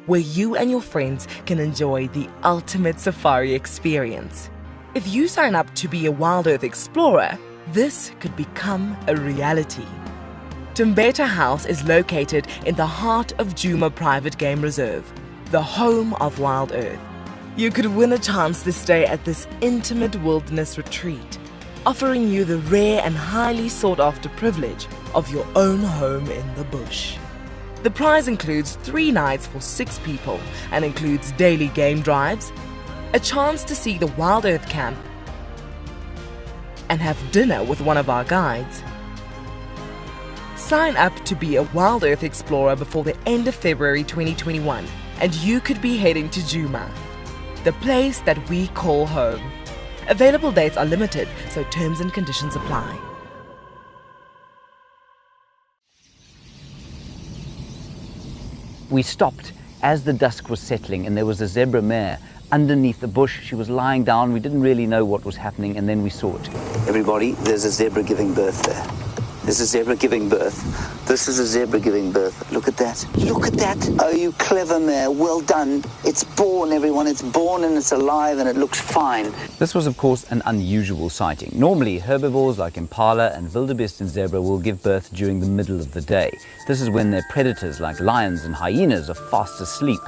where you and your friends can enjoy the ultimate safari experience. If you sign up to be a WildEarth explorer, this could become a reality. Timbeta House is located in the heart of Djuma Private Game Reserve, the home of WildEarth. You could win a chance to stay at this intimate wilderness retreat, offering you the rare and highly sought-after privilege of your own home in the bush. The prize includes 3 nights for 6 people and includes daily game drives, a chance to see the WildEarth camp, and have dinner with one of our guides. Sign up to be a WildEarth explorer before the end of February 2021, and you could be heading to Djuma, the place that we call home. Available dates are limited, so terms and conditions apply. We stopped as the dusk was settling and there was a zebra mare underneath the bush. She was lying down. We didn't really know what was happening, and then we saw it. Everybody, there's a zebra giving birth there. There's a zebra giving birth. This is a zebra giving birth. Look at that. Look at that. Oh, you clever mare. Well done. It's born, everyone. It's born and it's alive and it looks fine. This was, of course, an unusual sighting. Normally, herbivores like impala and wildebeest and zebra will give birth during the middle of the day. This is when their predators like lions and hyenas are fast asleep.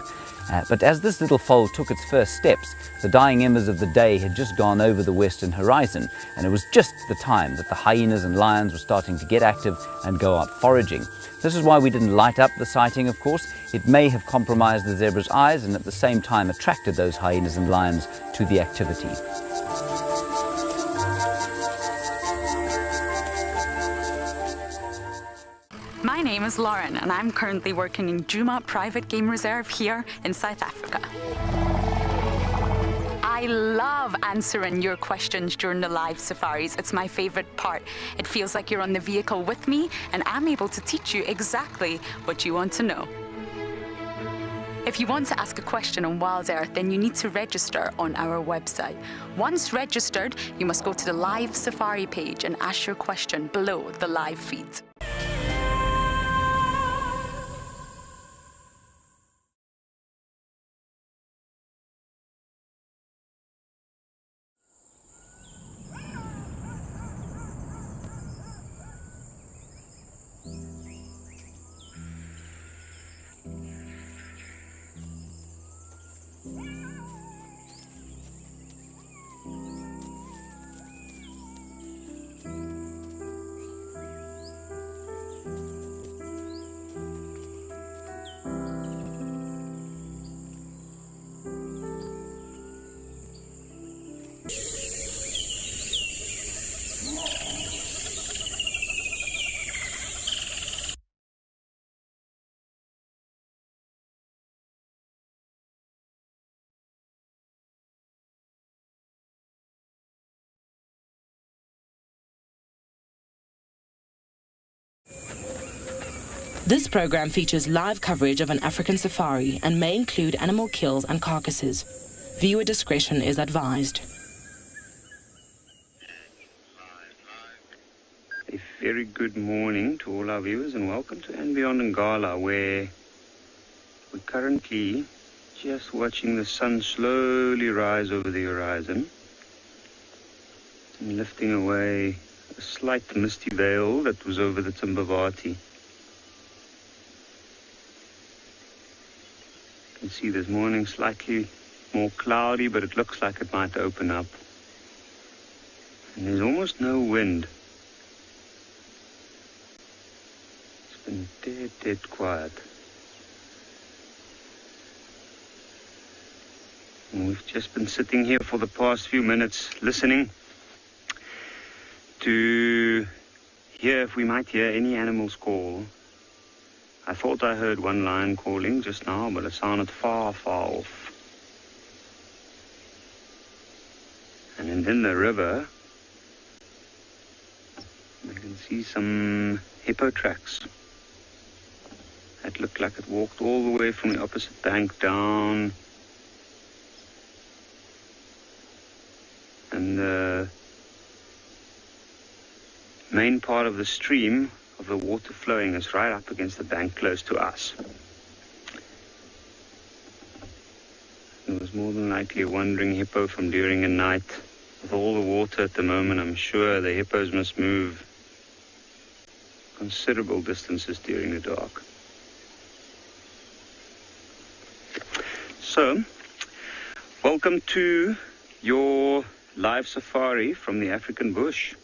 But as this little foal took its first steps, the dying embers of the day had just gone over the western horizon, and it was just the time that the hyenas and lions were starting to get active and go out foraging. This is why we didn't light up the sighting, of course. It may have compromised the zebra's eyes and at the same time attracted those hyenas and lions to the activity. My name is Lauren and I'm currently working in Djuma Private Game Reserve here in South Africa. I love answering your questions during the live safaris. It's my favorite part. It feels like you're on the vehicle with me and I'm able to teach you exactly what you want to know. If you want to ask a question on WildEarth, then you need to register on our website. Once registered, you must go to the live safari page and ask your question below the live feed. This program features live coverage of an African safari and may include animal kills and carcasses. Viewer discretion is advised. A very good morning to all our viewers and welcome to andBeyond Ngala, where we're currently just watching the sun slowly rise over the horizon and lifting away a slight misty veil that was over the Timbavati. You can see this morning slightly more cloudy, but it looks like it might open up. And there's almost no wind. It's been dead quiet. And we've just been sitting here for the past few minutes listening to hear if we might hear any animals call. I thought I heard one lion calling just now, but it sounded far, far off. And in the river, we can see some hippo tracks that looked like it walked all the way from the opposite bank down. And the main part of the stream of the water flowing is right up against the bank close to us. There was more than likely a wandering hippo from during a night. With all the water at the moment, I'm sure the hippos must move considerable distances during the dark. So, welcome to your live safari from the African bush.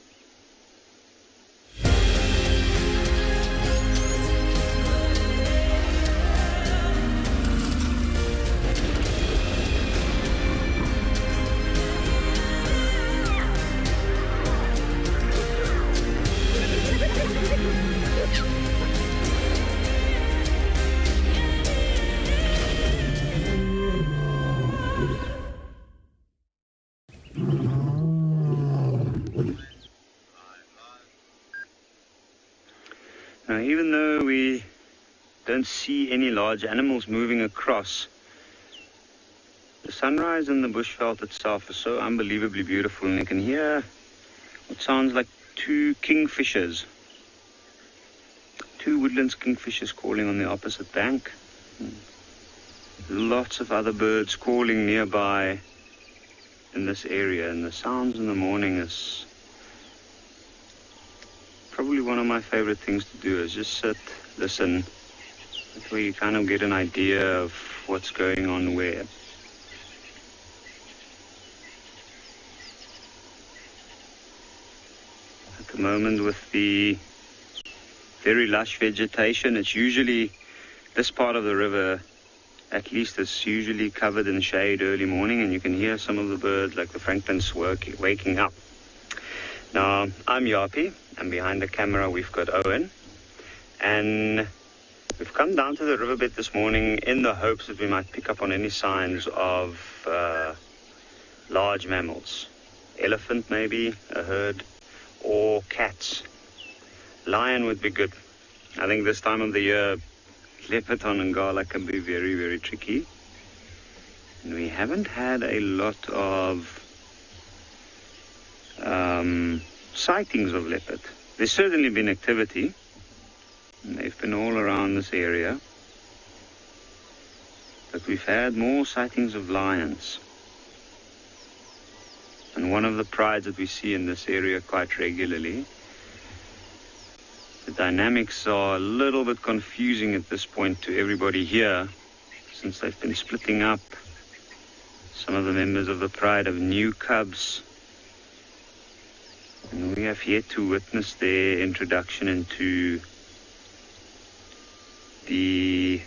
Now, even though we don't see any large animals moving across, the sunrise in the bushveld itself is so unbelievably beautiful, and you can hear what sounds like two kingfishers, two woodlands kingfishers calling on the opposite bank. Lots of other birds calling nearby in this area, and the sounds in the morning is probably one of my favorite things to do, is just sit, listen. That's where you kind of get an idea of what's going on where. At the moment, with the very lush vegetation, it's usually, this part of the river at least, is usually covered in shade early morning, and you can hear some of the birds like the francolins waking up. Now, I'm Yapi, and behind the camera we've got Owen, and we've come down to the riverbed this morning in the hopes that we might pick up on any signs of large mammals. Elephant maybe, a herd, or cats. Lion would be good. I think this time of the year, leopard on Ngala can be very, very tricky. And we haven't had a lot of sightings of leopard. There's certainly been activity, and they've been all around this area, but we've had more sightings of lions. And one of the prides that we see in this area quite regularly, the dynamics are a little bit confusing at this point to everybody here, since they've been splitting up. Some of the members of the pride have new cubs, and we have yet to witness their introduction into the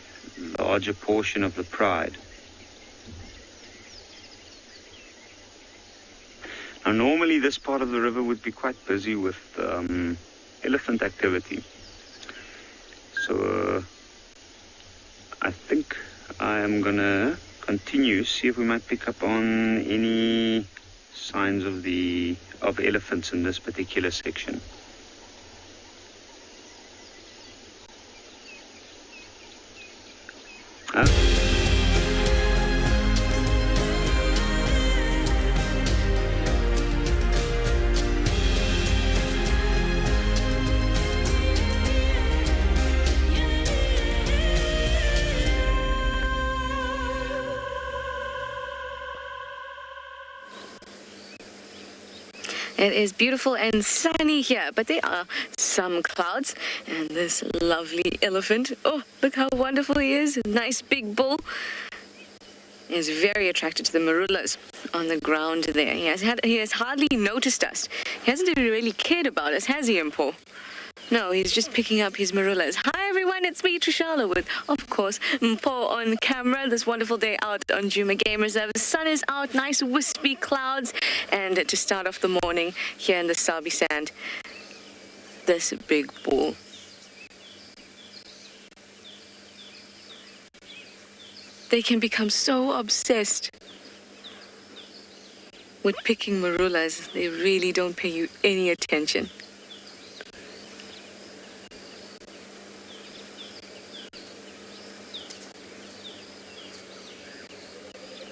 larger portion of the pride. Now, normally this part of the river would be quite busy with elephant activity. So I think I am gonna continue, see if we might pick up on any signs of elephants in this particular section. It is beautiful and sunny here, but there are some clouds, and this lovely elephant, oh, look how wonderful he is, nice big bull, is very attracted to the marulas on the ground there. He has hardly noticed us. He hasn't really cared about us, has he, Mpo? No, he's just picking up his marulas. Hi everyone, it's me, Trishala, with, of course, Mpo on camera. This wonderful day out on Djuma Game Reserve. The sun is out, nice wispy clouds. And to start off the morning here in the Sabi sand, this big bull. They can become so obsessed with picking marulas. They really don't pay you any attention.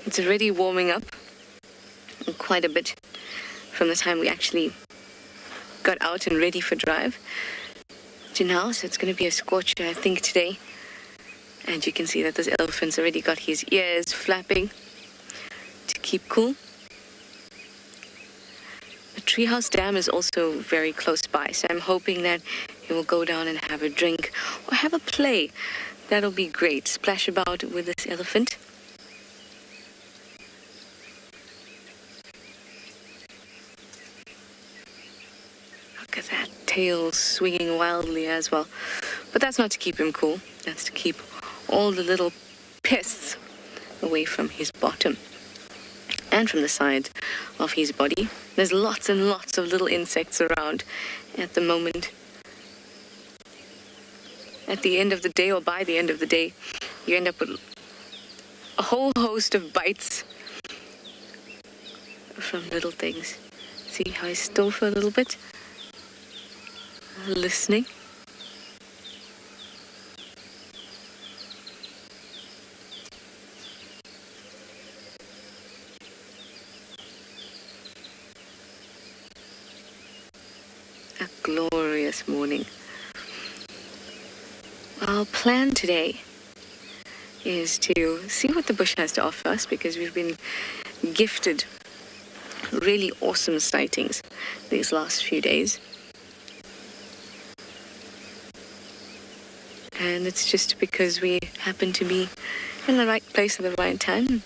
It's already warming up quite a bit from the time we actually got out and ready for drive to now. So it's going to be a scorcher, I think, today. And you can see that this elephant's already got his ears flapping. keep cool. The treehouse dam is also very close by, so I'm hoping that he will go down and have a drink or have a play. That'll be great. Splash about with this elephant. Look at that tail swinging wildly as well. But that's not to keep him cool. That's to keep all the little pests away from his bottom and from the side of his body. There's lots and lots of little insects around at the moment. At the end of the day, or by the end of the day, you end up with a whole host of bites from little things. See how he's still for a little bit? Listening. A glorious morning. Our plan today is to see what the bush has to offer us, because we've been gifted really awesome sightings these last few days. And it's just because we happen to be in the right place at the right time.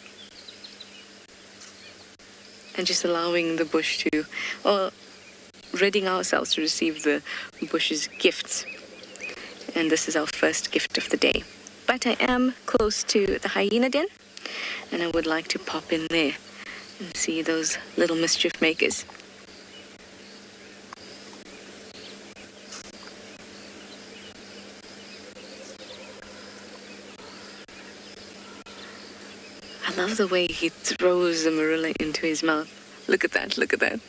And just allowing the bush to, or readying ourselves to receive the bush's gifts. And this is our first gift of the day. But I am close to the hyena den, and I would like to pop in there and see those little mischief makers. I love the way he throws the marilla into his mouth. Look at that, look at that.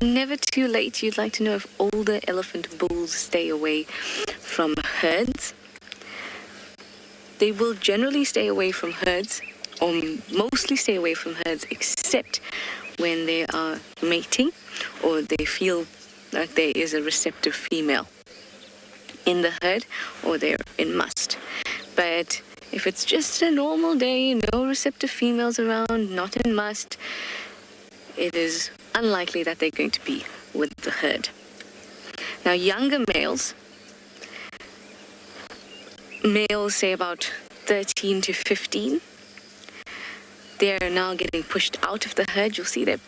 Never too late. You'd like to know if older elephant bulls stay away from herds. They will generally stay away from herds, or mostly stay away from herds, except when they are mating or they feel like there is a receptive female in the herd, or they're in must. But if it's just a normal day, no receptive females around, not in must, it is unlikely that they're going to be with the herd. Now, younger males say about 13 to 15, they're now getting pushed out of the herd. You'll see they're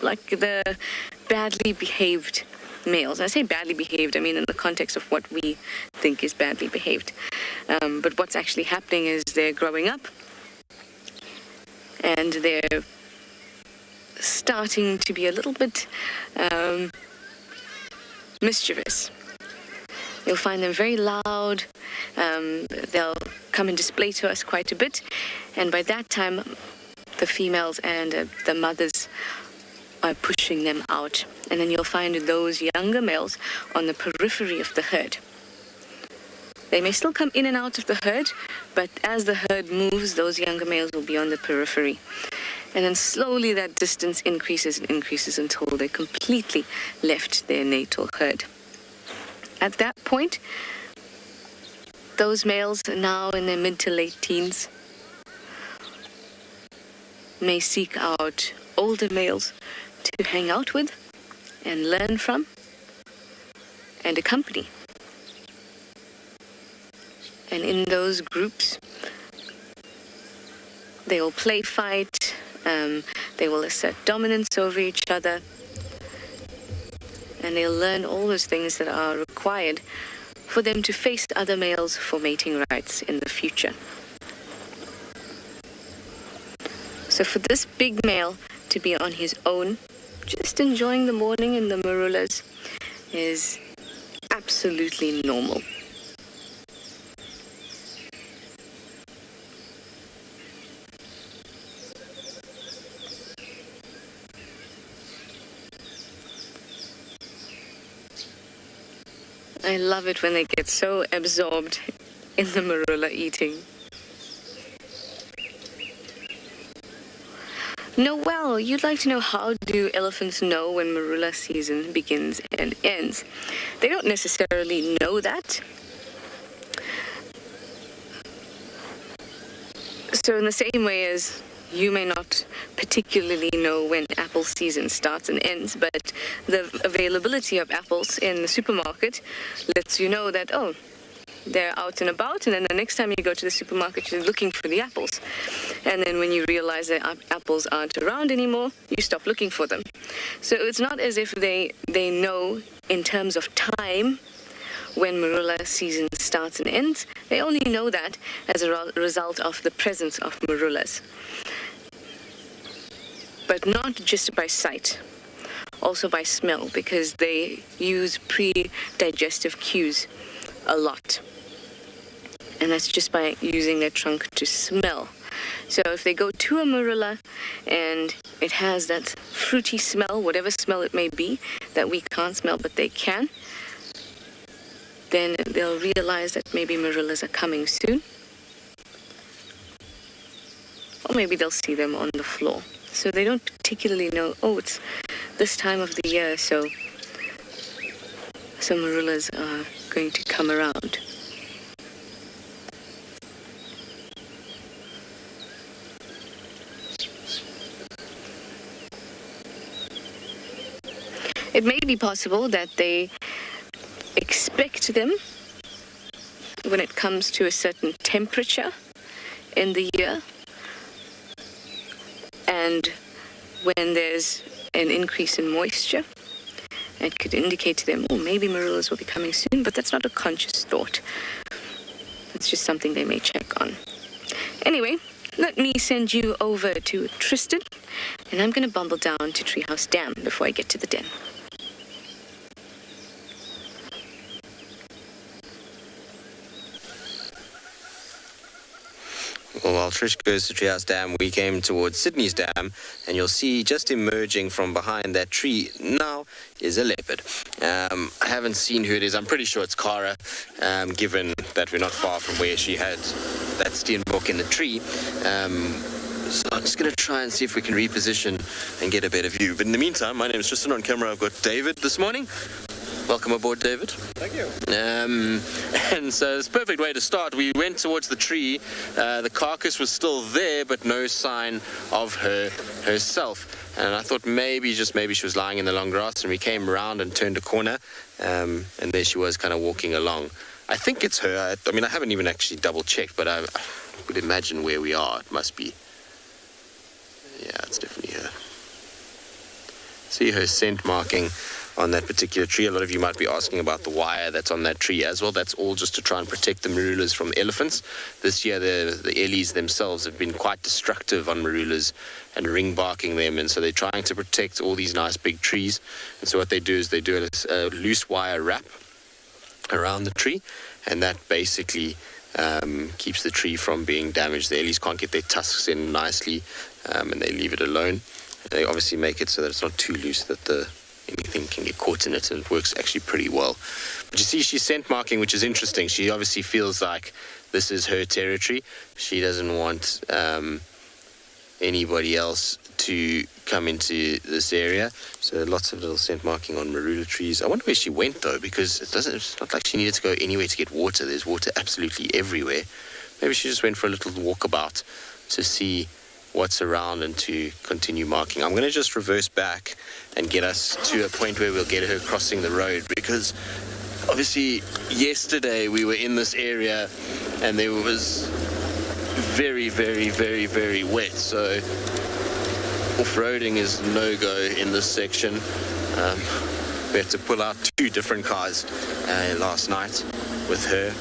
like the badly behaved males. I say badly behaved, I mean in the context of what we think is badly behaved. But what's actually happening is they're growing up and they're starting to be a little bit mischievous. You'll find them very loud. They'll come and display to us quite a bit, and by that time the females and the mothers are pushing them out, and then you'll find those younger males on the periphery of the herd. They may still come in and out of the herd, but as the herd moves, those younger males will be on the periphery. And then slowly that distance increases and increases until they completely left their natal herd. At that point, those males are now in their mid to late teens, may seek out older males to hang out with and learn from and accompany. And in those groups, they will play fight, they will assert dominance over each other, and they'll learn all those things that are required for them to face other males for mating rights in the future. So for this big male to be on his own, just enjoying the morning in the marullas, is absolutely normal. I love it when they get so absorbed in the marula eating. Noel, you'd like to know, how do elephants know when marula season begins and ends? They don't necessarily know that. So in the same way as you may not particularly know when apple season starts and ends, but the availability of apples in the supermarket lets you know that, oh, they're out and about, and then the next time you go to the supermarket, you're looking for the apples. And then when you realize that apples aren't around anymore, you stop looking for them. So it's not as if they know in terms of time when marula season starts and ends. They only know that as a result of the presence of marulas. But not just by sight, also by smell, because they use pre-digestive cues a lot. And that's just by using their trunk to smell. So if they go to a marula and it has that fruity smell, whatever smell it may be, that we can't smell but they can, then they'll realize that maybe marulas are coming soon. Or maybe they'll see them on the floor. So they don't particularly know, oh, it's this time of the year, so some marulas are going to come around. It may be possible that they expect them when it comes to a certain temperature in the year, and when there's an increase in moisture, it could indicate to them, oh, maybe marulas will be coming soon, but that's not a conscious thought. It's just something they may check on. Anyway, let me send you over to Tristan, and I'm going to bumble down to Treehouse Dam before I get to the den. Well, while Trish goes to Treehouse Dam, we came towards Sydney's Dam, and you'll see just emerging from behind that tree now is a leopard. I haven't seen who it is. I'm pretty sure it's Cara, given that we're not far from where she had that steenbok in the tree. So I'm just going to try and see if we can reposition and get a better view. But in the meantime, my name is Tristan. On camera, I've got David this morning. Welcome aboard, David. Thank you. And so it's a perfect way to start. We went towards the tree. The carcass was still there, but no sign of herself. And I thought maybe she was lying in the long grass, and we came around and turned a corner, and there she was kind of walking along. I think it's her. I mean, I haven't even actually double-checked, but I would imagine where we are, it must be. Yeah, it's definitely her. See her scent marking on that particular tree. A lot of you might be asking about the wire that's on that tree as well. That's all just to try and protect the marulas from elephants. This year, the ellies themselves have been quite destructive on marulas and ring barking them, and so they're trying to protect all these nice big trees. And so what they do is they do a loose wire wrap around the tree, and that basically keeps the tree from being damaged. The ellies can't get their tusks in nicely, and they leave it alone. They obviously make it so that it's not too loose that anything can get caught in it, and it works actually pretty well. But you see, she's scent marking, which is interesting. She obviously feels like this is her territory. She doesn't want anybody else to come into this area. So lots of little scent marking on marula trees. I wonder where she went, though, because it's not like she needed to go anywhere to get water. There's water absolutely everywhere. Maybe she just went for a little walkabout to see what's around and to continue marking. I'm going to just reverse back and get us to a point where we'll get her crossing the road, because obviously yesterday we were in this area and there was very, very, very, very wet, so off-roading is no-go in this section. We had to pull out 2 different cars last night with her.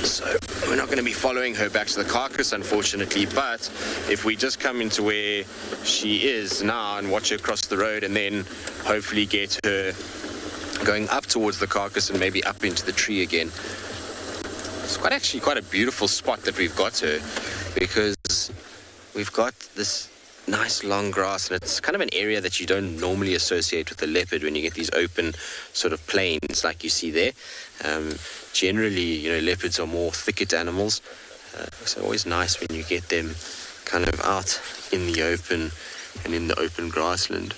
So we're not going to be following her back to the carcass, unfortunately, but if we just come into where she is now and watch her cross the road, and then hopefully get her going up towards the carcass and maybe up into the tree again. It's quite a beautiful spot that we've got her, because we've got this nice long grass, and it's kind of an area that you don't normally associate with the leopard when you get these open sort of plains like you see there. Generally, leopards are more thicket animals, so always nice when you get them kind of out in the open and in the open grassland.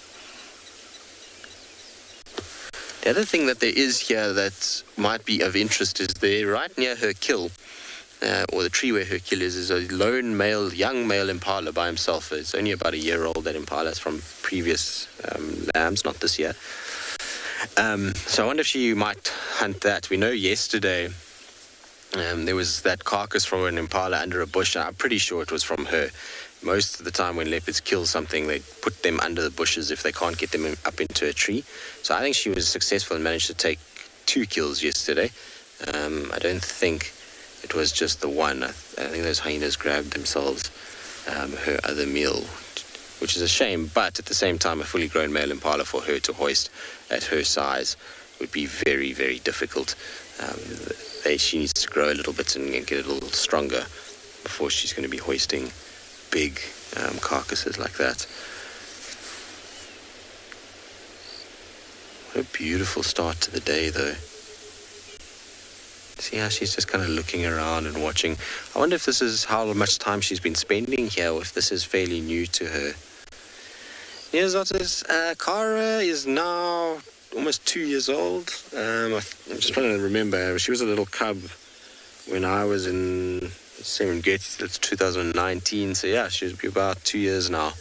The other thing that there is here that might be of interest is there, right near her kill, or the tree where her kill is a lone young male impala by himself. It's only about a year old, that impala. It's from previous lambs, not this year. So I wonder if she might hunt that. We know yesterday there was that carcass from an impala under a bush, and I'm pretty sure it was from her. Most of the time when leopards kill something, they put them under the bushes if they can't get them up into a tree. So I think she was successful and managed to take 2 kills yesterday. I don't think it was just the one. I think those hyenas grabbed themselves her other meal, which is a shame. But at the same time, a fully grown male impala for her to hoist at her size would be very, very difficult. She needs to grow a little bit and get a little stronger before she's going to be hoisting big carcasses like that. What a beautiful start to the day, though. See how she's just kind of looking around and watching. I wonder if this is how much time she's been spending here, or if this is fairly new to her. Yes, Kara is now almost 2 years old. I'm just trying to remember. She was a little cub when I was in Serengeti. That's 2019. So yeah, she'll be about 2 years now,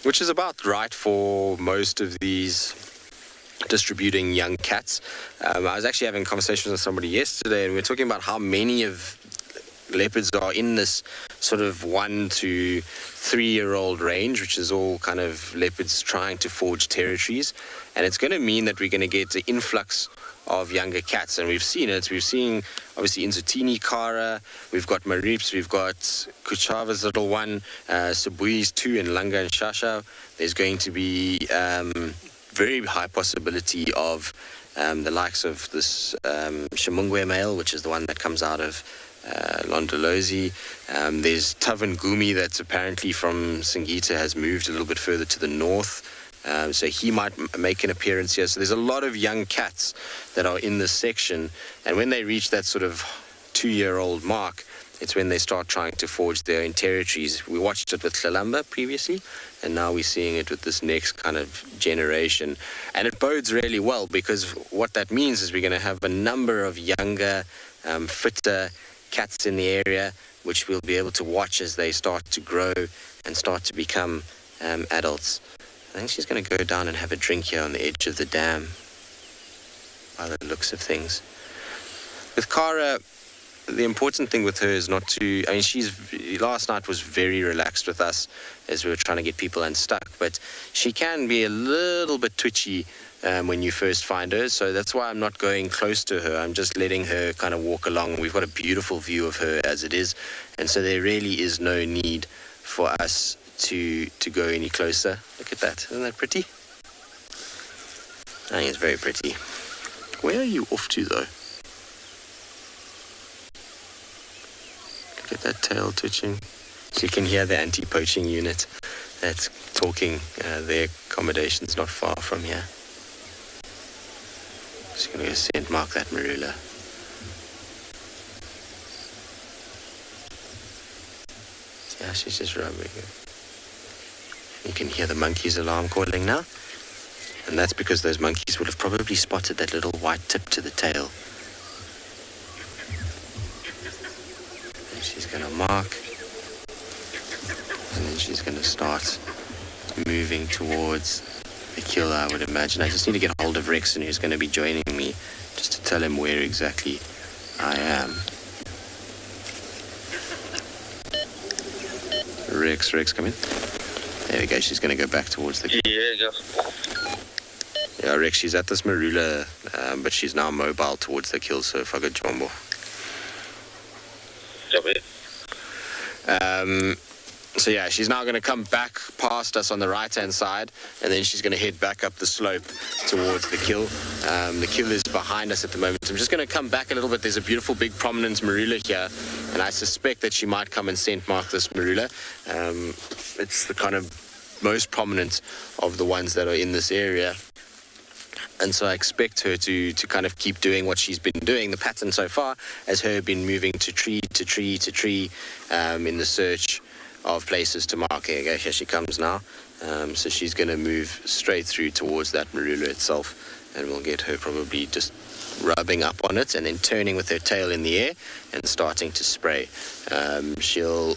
which is about right for most of these distributing young cats. I was actually having conversations with somebody yesterday, and we were talking about how many of leopards are in this sort of 1 to 3 year old range, which is all kind of leopards trying to forge territories. And it's going to mean that we're going to get an influx of younger cats, and we've seen it. We've seen obviously Inzutini Kara, we've got Marips, we've got Kuchava's little one, Sibui's 2 in Langa and Shasha. There's going to be very high possibility of the likes of this Shimungwe male, which is the one that comes out of Londolozi. There's Tavan Gumi that's apparently from Singita, has moved a little bit further to the north. So he might make an appearance here. So there's a lot of young cats that are in this section. And when they reach that sort of 2-year-old mark, it's when they start trying to forge their own territories. We watched it with Tlalamba previously, and now we're seeing it with this next kind of generation. And it bodes really well, because what that means is we're going to have a number of younger, fitter cats in the area, which we'll be able to watch as they start to grow and start to become adults. I think she's going to go down and have a drink here on the edge of the dam, by the looks of things. With Kara, the important thing with her is not to... I mean, last night was very relaxed with us as we were trying to get people unstuck, but she can be a little bit twitchy when you first find her, so that's why I'm not going close to her. I'm just letting her kind of walk along. We've got a beautiful view of her as it is, and so there really is no need for us to go any closer. Look at that. Isn't that pretty? I think it's very pretty. Where are you off to, though? Look at that tail twitching. So you can hear the anti-poaching unit that's talking. Their accommodation's not far from here. Just going to go scent mark that marula. Yeah, she's just rubbing it. You can hear the monkey's alarm calling now. And that's because those monkeys would have probably spotted that little white tip to the tail. And she's going to mark. And then she's going to start moving towards the kill, I would imagine. I just need to get hold of Rex, and who's going to be joining me, just to tell him where exactly I am. Rex, come in. There we go. She's going to go back towards the... Yeah, Rex, she's at this marula, but she's now mobile towards the kill, so if I go Jumbo. So yeah, she's now going to come back past us on the right-hand side, and then she's going to head back up the slope towards the kill. The kill is behind us at the moment. I'm just going to come back a little bit. There's a beautiful big prominent marula here, and I suspect that she might come and scent mark this marula. It's the kind of most prominent of the ones that are in this area. And so I expect her to kind of keep doing what she's been doing. The pattern so far has her been moving to tree to tree to tree in the search of places to mark. Okay, here she comes now. So she's going to move straight through towards that marula itself, and we'll get her probably just rubbing up on it and then turning with her tail in the air and starting to spray. She'll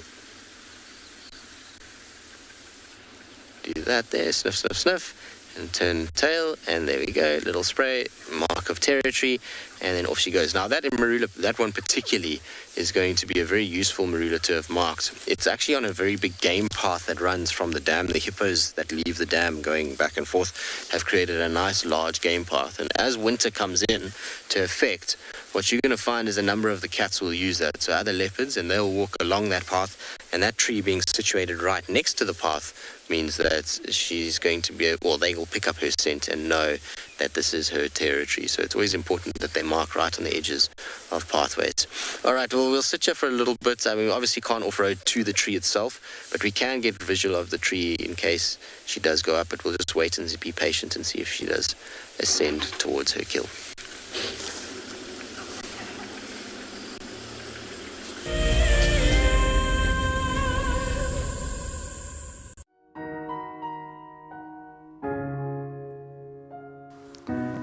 do that there, sniff, sniff, sniff, and turn tail, and there we go, little spray, mark of territory, and then off she goes. Now that marula, that one particularly, is going to be a very useful marula to have marked. It's actually on a very big game path that runs from the dam. The hippos that leave the dam going back and forth have created a nice large game path, and as winter comes in to effect, what you're going to find is a number of the cats will use that. So other leopards, and they'll walk along that path, and that tree being situated right next to the path means that she's going to be, well, they will pick up her scent and know that this is her territory. So it's always important that they mark right on the edges of pathways. All right, well, we'll sit here for a little bit. I mean, we obviously can't off-road to the tree itself, but we can get visual of the tree in case she does go up, but we'll just wait and be patient and see if she does ascend towards her kill.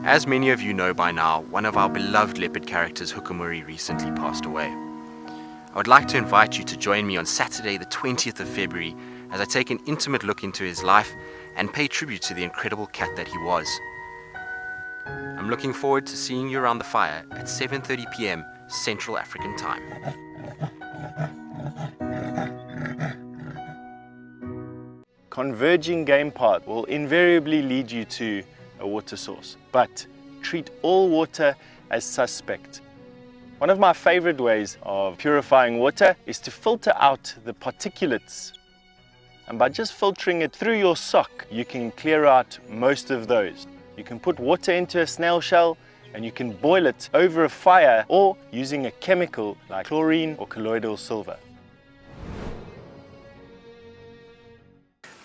As many of you know by now, one of our beloved leopard characters, Hukumuri, recently passed away. I would like to invite you to join me on Saturday the 20th of February as I take an intimate look into his life and pay tribute to the incredible cat that he was. I'm looking forward to seeing you around the fire at 7:30 p.m. Central African Time. Converging game path will invariably lead you to a water source, but treat all water as suspect. One of my favorite ways of purifying water is to filter out the particulates. And by just filtering it through your sock, you can clear out most of those. You can put water into a snail shell and you can boil it over a fire or using a chemical like chlorine or colloidal silver.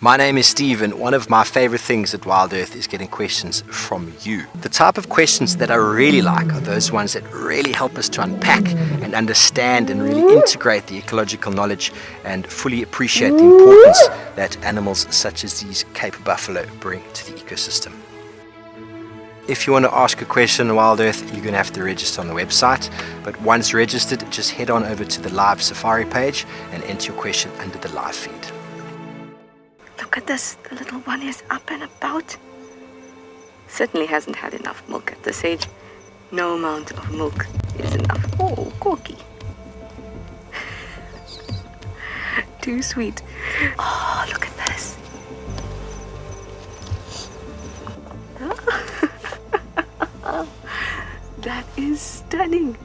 My name is Steve, and one of my favorite things at WildEarth is getting questions from you. The type of questions that I really like are those ones that really help us to unpack and understand and really integrate the ecological knowledge and fully appreciate the importance that animals such as these Cape buffalo bring to the ecosystem. If you want to ask a question on WildEarth, you're going to have to register on the website, but once registered, just head on over to the live safari page and enter your question under the live feed. Look at this, the little one is up and about. Certainly hasn't had enough milk at this age. No amount of milk is enough. Oh, Corky. Too sweet. Oh, look at this. That is stunning.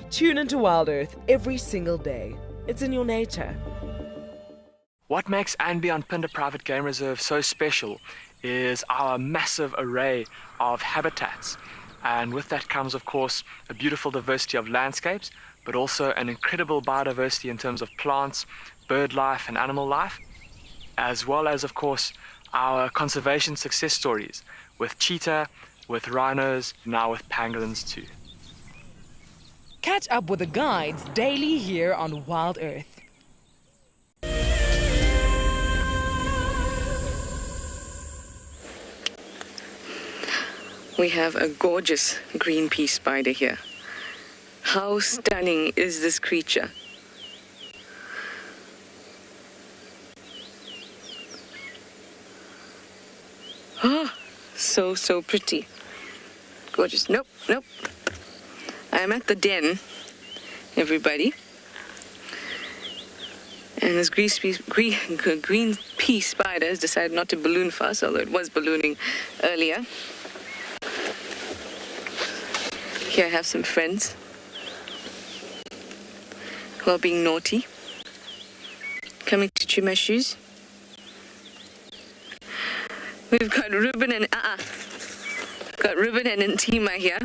Tune into WildEarth every single day. It's in your nature. What makes andBeyond Phinda Private Game Reserve so special is our massive array of habitats. And with that comes, of course, a beautiful diversity of landscapes, but also an incredible biodiversity in terms of plants, bird life and animal life, as well as, of course, our conservation success stories with cheetah, with rhinos, now with pangolins too. Catch up with the guides daily here on WildEarth. We have a gorgeous green pea spider here. How stunning is this creature? Oh, so pretty. Gorgeous. Nope. I'm at the den, everybody. And this green pea spider has decided not to balloon fast, although it was ballooning earlier. Here I have some friends who are being naughty, coming to chew my shoes. We've got Ruben and Intima here.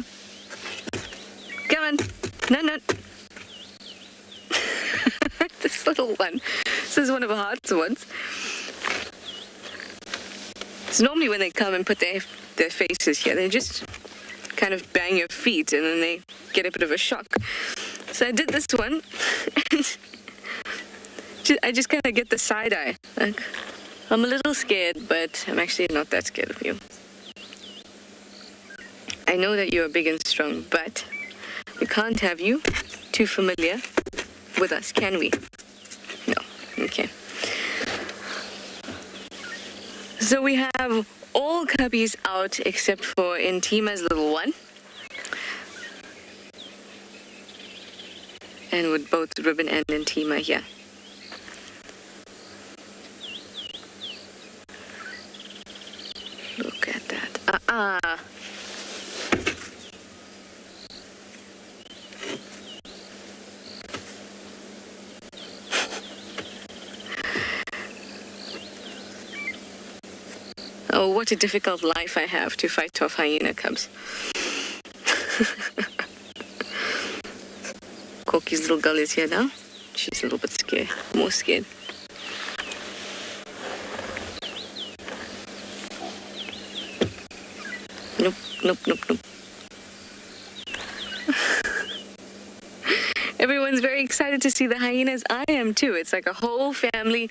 Come on, no. This little one. This is one of our hardest ones. So normally when they come and put their faces here, they just kind of bang your feet and then they get a bit of a shock. So I did this one and I just kind of get the side eye. Like, I'm a little scared, but I'm actually not that scared of you. I know that you are big and strong, but we can't have you too familiar with us, can we? No. Okay. So we have all cubbies out except for Intima's little one. And with both Ribbon and Intima here. Look at that. Oh, what a difficult life I have to fight off hyena cubs. Corky's little girl is here now. She's a little bit scared, more scared. Nope, nope, nope, nope. Everyone's very excited to see the hyenas. I am too. It's like a whole family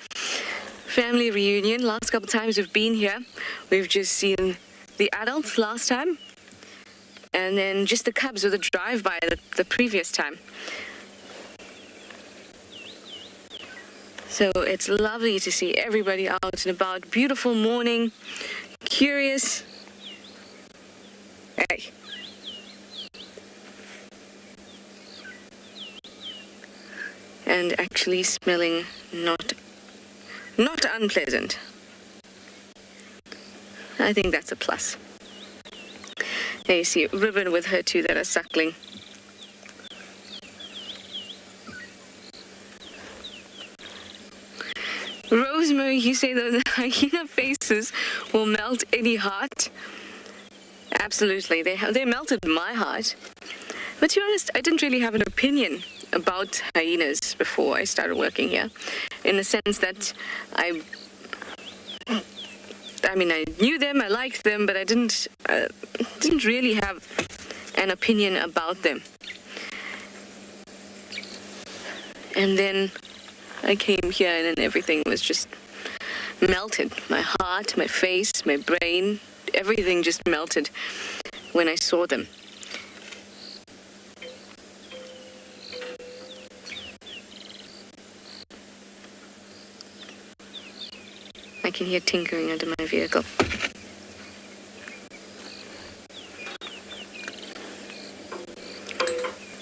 reunion. Last couple times we've been here, we've just seen the adults last time, and then just the cubs with a drive-by the previous time. So it's lovely to see everybody out and about. Beautiful morning, curious. Hey. And actually smelling not unpleasant. I think that's a plus. There you see Ribbon with her two that are suckling. Rosemary, you say those hyena faces will melt any heart? Absolutely, they melted my heart. But to be honest, I didn't really have an opinion about hyenas before I started working here, in the sense that I knew them, I liked them, but I didn't really have an opinion about them. And then I came here and then everything was just melted. My heart, my face, my brain, everything just melted when I saw them. I can hear tinkering under my vehicle.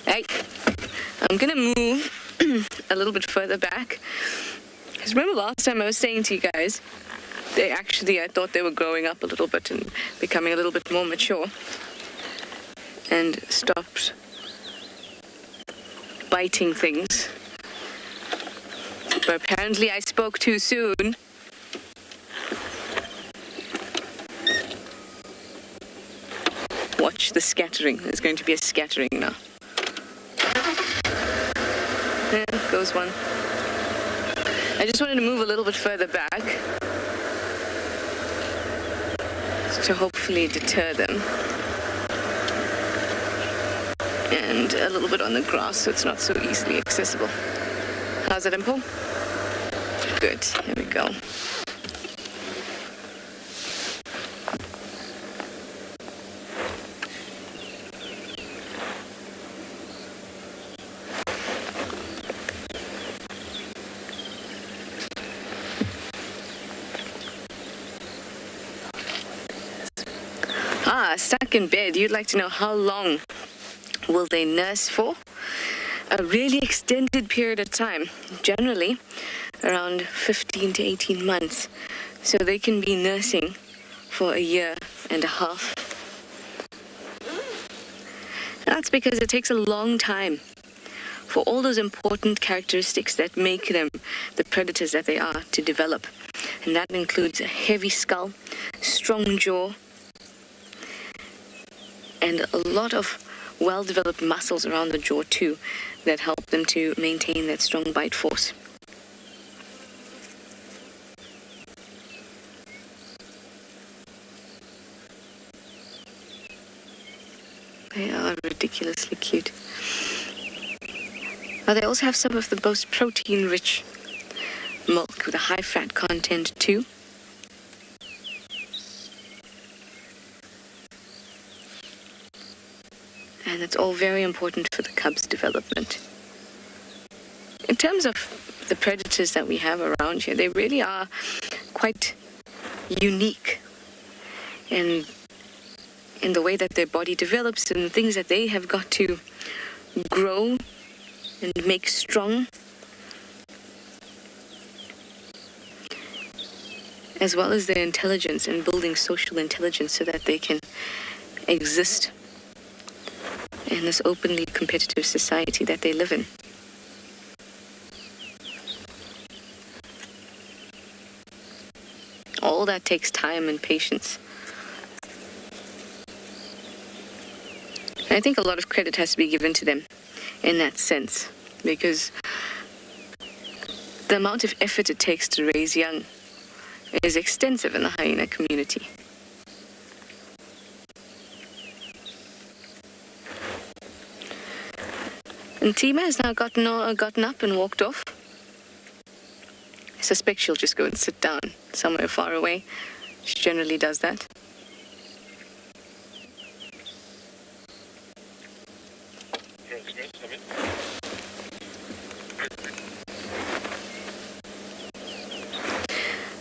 Hey, I'm gonna move a little bit further back. Because remember last time I was saying to you guys, I thought they were growing up a little bit and becoming a little bit more mature. And stopped biting things. But apparently I spoke too soon. Watch the scattering. There's going to be a scattering now. There goes one. I just wanted to move a little bit further back to hopefully deter them. And a little bit on the grass so it's not so easily accessible. How's it, Impo? Good. Here we go. Stuck in bed. You'd like to know how long will they nurse for? A really extended period of time, generally around 15 to 18 months. So they can be nursing for a year and a half. That's because it takes a long time for all those important characteristics that make them the predators that they are to develop. And that includes a heavy skull, strong jaw, and a lot of well-developed muscles around the jaw too that help them to maintain that strong bite force. They are ridiculously cute. Now they also have some of the most protein-rich milk with a high fat content too. And it's all very important for the cub's development. In terms of the predators that we have around here, they really are quite unique in the way that their body develops and the things that they have got to grow and make strong, as well as their intelligence and building social intelligence so that they can exist in this openly competitive society that they live in. All that takes time and patience. And I think a lot of credit has to be given to them in that sense, because the amount of effort it takes to raise young is extensive in the hyena community. And Tima has now gotten up and walked off. I suspect she'll just go and sit down somewhere far away. She generally does that.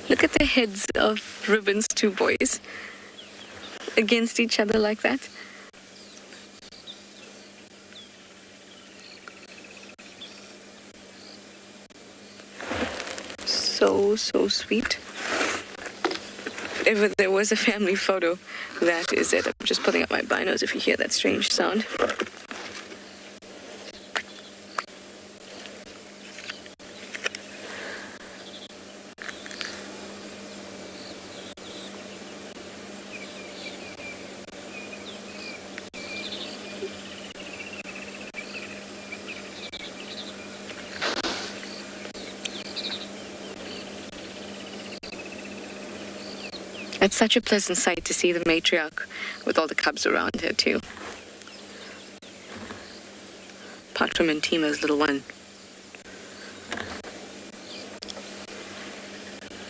Look at the heads of Ribbon's two boys against each other like that. So sweet. If ever there was a family photo, that is it. I'm just pulling up my binos if you hear that strange sound. It's such a pleasant sight to see the matriarch with all the cubs around her too. Apart from Intima's little one.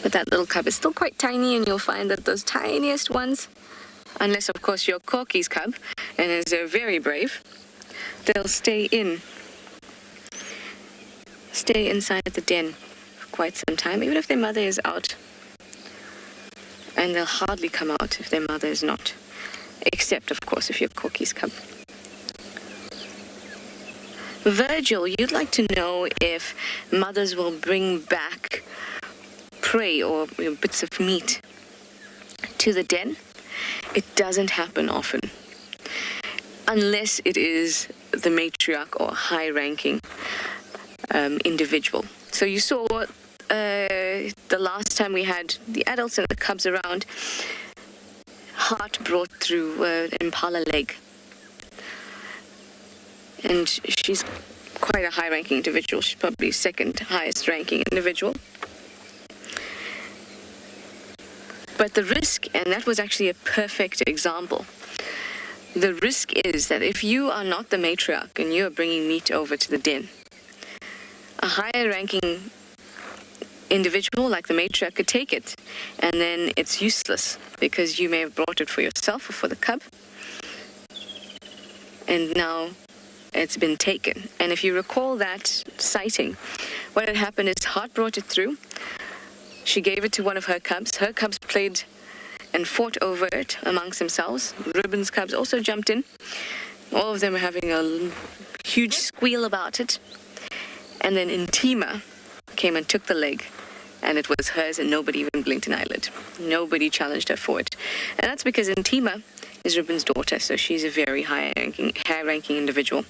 But that little cub is still quite tiny, and you'll find that those tiniest ones, unless of course you're Corky's cub and is very brave, they'll stay inside the den for quite some time, even if their mother is out. And they'll hardly come out if their mother is not. Except, of course, if you're Corky's cub. Virgil, you'd like to know if mothers will bring back prey or bits of meat to the den. It doesn't happen often. Unless it is the matriarch or high-ranking individual. So you saw the last time we had the adults and the cubs around, Hart brought through an impala leg. And she's quite a high-ranking individual. She's probably second highest-ranking individual. But the risk, and that was actually a perfect example, the risk is that if you are not the matriarch and you are bringing meat over to the den, a higher-ranking individual like the matriarch could take it, and then it's useless because you may have brought it for yourself or for the cub, and now it's been taken. And if you recall that sighting, what had happened is Hart brought it through. She gave it to one of her cubs. Her cubs played and fought over it amongst themselves. Ribbon's cubs also jumped in. All of them were having a huge squeal about it. And then Intima came and took the leg, and it was hers, and nobody even blinked an eyelid. Nobody challenged her for it. And that's because Intima is Ribbon's daughter, so she's a very high-ranking individual.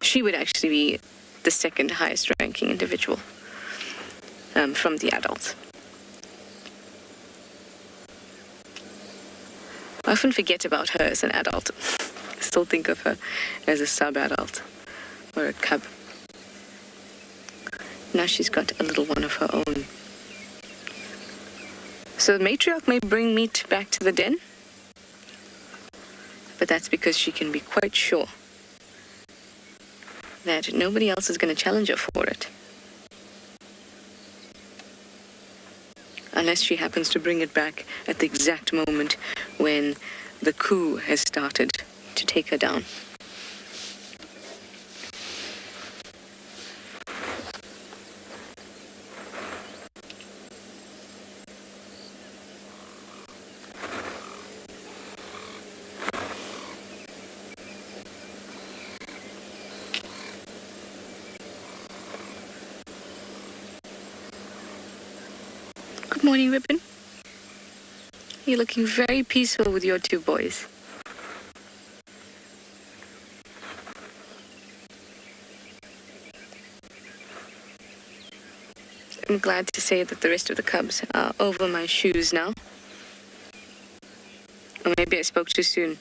She would actually be the second highest-ranking individual from the adults. I often forget about her as an adult. I still think of her as a sub-adult or a cub. Now she's got a little one of her own. So the matriarch may bring meat back to the den, but that's because she can be quite sure that nobody else is going to challenge her for it. Unless she happens to bring it back at the exact moment when the coup has started to take her down. Good morning, Ribbon. You're looking very peaceful with your two boys. I'm glad to say that the rest of the cubs are over my shoes now. Or maybe I spoke too soon.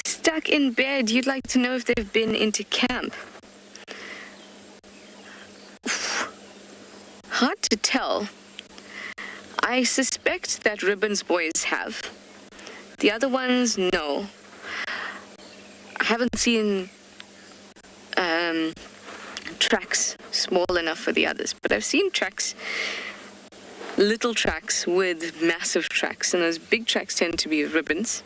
Stuck in bed, you'd like to know if they've been into camp. Hard to tell. I suspect that Ribbon's boys have. The other ones, no. I haven't seen tracks small enough for the others, but I've seen tracks, little tracks with massive tracks, and those big tracks tend to be Ribbons.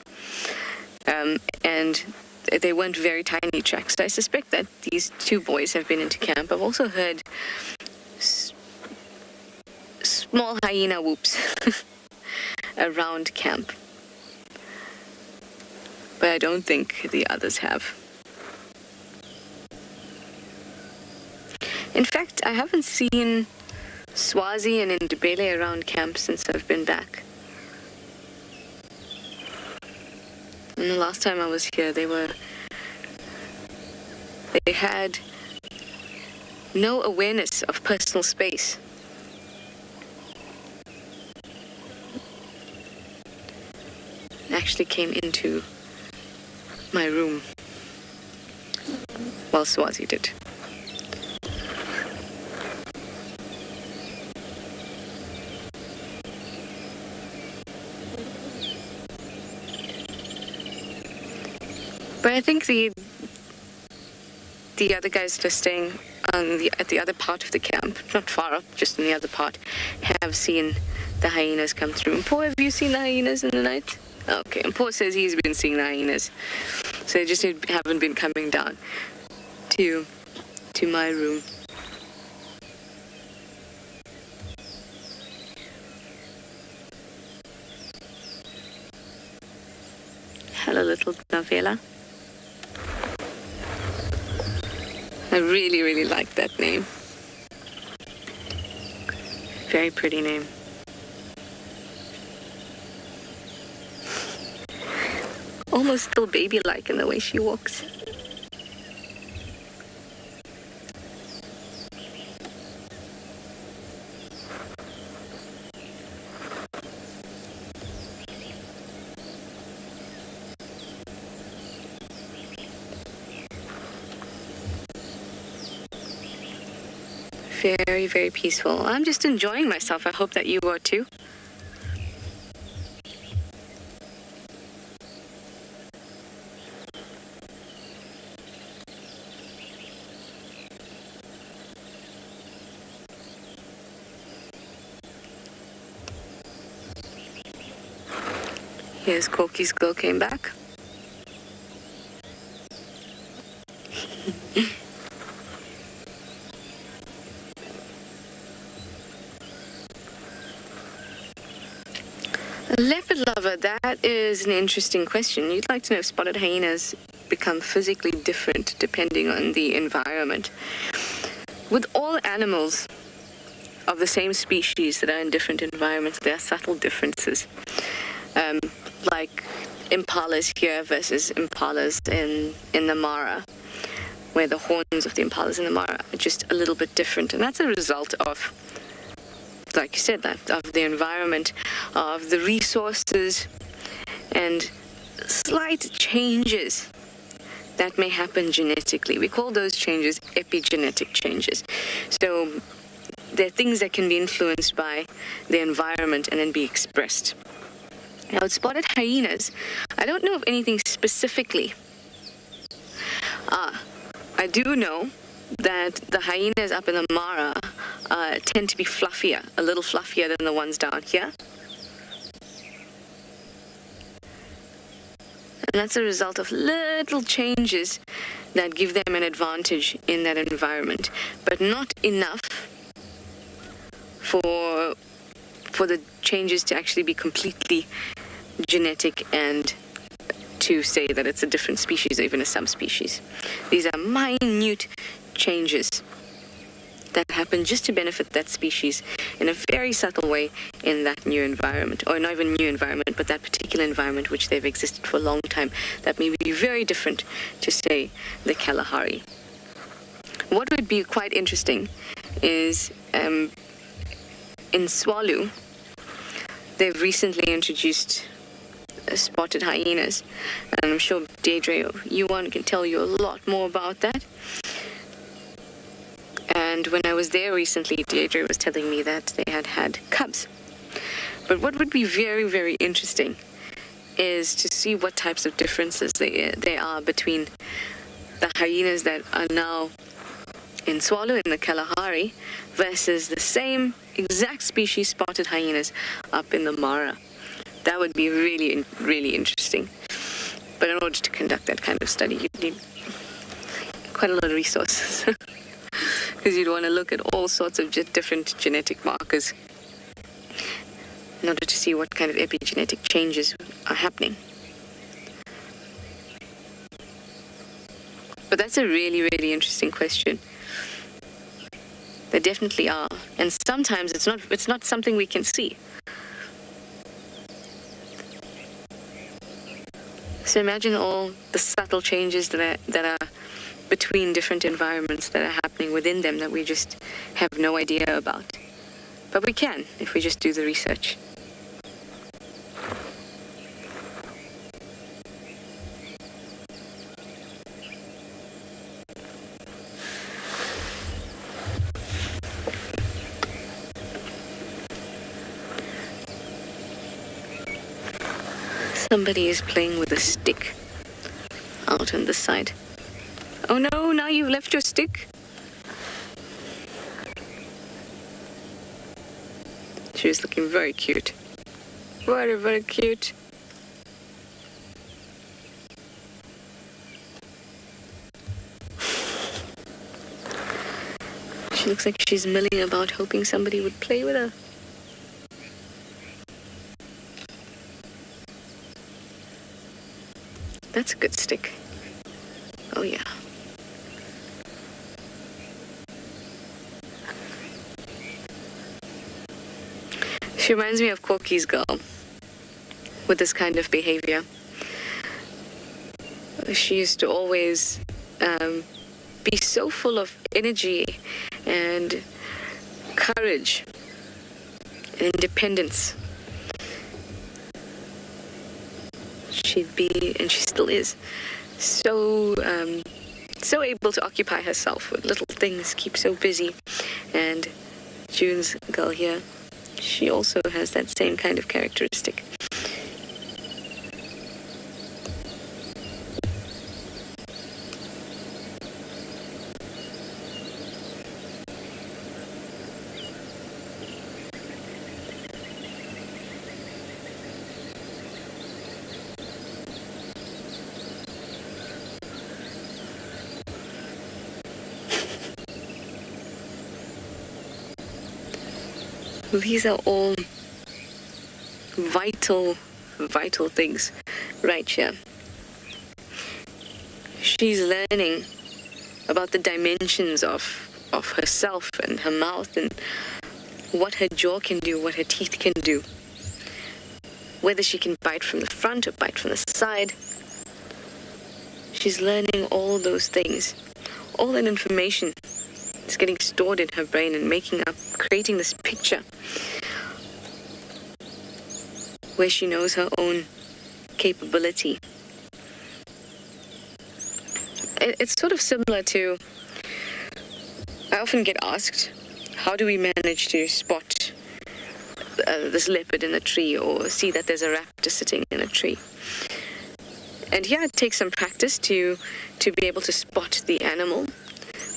And they weren't very tiny tracks. So I suspect that these two boys have been into camp. I've also heard small hyena whoops around camp, but I don't think the others have. In fact, I haven't seen Swazi and Ndebele around camp since I've been back. And the last time I was here, they had no awareness of personal space. Actually came into my room while Swazi did. But I think the other guys just staying at the other part of the camp, not far up, just in the other part, have seen the hyenas come through. And Paul, have you seen the hyenas in the night? Okay, and Paul says he's been seeing the hyenas. So they just haven't been coming down to my room. Hello, little Navela. I really, really like that name. Very pretty name. Almost still baby-like in the way she walks. Very, very peaceful. I'm just enjoying myself. I hope that you are too. Here's Corky's girl came back. Leopard lover, that is an interesting question. You'd like to know if spotted hyenas become physically different depending on the environment. With all animals of the same species that are in different environments, there are subtle differences. Like impalas here versus impalas in the Mara, where the horns of the impalas in the Mara are just a little bit different. And that's a result of, like you said, of the environment, of the resources, and slight changes that may happen genetically. We call those changes epigenetic changes. So they're things that can be influenced by the environment and then be expressed. Now, with spotted hyenas, I don't know of anything specifically. I do know that the hyenas up in the Mara tend to be fluffier, a little fluffier than the ones down here. that's a result of little changes that give them an advantage in that environment, but not enough for the changes to actually be completely genetic and to say that it's a different species or even a subspecies. These are minute changes that happen just to benefit that species in a very subtle way in that new environment, or not even new environment, but that particular environment which they've existed for a long time, that may be very different to, say, the Kalahari. What would be quite interesting is in Tswalu, they've recently introduced spotted hyenas, and I'm sure Deirdre, Yuan can tell you a lot more about that. And when I was there recently, Deirdre was telling me that they had cubs. But what would be very, very interesting is to see what types of differences there are between the hyenas that are now in Tswalu, in the Kalahari, versus the same exact species spotted hyenas up in the Mara. That would be really, really interesting. But in order to conduct that kind of study, you'd need quite a lot of resources. Because you'd want to look at all sorts of different genetic markers in order to see what kind of epigenetic changes are happening. But that's a really, really interesting question. There definitely are. And sometimes it's not something we can see. So imagine all the subtle changes that are between different environments that are happening within them that we just have no idea about. But we can if we just do the research. Somebody is playing with a stick out on the side. Oh no, now you've left your stick. She was looking very cute. Very, very cute. She looks like she's milling about, hoping somebody would play with her. That's a good stick. Oh yeah. She reminds me of Corky's girl with this kind of behavior. She used to always be so full of energy and courage and independence. She'd be, and she still is, so able to occupy herself with little things, keep so busy. And June's girl here, she also has that same kind of characteristic. These are all vital things right here. She's learning about the dimensions of herself and her mouth and what her jaw can do, what her teeth can do. Whether she can bite from the front or bite from the side. She's learning all those things. All that information is getting stored in her brain and creating this picture where she knows her own capability. It's sort of similar to, I often get asked, how do we manage to spot this leopard in a tree or see that there's a raptor sitting in a tree? And yeah, it takes some practice to be able to spot the animal.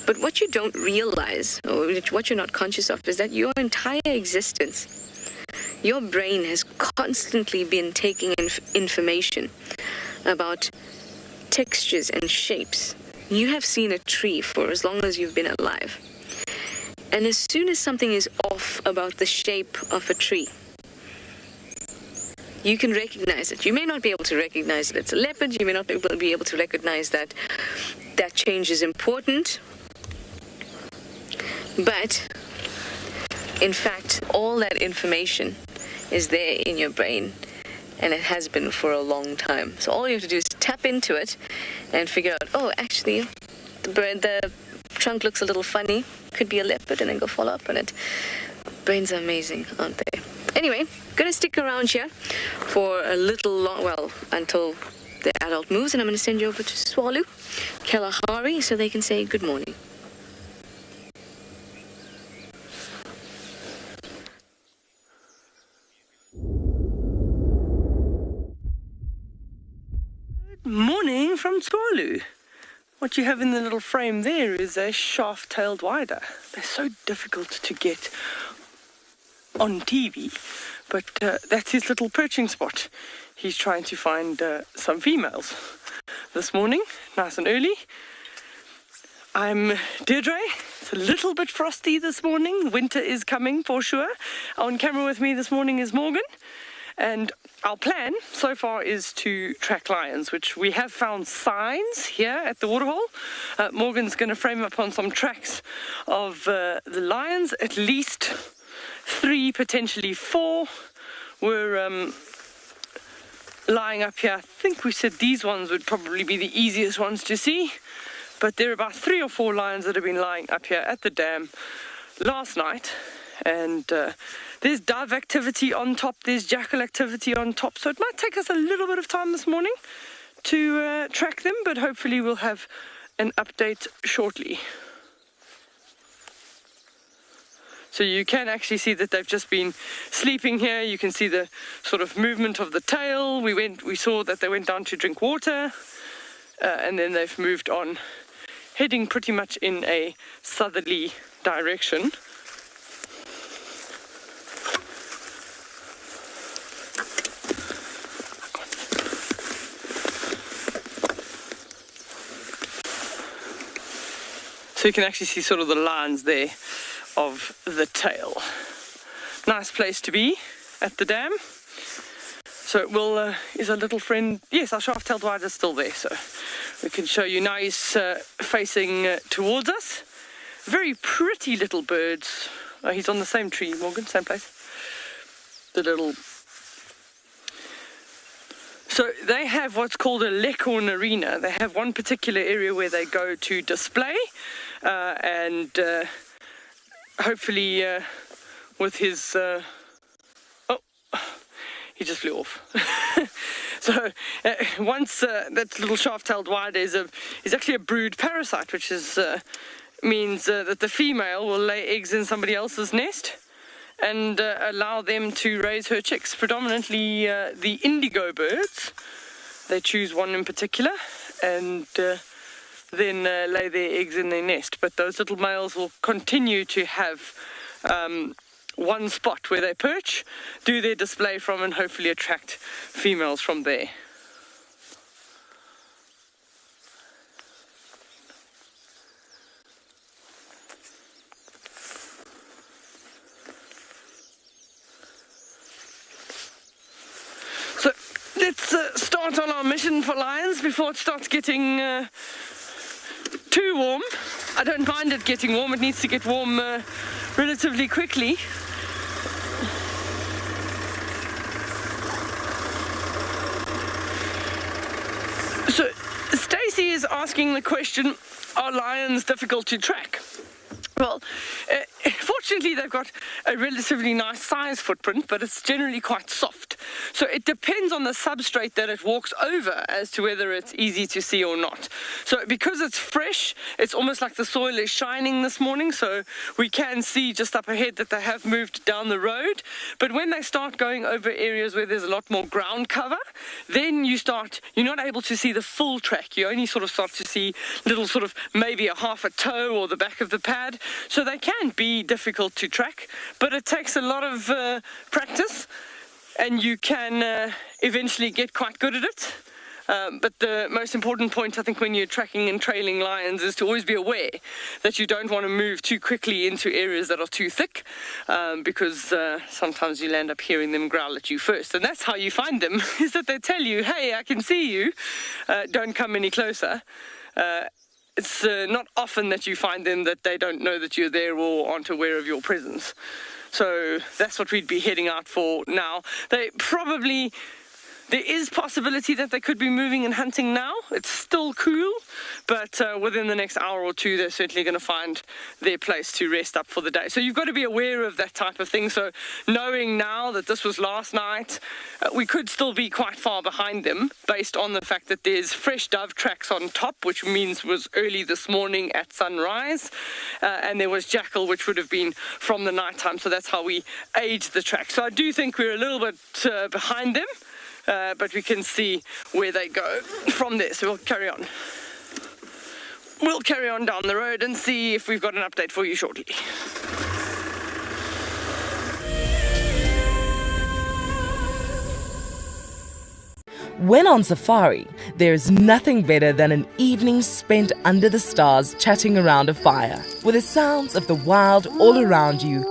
But what you don't realize, or what you're not conscious of, is that your entire existence, your brain has constantly been taking in information about textures and shapes. You have seen a tree for as long as you've been alive. And as soon as something is off about the shape of a tree, you can recognize it. You may not be able to recognize that it's a leopard. You may not be able to recognize that that change is important. But, in fact, all that information is there in your brain, and it has been for a long time. So all you have to do is tap into it and figure out, oh, actually, the trunk looks a little funny. Could be a leopard, and then go follow up on it. Brains are amazing, aren't they? Anyway, gonna stick around here for a little long, well, until the adult moves, and I'm gonna send you over to Tswalu Kalahari so they can say good morning. Morning from Tswalu. What you have in the little frame there is a shaft-tailed wider. They're so difficult to get on TV, but that's his little perching spot. He's trying to find some females. This morning, nice and early, I'm Deirdre. It's a little bit frosty this morning. Winter is coming for sure. On camera with me this morning is Morgan. And our plan so far is to track lions, which we have found signs here at the waterhole. Morgan's going to frame up on some tracks of the lions. At least 3, potentially 4 were lying up here. I think we said these ones would probably be the easiest ones to see. But there are about 3 or 4 lions that have been lying up here at the dam last night. And there's dove activity on top, there's jackal activity on top, so it might take us a little bit of time this morning to track them, but hopefully we'll have an update shortly. So you can actually see that they've just been sleeping here. You can see the sort of movement of the tail. We saw that they went down to drink water, and then they've moved on, heading pretty much in a southerly direction. So you can actually see sort of the lines there of the tail. Nice place to be at the dam. So it will, is our little friend, yes, our shaft-tailed wider is still there, so we can show you now he's facing towards us. Very pretty little birds. He's on the same tree, Morgan, same place. The little... So they have what's called a Leopard arena. They have one particular area where they go to display, and hopefully with his... oh, he just flew off. So once that little shaft-tailed wider is actually a brood parasite, which is means that the female will lay eggs in somebody else's nest and allow them to raise her chicks, predominantly the indigo birds. They choose one in particular and then lay their eggs in their nest. But those little males will continue to have one spot where they perch, do their display from, and hopefully attract females from there. So let's start on our mission for lions before it starts getting too warm. I don't mind it getting warm, it needs to get warm relatively quickly. So Stacey is asking the question, are lions difficult to track? Well, fortunately they've got a relatively nice size footprint, but it's generally quite soft. So it depends on the substrate that it walks over as to whether it's easy to see or not. So because it's fresh, it's almost like the soil is shining this morning, so we can see just up ahead that they have moved down the road. But when they start going over areas where there's a lot more ground cover, then you're not able to see the full track. You only sort of start to see little sort of maybe a half a toe or the back of the pad. So they can be difficult to track, but it takes a lot of practice, and you can eventually get quite good at it. But the most important point, I think, when you're tracking and trailing lions is to always be aware that you don't want to move too quickly into areas that are too thick, because sometimes you'll end up hearing them growl at you first. And that's how you find them, is that they tell you, hey, I can see you, don't come any closer. It's not often that you find them that they don't know that you're there or aren't aware of your presence. So that's what we'd be heading out for now. There is possibility that they could be moving and hunting now. It's still cool, but within the next hour or two, they're certainly going to find their place to rest up for the day. So you've got to be aware of that type of thing. So knowing now that this was last night, we could still be quite far behind them based on the fact that there's fresh dove tracks on top, which means was early this morning at sunrise. And there was jackal, which would have been from the nighttime. So that's how we age the track. So I do think we're a little bit behind them. But we can see where they go from there, so we'll carry on. We'll carry on down the road and see if we've got an update for you shortly. When on safari, there's nothing better than an evening spent under the stars chatting around a fire, with the sounds of the wild all around you.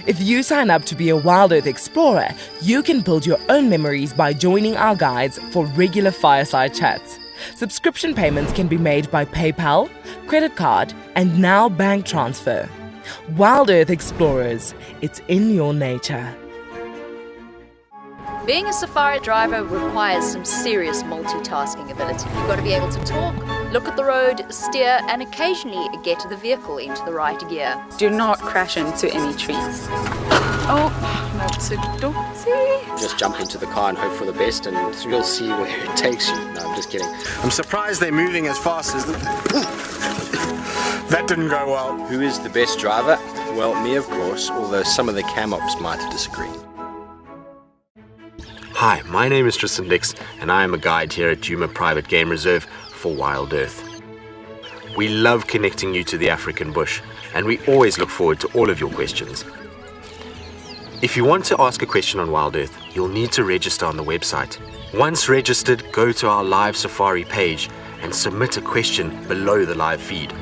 If you sign up to be a WildEarth Explorer, you can build your own memories by joining our guides for regular fireside chats. Subscription payments can be made by PayPal, credit card, and now bank transfer. WildEarth Explorers, it's in your nature. Being a safari driver requires some serious multitasking ability. You've got to be able to talk, look at the road, steer, and occasionally get the vehicle into the right gear. Do not crash into any trees. Oh, that's a dozy. Just jump into the car and hope for the best, and you'll see where it takes you. No, I'm just kidding. I'm surprised they're moving as fast as that didn't go well. Who is the best driver? Well, me, of course, although some of the cam-ops might disagree. Hi, my name is Tristan Dix, and I am a guide here at Djuma Private Game Reserve for WildEarth. We love connecting you to the African bush, and we always look forward to all of your questions. If you want to ask a question on WildEarth, you'll need to register on the website. Once registered, go to our live safari page and submit a question below the live feed.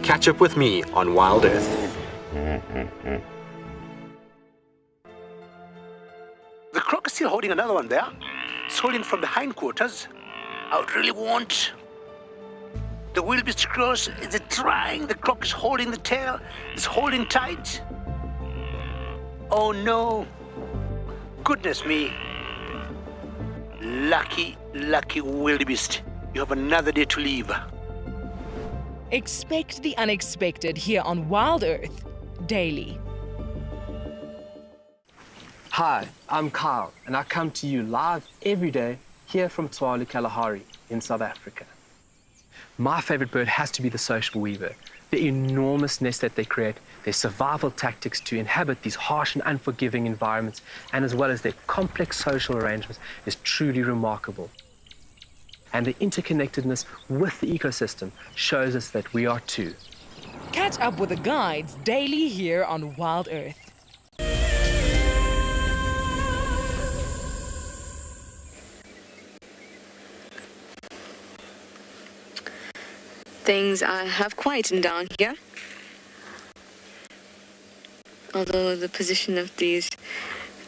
Catch up with me on WildEarth. The croc is still holding another one there. It's holding from the hindquarters. I would really want. The wildebeest cross is trying. The croc is holding the tail. It's holding tight. Oh no. Goodness me. Lucky wildebeest. You have another day to live. Expect the unexpected here on WildEarth daily. Hi, I'm Kyle, and I come to you live every day here from Tswalu Kalahari in South Africa. My favorite bird has to be the social weaver. The enormous nest that they create, their survival tactics to inhabit these harsh and unforgiving environments, and as well as their complex social arrangements is truly remarkable. And the interconnectedness with the ecosystem shows us that we are too. Catch up with the guides daily here on WildEarth. Things have quietened down here. Although the position of these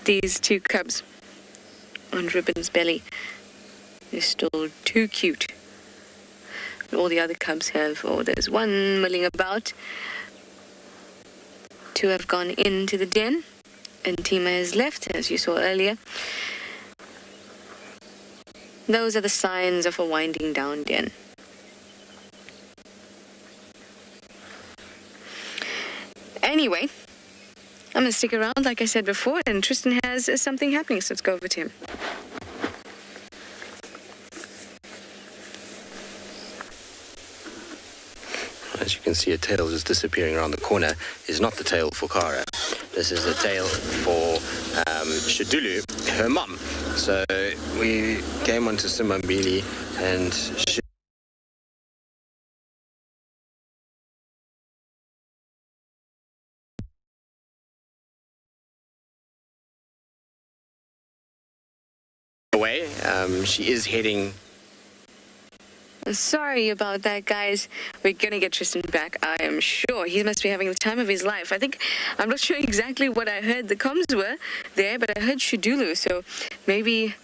two cubs on Ribbon's belly is still too cute. All the other cubs have, there's one milling about. Two have gone into the den, and Tima has left, as you saw earlier. Those are the signs of a winding down den. Anyway, I'm going to stick around, like I said before, and Tristan has something happening, so let's go over to him. As you can see, a tail just disappearing around the corner is not the tail for Kara. This is the tail for Shadulu, her mum. So we came onto Simambili and she away. She is heading... Sorry about that, guys. We're gonna get Tristan back, I am sure. He must be having the time of his life. I'm not sure exactly what I heard the comms were there, but I heard Shudulu, so maybe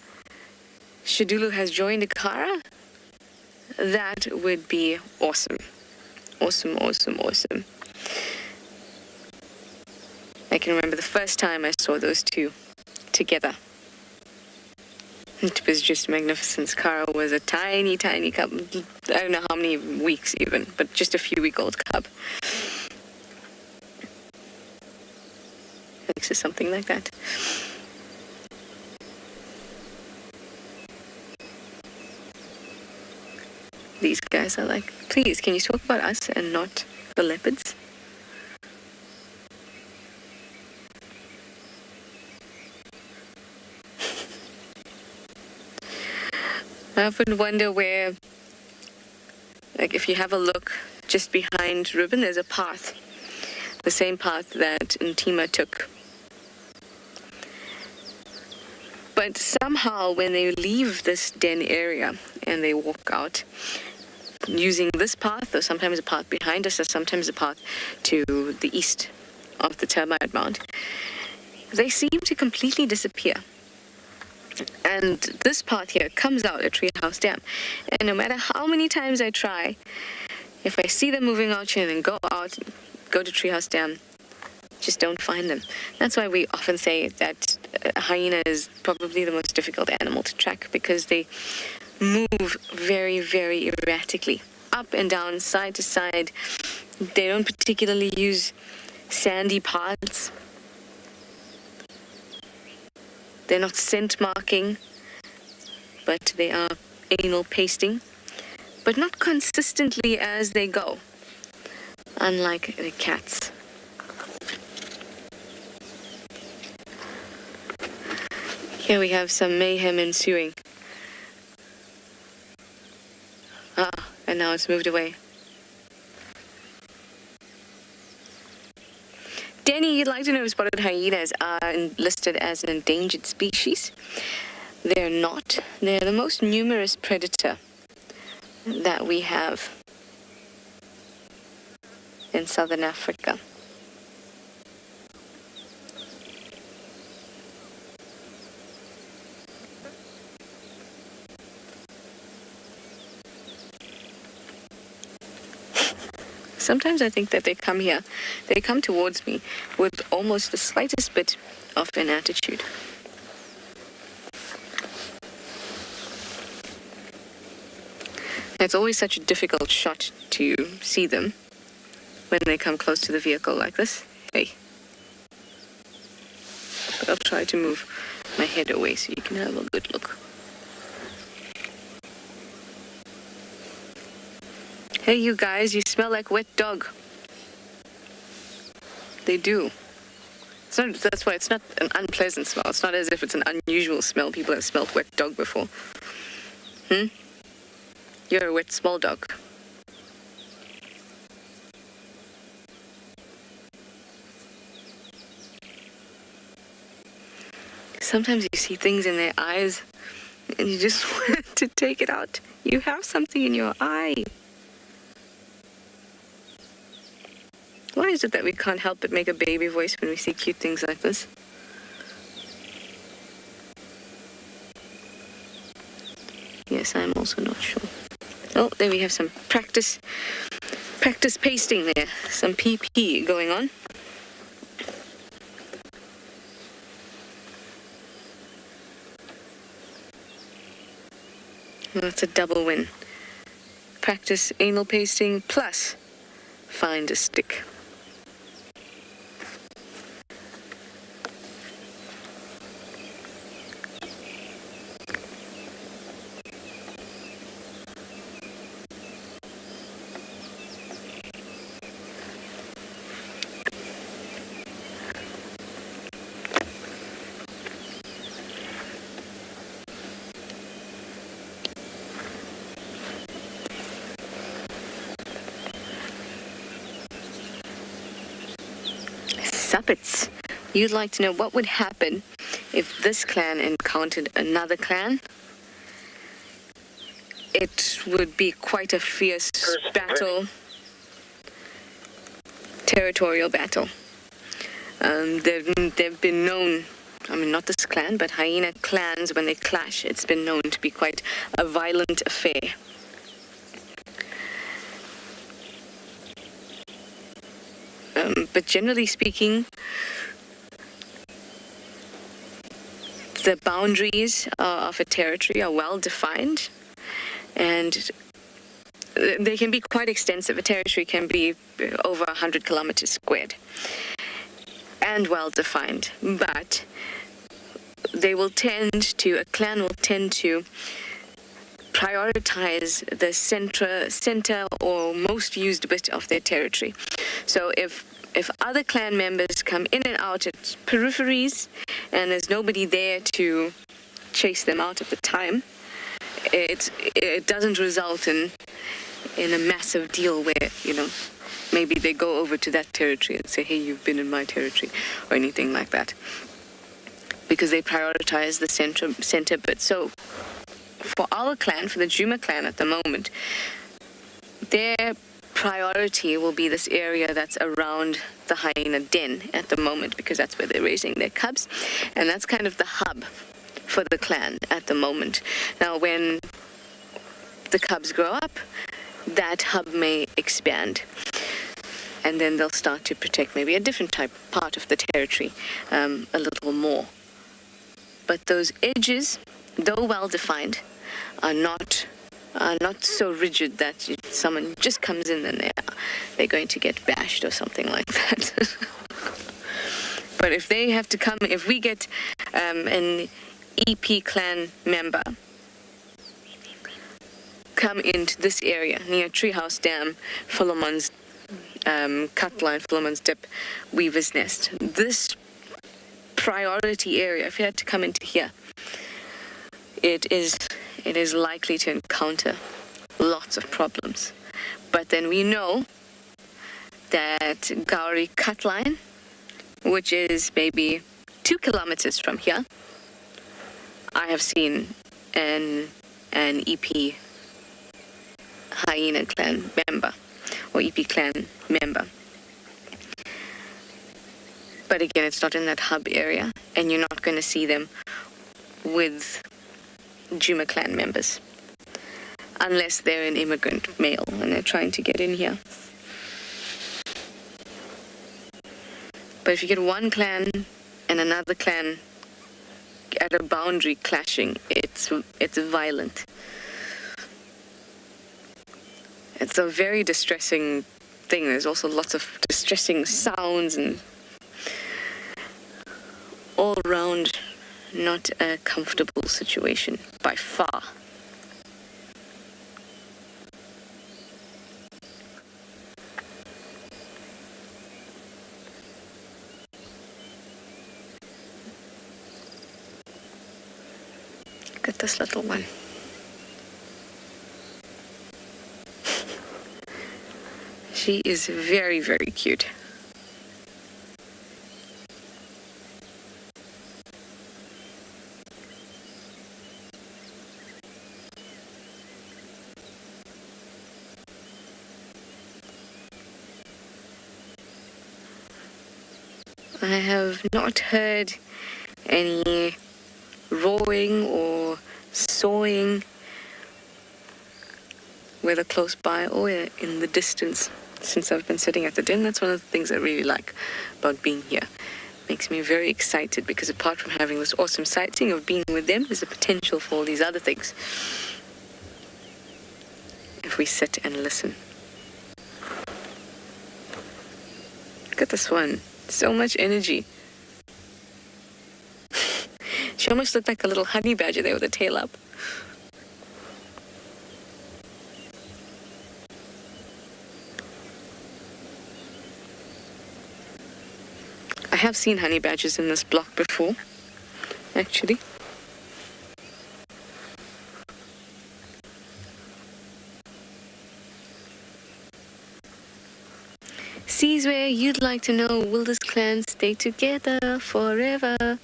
Shudulu has joined Akara? That would be awesome. Awesome, awesome, awesome. I can remember the first time I saw those two together. It was just magnificent. Kara was a tiny, tiny cub. I don't know how many weeks even, but just a few week old cub. Thanks to something like that. These guys are like, please, can you talk about us and not the leopards? I often wonder where, like if you have a look just behind Ruben, there's a path, the same path that Ntima took. But somehow when they leave this den area and they walk out using this path, or sometimes a path behind us, or sometimes a path to the east of the termite mound, they seem to completely disappear. And this path here comes out at Treehouse Dam. And no matter how many times I try, if I see them moving out here and then go out, go to Treehouse Dam, just don't find them. That's why we often say that a hyena is probably the most difficult animal to track, because they move very, very erratically, up and down, side to side. They don't particularly use sandy paths. They're not scent marking, but they are anal pasting, but not consistently as they go, unlike the cats. Here we have some mayhem ensuing. And now it's moved away. Danny, you'd like to know if spotted hyenas are listed as an endangered species? They're not. They're the most numerous predator that we have in southern Africa. Sometimes I think that they come here, they come towards me with almost the slightest bit of an attitude. It's always such a difficult shot to see them when they come close to the vehicle like this. Hey. But I'll try to move my head away so you can have a good look. Hey, you guys, you smell like wet dog. They do. That's why it's not an unpleasant smell. It's not as if it's an unusual smell. People have smelled wet dog before. You're a wet small dog. Sometimes you see things in their eyes and you just want to take it out. You have something in your eye. Why is it that we can't help but make a baby voice when we see cute things like this? Yes, I'm also not sure. Oh, there we have some practice pasting there. Some PP going on. Well, that's a double win. Practice anal pasting plus find a stick. Suppets. You'd like to know what would happen if this clan encountered another clan, it would be quite a fierce battle, territorial battle. They've been known, I mean, not this clan, but hyena clans, when they clash, it's been known to be quite a violent affair. But generally speaking, the boundaries of a territory are well defined, and they can be quite extensive. A territory can be over 100 kilometers squared and well defined, but a clan will tend to prioritize the center or most used bit of their territory. So if other clan members come in and out at peripheries and there's nobody there to chase them out at the time, it doesn't result in a massive deal where, maybe they go over to that territory and say, hey, you've been in my territory, or anything like that, because they prioritize the center bit. So for our clan, for the Djuma clan at the moment, their priority will be this area that's around the hyena den at the moment, because that's where they're raising their cubs, and that's kind of the hub for the clan at the moment. Now, when the cubs grow up, that hub may expand, and then they'll start to protect maybe a different part of the territory a little more. But those edges, though well defined, are not so rigid that someone just comes in and they're going to get bashed or something like that. But if they have to come, if we get an EP clan member come into this area near Treehouse Dam, Philemon's cut line, Philemon's Dip, Weaver's Nest, this priority area, if you had to come into here, it is likely to encounter lots of problems. But then we know that Gauri cut line, which is maybe 2 kilometers from here, I have seen an EP hyena clan member or EP clan member. But again, it's not in that hub area, and you're not going to see them with Djuma clan members unless they're an immigrant male and they're trying to get in here. But if you get one clan and another clan at a boundary clashing, it's violent. It's a very distressing thing. There's also lots of distressing sounds, and all around not a comfortable situation by far. Look at this little one. She is very, very cute. I have not heard any roaring or sawing, whether close by or in the distance, since I've been sitting at the den. That's one of the things I really like about being here. Makes me very excited, because apart from having this awesome sighting of being with them, there's a potential for all these other things if we sit and listen. Look at this one. So much energy. She almost looked like a little honey badger there with her tail up. I have seen honey badgers in this block before, actually. Seas where you'd like to know, will this clan stay together forever?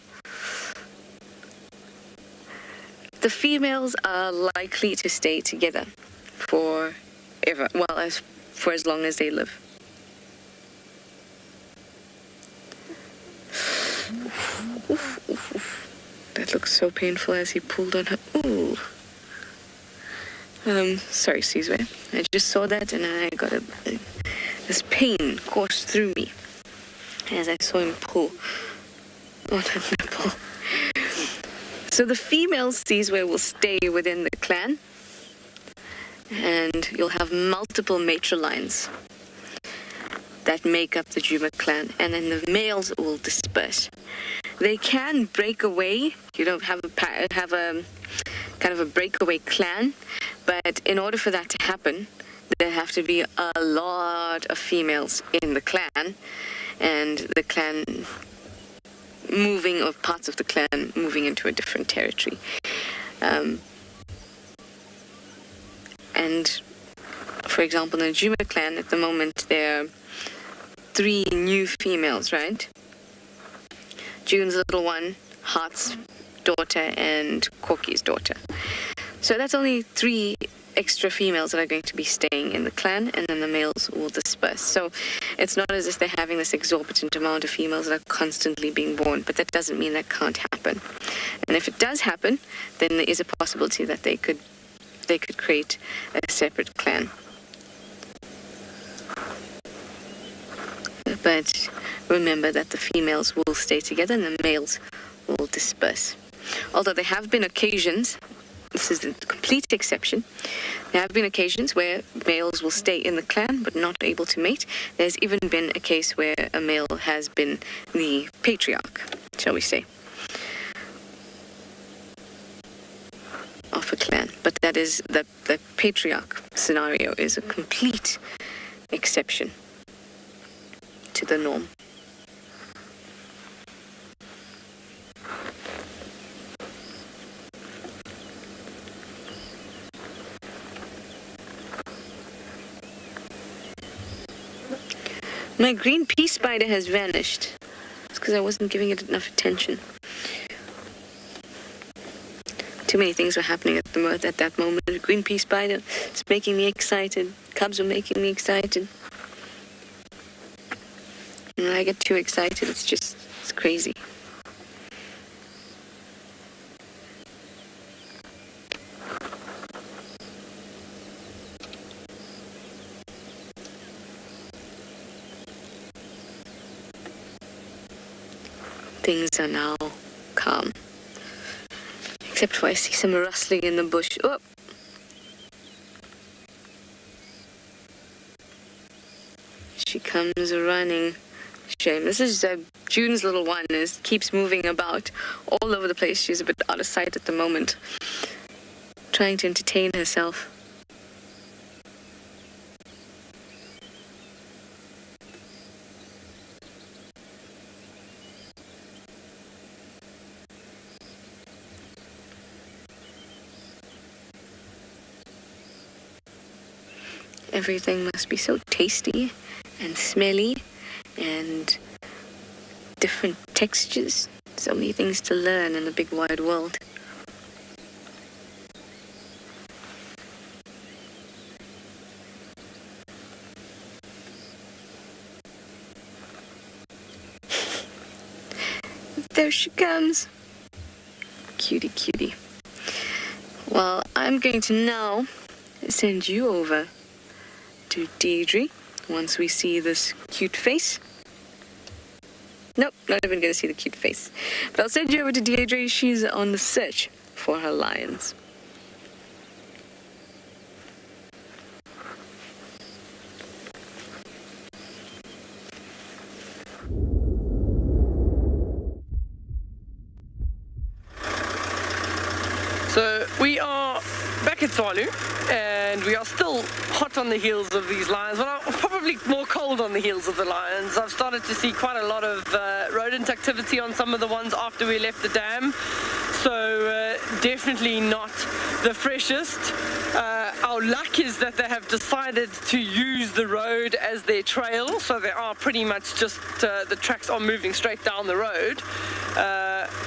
The females are likely to stay together forever, well, for as long as they live. That looks so painful as he pulled on her. Ooh. Sorry, Caesar. I just saw that and I got this pain coursed through me as I saw him pull on her nipple. So the female Caesar will stay within the clan, and you'll have multiple matrilines that make up the Djuma clan, and then the males will disperse. They can break away. You don't have a kind of a breakaway clan, but in order for that to happen, there have to be a lot of females in the clan, and the clan moving, or parts of the clan moving into a different territory. And for example, in the Djuma clan at the moment, there are 3 new females, right? June's little one, Heart's daughter, and Corky's daughter. So that's only 3 extra females that are going to be staying in the clan, and then the males will disperse. So it's not as if they're having this exorbitant amount of females that are constantly being born, but that doesn't mean that can't happen. And if it does happen, then there is a possibility that they could create a separate clan. But remember that the females will stay together and the males will disperse. Although there have been occasions, this is a complete exception, there have been occasions where males will stay in the clan but not able to mate. There's even been a case where a male has been the patriarch, shall we say, of a clan. But that is, the patriarch scenario is a complete exception to the norm. My green pea spider has vanished. It's because I wasn't giving it enough attention. Too many things were happening at that moment. The green pea spider is making me excited. Cubs are making me excited. And when I get too excited, it's crazy. Things are now calm. Except for I see some rustling in the bush. Oh! She comes running. Shame. This is June's little one. Keeps moving about all over the place. She's a bit out of sight at the moment. Trying to entertain herself. Everything must be so tasty and smelly and different textures. So many things to learn in the big wide world. There she comes. Cutie, cutie. Well, I'm going to now send you over to Deirdre once we see this cute face. Nope, not even going to see the cute face. But I'll send you over to Deirdre. She's on the search for her lions. So we are back at Tswalu, and we are still hot on the heels of these lions. Well, probably more cold on the heels of the lions. I've started to see quite a lot of rodent activity on some of the ones after we left the dam. So definitely not the freshest. Our luck is that they have decided to use the road as their trail, so they are pretty much just the tracks are moving straight down the road.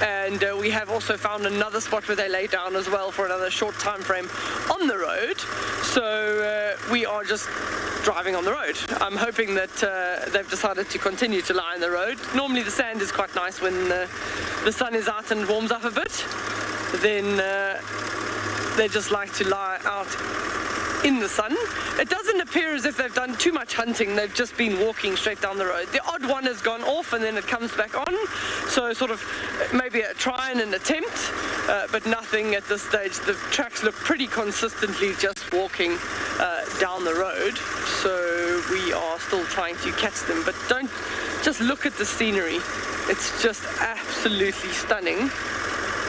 And And we have also found another spot where they lay down as well for another short time frame on the road. So we are just driving on the road. I'm hoping that they've decided to continue to lie on the road. Normally the sand is quite nice when the sun is out and warms up a bit. Then they just like to lie out in the sun. It doesn't appear as if they've done too much hunting. They've just been walking straight down the road. The odd one has gone off and then it comes back on. So sort of maybe a try and an attempt, but nothing at this stage. The tracks look pretty consistently just walking down the road. So we are still trying to catch them. But don't just look at the scenery. It's just absolutely stunning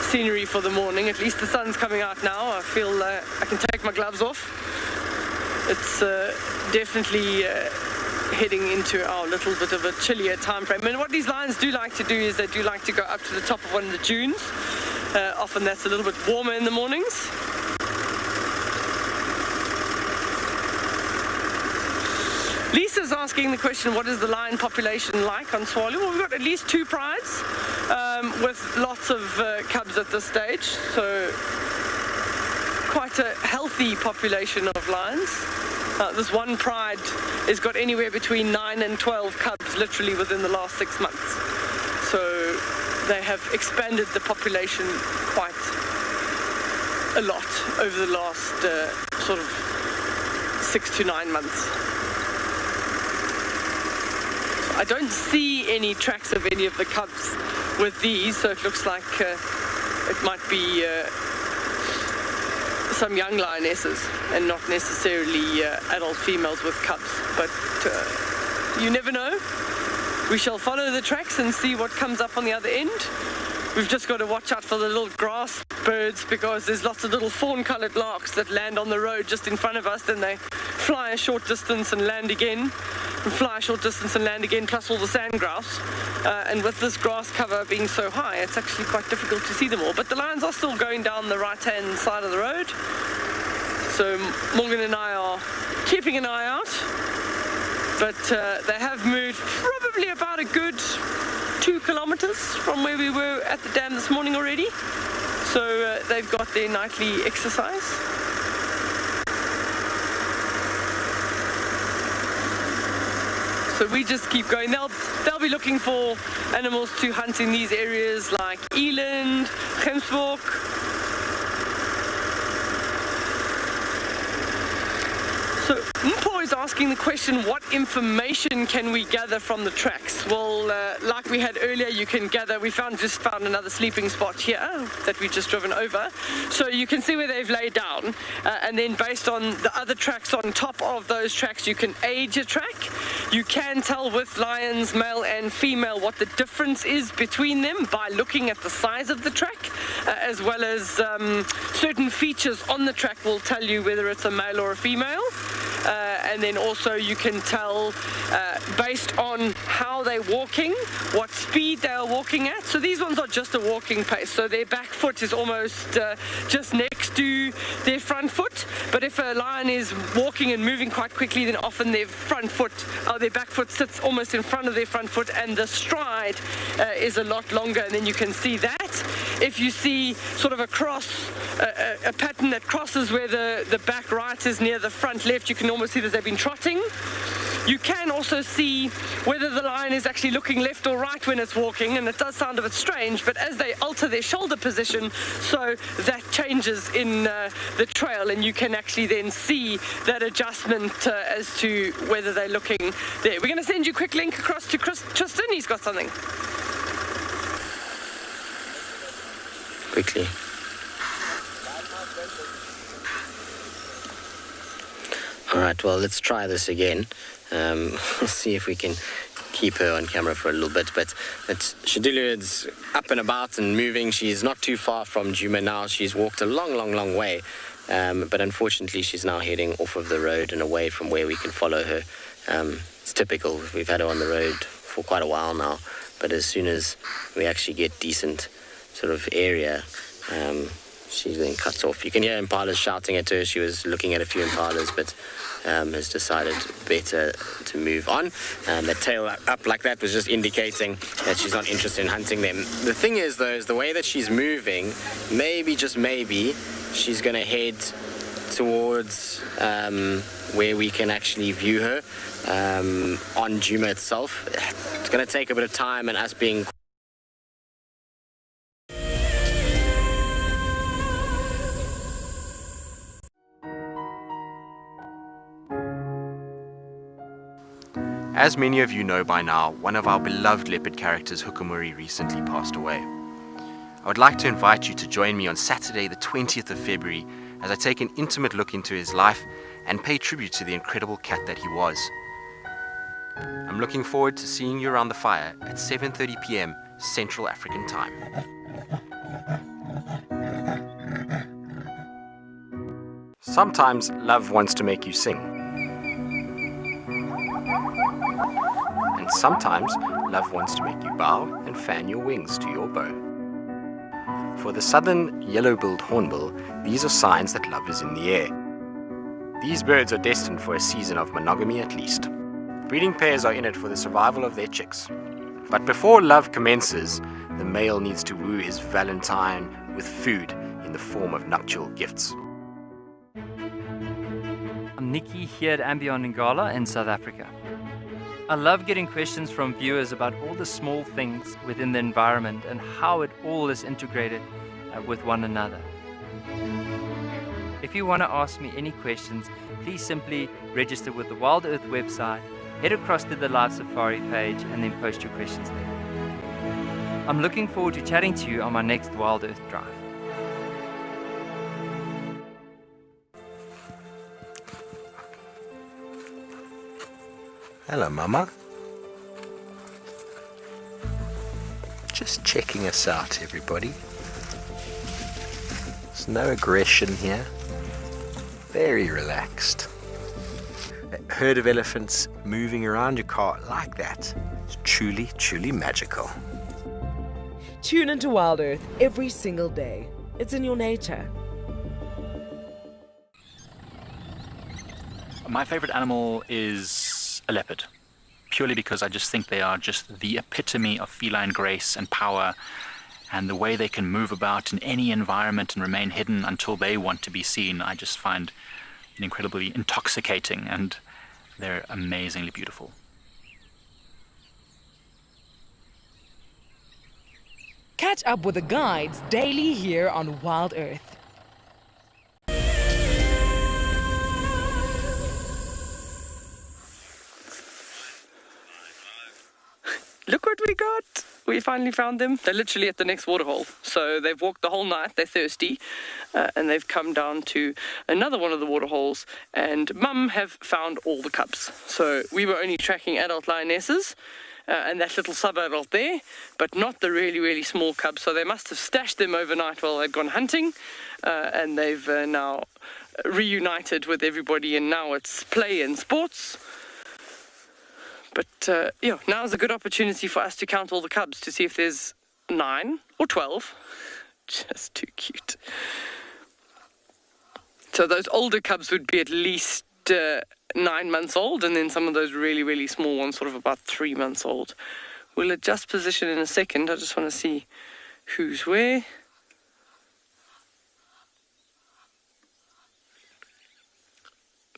scenery for the morning. At least the sun's coming out now. I feel I can take my gloves off. It's definitely heading into our little bit of a chillier time frame. And what these lions do like to do is they do like to go up to the top of one of the dunes. Often that's a little bit warmer in the mornings. Lisa's asking the question, what is the lion population like on Tswalu? Well, we've got at least 2 prides with lots of cubs at this stage. So quite a healthy population of lions. This one pride has got anywhere between 9 and 12 cubs literally within the last 6 months. So they have expanded the population quite a lot over the last sort of 6 to 9 months. I don't see any tracks of any of the cubs with these, so it looks like it might be some young lionesses and not necessarily adult females with cubs, but you never know. We shall follow the tracks and see what comes up on the other end. We've just got to watch out for the little grass birds because there's lots of little fawn-coloured larks that land on the road just in front of us, then they fly a short distance and land again, and fly a short distance and land again, plus all the sandgrouse. And with this grass cover being so high, it's actually quite difficult to see them all. But the lions are still going down the right-hand side of the road. So Morgan and I are keeping an eye out. But they have moved probably about a good 2 kilometers from where we were at the dam this morning already. So they've got their nightly exercise. So we just keep going. They'll be looking for animals to hunt in these areas like Eland, Gemsbok. So Mpo is asking the question, what information can we gather from the tracks? Well, like we had earlier, you can gather, we just found another sleeping spot here that we've just driven over. So you can see where they've laid down. And then based on the other tracks on top of those tracks, you can age a track. You can tell with lions, male and female, what the difference is between them by looking at the size of the track, as well as certain features on the track will tell you whether it's a male or a female. And then also you can tell based on how they're walking, what speed they are walking at. So these ones are just a walking pace. So their back foot is almost just next to their front foot. But if a lion is walking and moving quite quickly, then often their front foot, or their back foot sits almost in front of their front foot, and the stride is a lot longer. And then you can see that. If you see sort of a cross, a pattern that crosses where the back right is near the front left, you can almost see that they've been trotting. You can also see whether the lion is actually looking left or right when it's walking, and it does sound a bit strange, but as they alter their shoulder position, so that changes in the trail, and you can actually then see that adjustment as to whether they're looking there. We're going to send you a quick link across to Tristan. He's got something. Quickly. All right, well, let's try this again. We'll see if we can keep her on camera for a little bit. But Shadulu is up and about and moving. She's not too far from Djuma now. She's walked a long, long, long way. But unfortunately, she's now heading off of the road and away from where we can follow her. It's typical. We've had her on the road for quite a while now. But as soon as we actually get decent sort of area, she then cuts off. You can hear impalas shouting at her. She was looking at a few impalas, but has decided better to move on. The tail up like that was just indicating that she's not interested in hunting them. The thing is, though, is the way that she's moving, maybe, just maybe, she's going to head towards where we can actually view her on Djuma itself. It's going to take a bit of time, and us being As many of you know by now, one of our beloved leopard characters, Hippo, recently passed away. I would like to invite you to join me on Saturday the 20th of February as I take an intimate look into his life and pay tribute to the incredible cat that he was. I'm looking forward to seeing you around the fire at 7:30 p.m. Central African Time. Sometimes love wants to make you sing. And sometimes love wants to make you bow and fan your wings to your bow. For the southern yellow-billed hornbill, these are signs that love is in the air. These birds are destined for a season of monogamy at least. Breeding pairs are in it for the survival of their chicks. But before love commences, the male needs to woo his valentine with food in the form of nuptial gifts. I'm Nikki here at andBeyond in Ngala in South Africa. I love getting questions from viewers about all the small things within the environment and how it all is integrated with one another. If you want to ask me any questions, please simply register with the WildEarth website, head across to the live safari page and then post your questions there. I'm looking forward to chatting to you on my next WildEarth drive. Hello, Mama. Just checking us out, everybody. There's no aggression here. Very relaxed. A herd of elephants moving around your car like that. It's truly, truly magical. Tune into WildEarth every single day. It's in your nature. My favorite animal is a leopard, purely because I just think they are just the epitome of feline grace and power, and the way they can move about in any environment and remain hidden until they want to be seen, I just find incredibly intoxicating, and they're amazingly beautiful. Catch up with the guides daily here on WildEarth. Look what we got! We finally found them. They're literally at the next waterhole. So they've walked the whole night, they're thirsty, and they've come down to another one of the waterholes, and Mum have found all the cubs. So we were only tracking adult lionesses, and that little sub-adult there, but not the really, really small cubs. So they must have stashed them overnight while they'd gone hunting, and they've now reunited with everybody, and now it's play and sports. But yeah, now is a good opportunity for us to count all the cubs to see if there's 9 or 12. Just too cute. So those older cubs would be at least 9 months old, and then some of those really, really small ones sort of about 3 months old. We'll adjust position in a second. I just want to see who's where.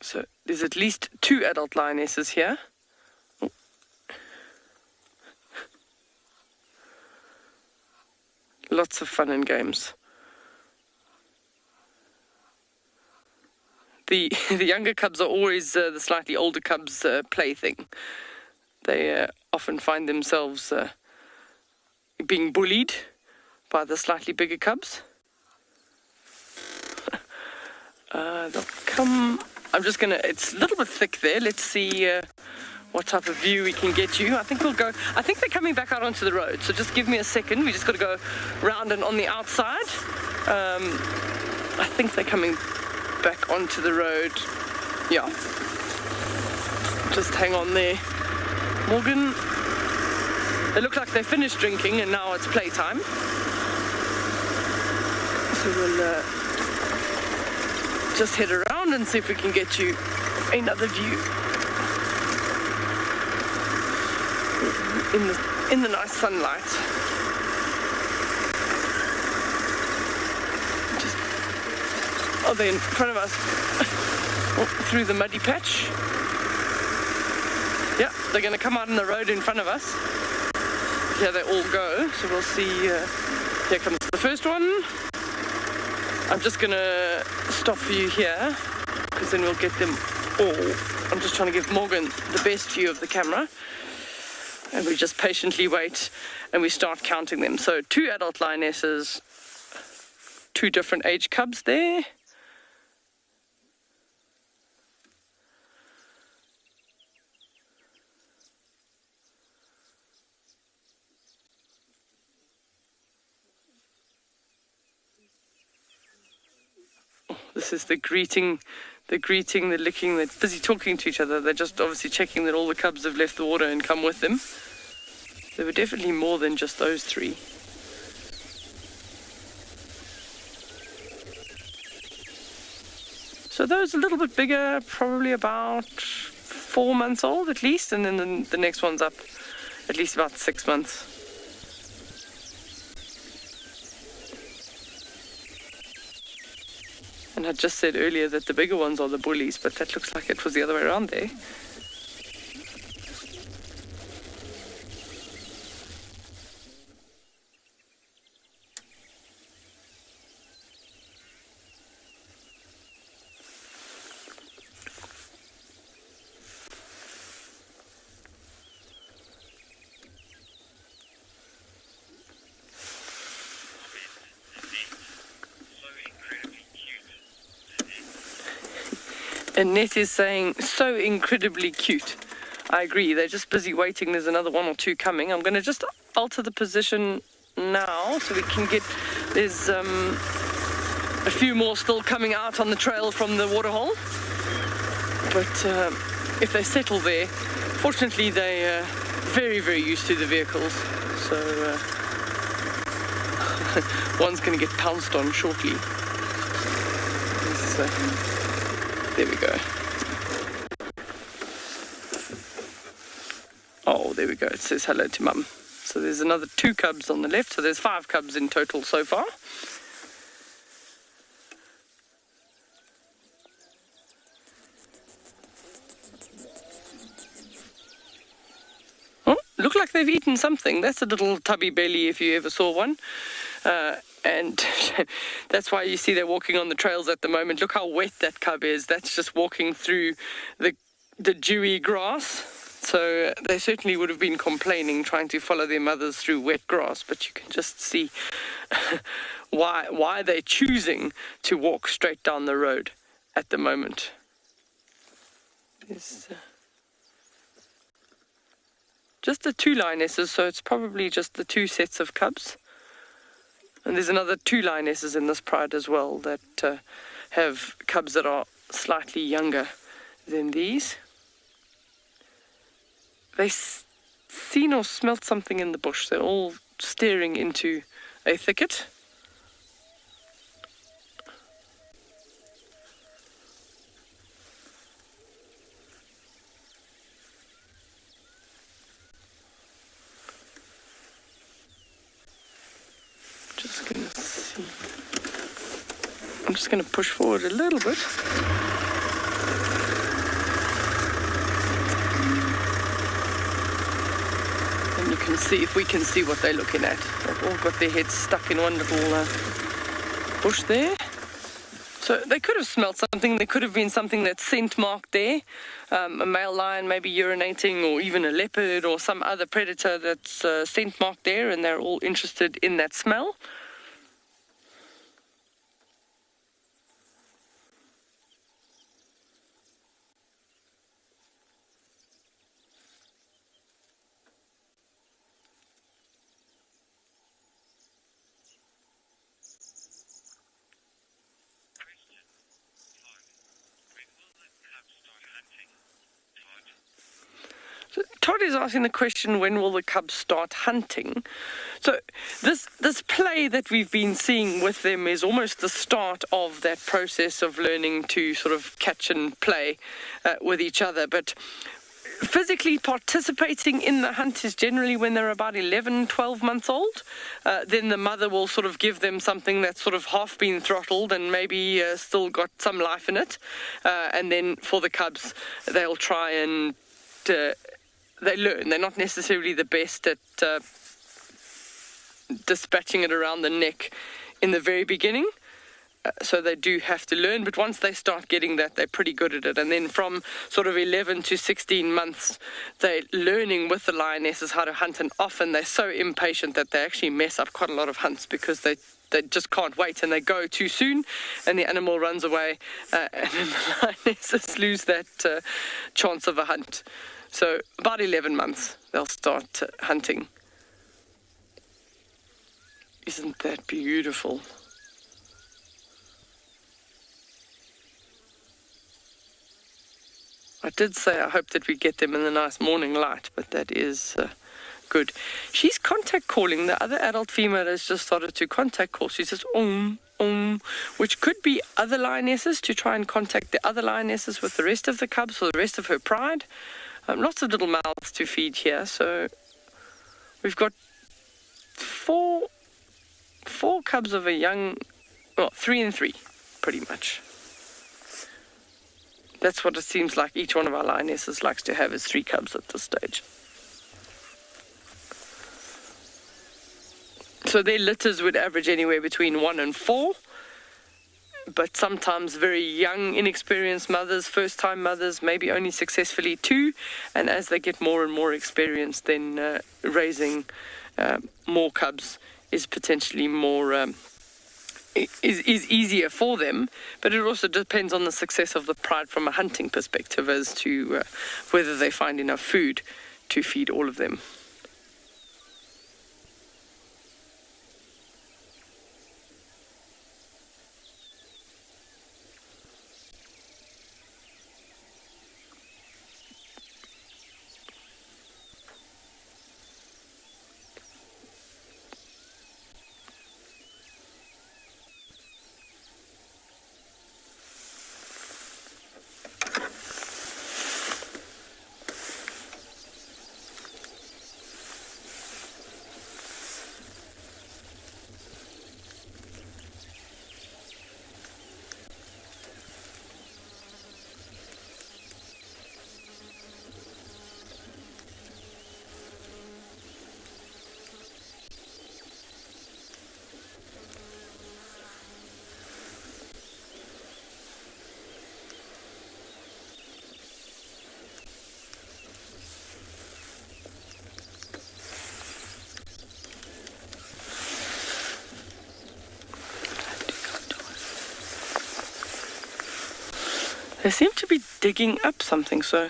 So there's at least 2 adult lionesses here. Lots of fun and games. The younger cubs are always the slightly older cubs' plaything. They often find themselves being bullied by the slightly bigger cubs. They'll come. I'm just gonna. It's a little bit thick there. Let's see what type of view we can get you. I think we'll go. I think they're coming back out onto the road. So just give me a second. We just got to go round and on the outside. I think they're coming back onto the road. Yeah. Just hang on there, Morgan. They look like they finished drinking and now it's playtime. So we'll just head around and see if we can get you another view in the nice sunlight. Oh, they're in front of us. Through the muddy patch. Yeah, they're going to come out on the road in front of us. Here they all go. So we'll see. Here comes the first one. I'm just going to stop for you here, because then we'll get them all. I'm just trying to give Morgan the best view of the camera. And we just patiently wait and we start counting them. So 2 adult lionesses, 2 different age cubs there. This is the greeting, the licking, they're busy talking to each other. They're just obviously checking that all the cubs have left the water and come with them. There were definitely more than just those 3. So those a little bit bigger, probably about 4 months old at least, and then the next one's up at least about 6 months. And I just said earlier that the bigger ones are the bullies, but that looks like it was the other way around there. Annette is saying, so incredibly cute. I agree, they're just busy waiting. There's another 1 or 2 coming. I'm going to just alter the position now so we can get... There's a few more still coming out on the trail from the waterhole. But if they settle there, fortunately they're very, very used to the vehicles. So one's going to get pounced on shortly. There we go. Oh, there we go. It says hello to Mum. So there's another 2 cubs on the left. So there's 5 cubs in total so far. Oh, look like they've eaten something. That's a little tubby belly if you ever saw one. And that's why you see they're walking on the trails at the moment. Look how wet that cub is. That's just walking through the dewy grass. So they certainly would have been complaining, trying to follow their mothers through wet grass. But you can just see why they're choosing to walk straight down the road at the moment. There's just the 2 lionesses, so it's probably just the 2 sets of cubs. And there's another 2 lionesses in this pride as well that have cubs that are slightly younger than these. They seen or smelt something in the bush. They're all staring into a thicket. I'm just going to push forward a little bit. And you can see, if we can see what they're looking at. They've all got their heads stuck in one little bush there. So they could have smelled something. There could have been something that's scent marked there. A male lion maybe urinating, or even a leopard or some other predator that's scent marked there, and they're all interested in that smell. Todd is asking the question, when will the cubs start hunting? So this play that we've been seeing with them is almost the start of that process of learning to sort of catch and play with each other. But physically participating in the hunt is generally when they're about 11, 12 months old. Then the mother will sort of give them something that's sort of half been throttled and maybe still got some life in it. And then for the cubs, they'll try and they learn. They're not necessarily the best at dispatching it around the neck in the very beginning. So they do have to learn, but once they start getting that, they're pretty good at it. And then from sort of 11 to 16 months, they're learning with the lionesses how to hunt, and often they're so impatient that they actually mess up quite a lot of hunts because they just can't wait, and they go too soon, and the animal runs away, and then the lionesses lose that chance of a hunt. So about 11 months, they'll start hunting. Isn't that beautiful? I did say I hope that we get them in the nice morning light, but that is good. She's contact calling. The other adult female has just started to contact call. She says, which could be other lionesses to try and contact the other lionesses with the rest of the cubs or the rest of her pride. Lots of little mouths to feed here. So we've got four cubs of a young, well, 3 and 3, pretty much. That's what it seems like each one of our lionesses likes to have, is 3 cubs at this stage. So their litters would average anywhere between 1 and 4, but sometimes very young, inexperienced mothers, first-time mothers, maybe only successfully 2, and as they get more and more experience, then raising more cubs is potentially more... is easier for them, but it also depends on the success of the pride from a hunting perspective as to whether they find enough food to feed all of them. They seem to be digging up something, so...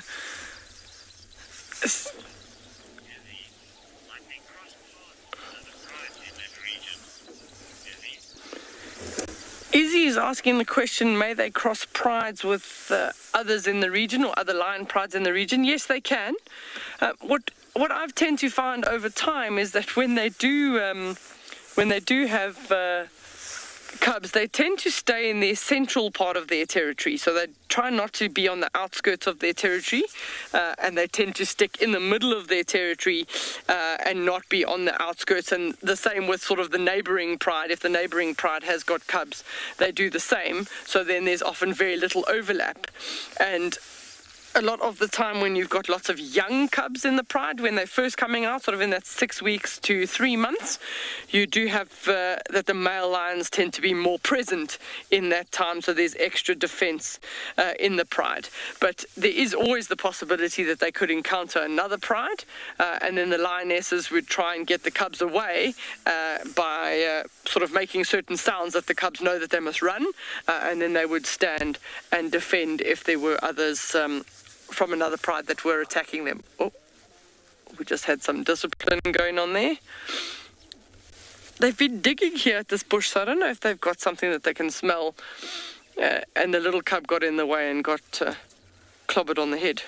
Izzy is asking the question, may they cross prides with others in the region or other lion prides in the region? Yes, they can. What I've tend to find over time is that when they do have cubs, they tend to stay in the central part of their territory, so they try not to be on the outskirts of their territory, and they tend to stick in the middle of their territory and not be on the outskirts. And the same with sort of the neighboring pride. If the neighboring pride has got cubs, they do the same, so then there's often very little overlap. And a lot of the time when you've got lots of young cubs in the pride, when they're first coming out, sort of in that 6 weeks to 3 months, you do have that the male lions tend to be more present in that time, so there's extra defense in the pride. But there is always the possibility that they could encounter another pride, and then the lionesses would try and get the cubs away by sort of making certain sounds that the cubs know that they must run, and then they would stand and defend if there were others from another pride that were attacking them. Oh, we just had some discipline going on there. They've been digging here at this bush, so I don't know if they've got something that they can smell, and the little cub got in the way and got clobbered on the head.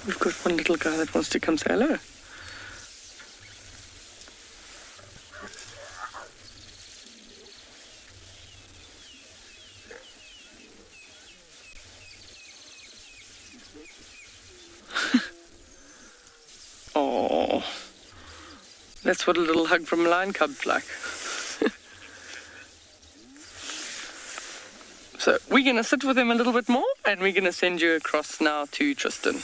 We've got one little guy that wants to come say hello. Oh, that's what a little hug from a lion cub's like. So we're going to sit with him a little bit more, and we're going to send you across now to Tristan.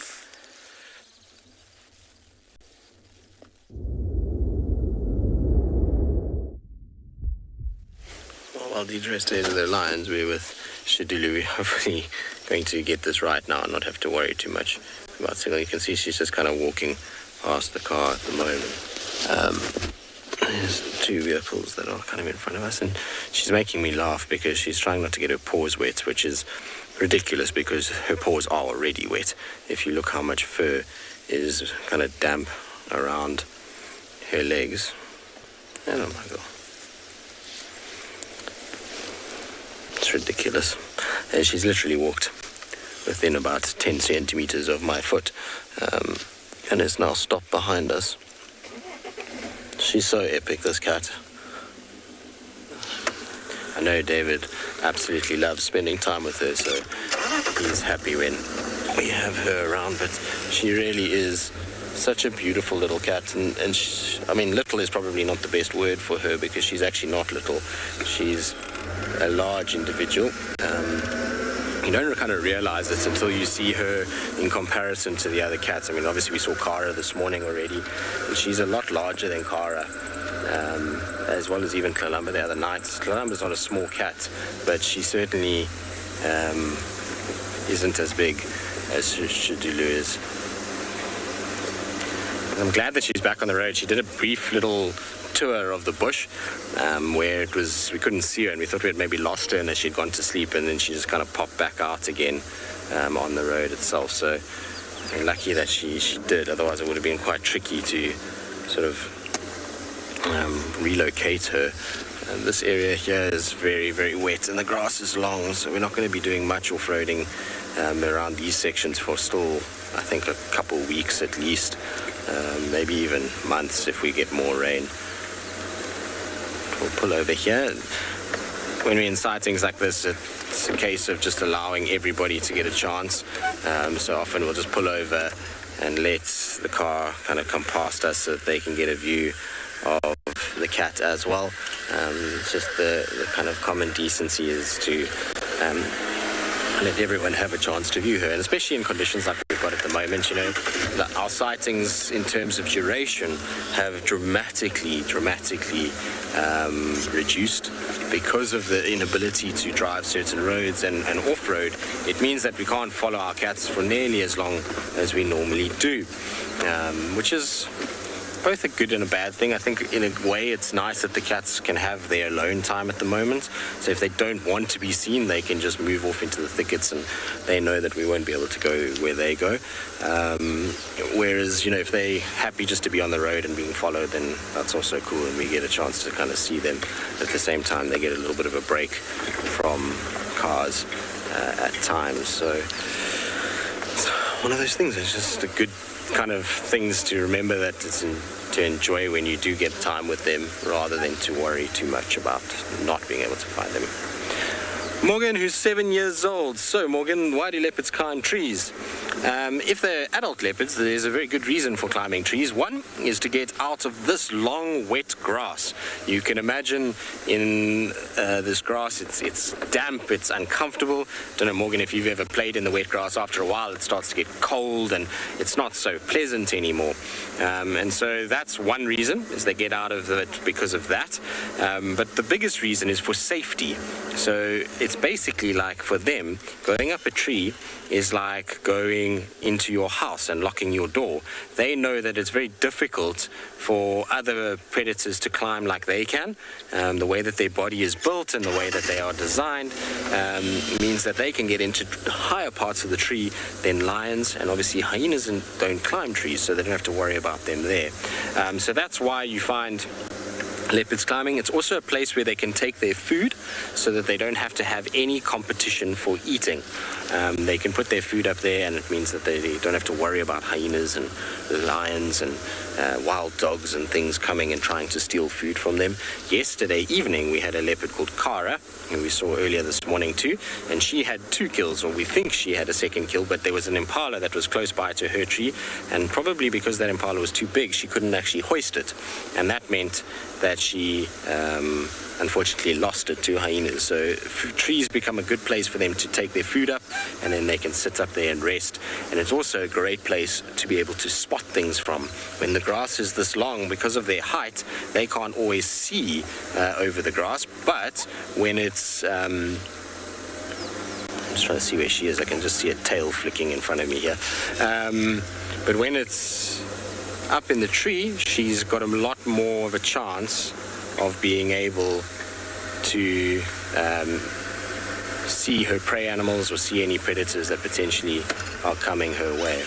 Well, while Deidre stays with her lions, we're with Shadulu. We're hopefully going to get this right now and not have to worry too much about signal. You can see she's just kind of walking past the car at the moment. There's two vehicles that are kind of in front of us, and she's making me laugh because she's trying not to get her paws wet, which is ridiculous because her paws are already wet. If you look how much fur is kind of damp around her legs. And oh my god. It's ridiculous. And she's literally walked within about 10 centimeters of my foot, and is now stopped behind us. She's so epic, this cat. I know David absolutely loves spending time with her, so he's happy when we have her around, but she really is such a beautiful little cat, and she, I mean, little is probably not the best word for her because she's actually not little. She's a large individual. You don't kind of realize it until you see her in comparison to the other cats. I mean, obviously we saw Kara this morning already, and she's a lot larger than Kara, as well as even Kalamba the other night. Kalamba's not a small cat, but she certainly isn't as big as Shadulu is. I'm glad that she's back on the road. She did a brief little tour of the bush where it was, we couldn't see her, and we thought we had maybe lost her and that she'd gone to sleep, and then she just kind of popped back out again on the road itself. So I'm lucky that she did, otherwise it would have been quite tricky to sort of relocate her. And this area here is very, very wet, and the grass is long, so we're not going to be doing much off-roading around these sections for still, I think, a couple weeks at least, maybe even months if we get more rain. We'll pull over here. When we're in sightings like this, it's a case of just allowing everybody to get a chance. So often we'll just pull over and let the car kind of come past us so that they can get a view of the cat as well. It's just the kind of common decency is to let everyone have a chance to view her, and especially in conditions like we've got at the moment, you know, our sightings in terms of duration have dramatically reduced because of the inability to drive certain roads and off-road. It means that we can't follow our cats for nearly as long as we normally do, which is both a good and a bad thing. I think in a way it's nice that the cats can have their alone time at the moment. So if they don't want to be seen, they can just move off into the thickets, and they know that we won't be able to go where they go. Whereas, you know, if they're happy just to be on the road and being followed, then that's also cool, and we get a chance to kind of see them. At the same time, they get a little bit of a break from cars at times. So it's one of those things. It's just a good kind of things to remember, that it's to enjoy when you do get time with them, rather than to worry too much about not being able to find them. Morgan, who's 7 years old. So Morgan, why do leopards climb trees? If they're adult leopards, there's a very good reason for climbing trees. One is to get out of this long, wet grass. You can imagine in this grass, it's damp, it's uncomfortable. Don't know, Morgan, if you've ever played in the wet grass, after a while it starts to get cold and it's not so pleasant anymore. And so that's one reason, is they get out of it because of that. But the biggest reason is for safety. So it's basically like, for them, going up a tree is like going into your house and locking your door. They know that it's very difficult for other predators to climb like they can. The way that their body is built and the way that they are designed means that they can get into higher parts of the tree than lions, and obviously hyenas don't climb trees, so they don't have to worry about them there. So that's why you find leopards climbing. It's also a place where they can take their food so that they don't have to have any competition for eating. They can put their food up there, and it means that they don't have to worry about hyenas and lions and wild dogs and things coming and trying to steal food from them. Yesterday evening we had a leopard called Kara, who we saw earlier this morning too, and she had 2 kills, or we think she had a second kill, but there was an impala that was close by to her tree, and probably because that impala was too big, she couldn't actually hoist it, and that meant that she unfortunately lost it to hyenas. So trees become a good place for them to take their food up, and then they can sit up there and rest. And it's also a great place to be able to spot things from. When the grass is this long, because of their height, they can't always see over the grass, but when it's I'm just trying to see where she is. I can just see a tail flicking in front of me here. But when it's up in the tree, she's got a lot more of a chance of being able to see her prey animals or see any predators that potentially are coming her way.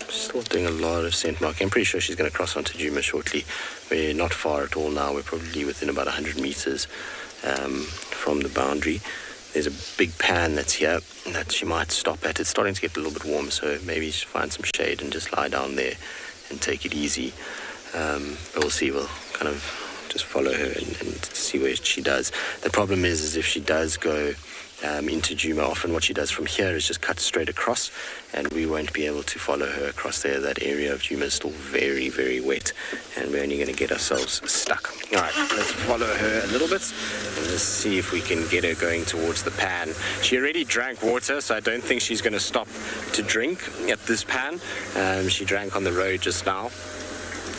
Still doing a lot of scent marking. I'm pretty sure she's going to cross onto Djuma shortly. We're not far at all now. We're probably within about 100 meters from the boundary. There's a big pan that's here that she might stop at. It's starting to get a little bit warm, so maybe she'll find some shade and just lie down there and take it easy. But we'll see. We'll kind of just follow her and see where she does. The problem is if she does go into Djuma, often what she does from here is just cut straight across, and we won't be able to follow her across there. That area of Djuma is still very, very wet, and we're only going to get ourselves stuck. All right, let's follow her a little bit and just see if we can get her going towards the pan. She already drank water, so I don't think she's going to stop to drink at this pan. She drank on the road just now.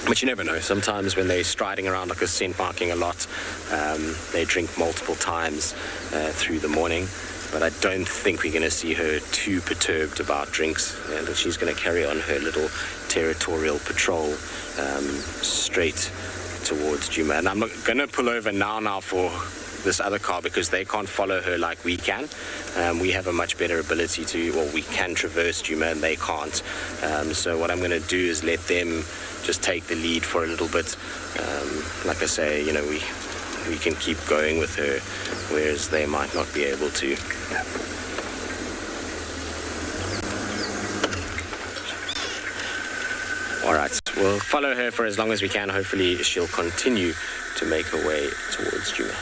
But you never know. Sometimes when they're striding around like a scent marking a lot, they drink multiple times through the morning. But I don't think we're going to see her too perturbed about drinks. And she's going to carry on her little territorial patrol straight towards Djuma. And I'm going to pull over now for this other car because they can't follow her like we can. We have a much better ability we can traverse Djuma and they can't. So what I'm going to do is let them just take the lead for a little bit. Like I say, we can keep going with her, whereas they might not be able to. All right, we'll follow her for as long as we can. Hopefully she'll continue to make her way towards Djuma.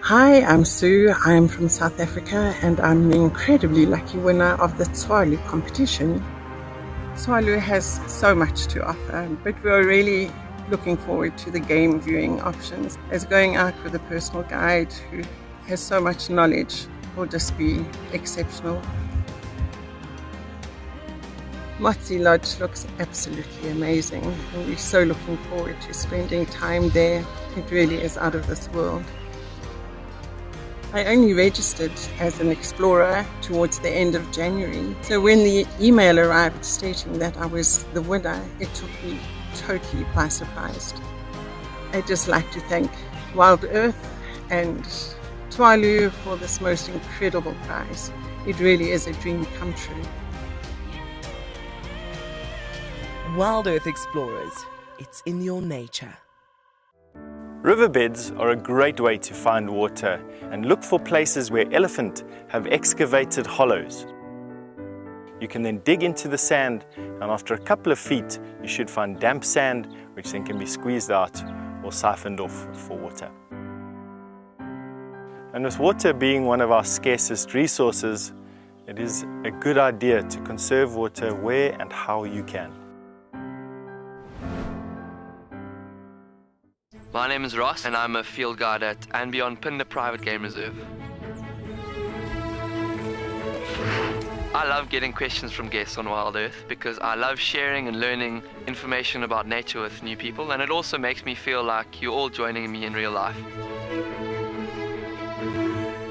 Hi, I'm Sue. I'm from South Africa and I'm the incredibly lucky winner of the Tswalu competition. Tswalu has so much to offer, but we're really looking forward to the game viewing options, as going out with a personal guide who has so much knowledge will just be exceptional. Motsi Lodge looks absolutely amazing and we're so looking forward to spending time there. It really is out of this world. I only registered as an explorer towards the end of January, so when the email arrived stating that I was the winner, it took me totally by surprise. I'd just like to thank WildEarth and Tswalu for this most incredible prize. It really is a dream come true. WildEarth Explorers, it's in your nature. Riverbeds are a great way to find water and look for places where elephant have excavated hollows. You can then dig into the sand, and after a couple of feet you should find damp sand which then can be squeezed out or siphoned off for water. And with water being one of our scarcest resources, it is a good idea to conserve water where and how you can. My name is Ross and I'm a field guide at andBeyond Phinda Private Game Reserve. I love getting questions from guests on WildEarth because I love sharing and learning information about nature with new people, and it also makes me feel like you're all joining me in real life.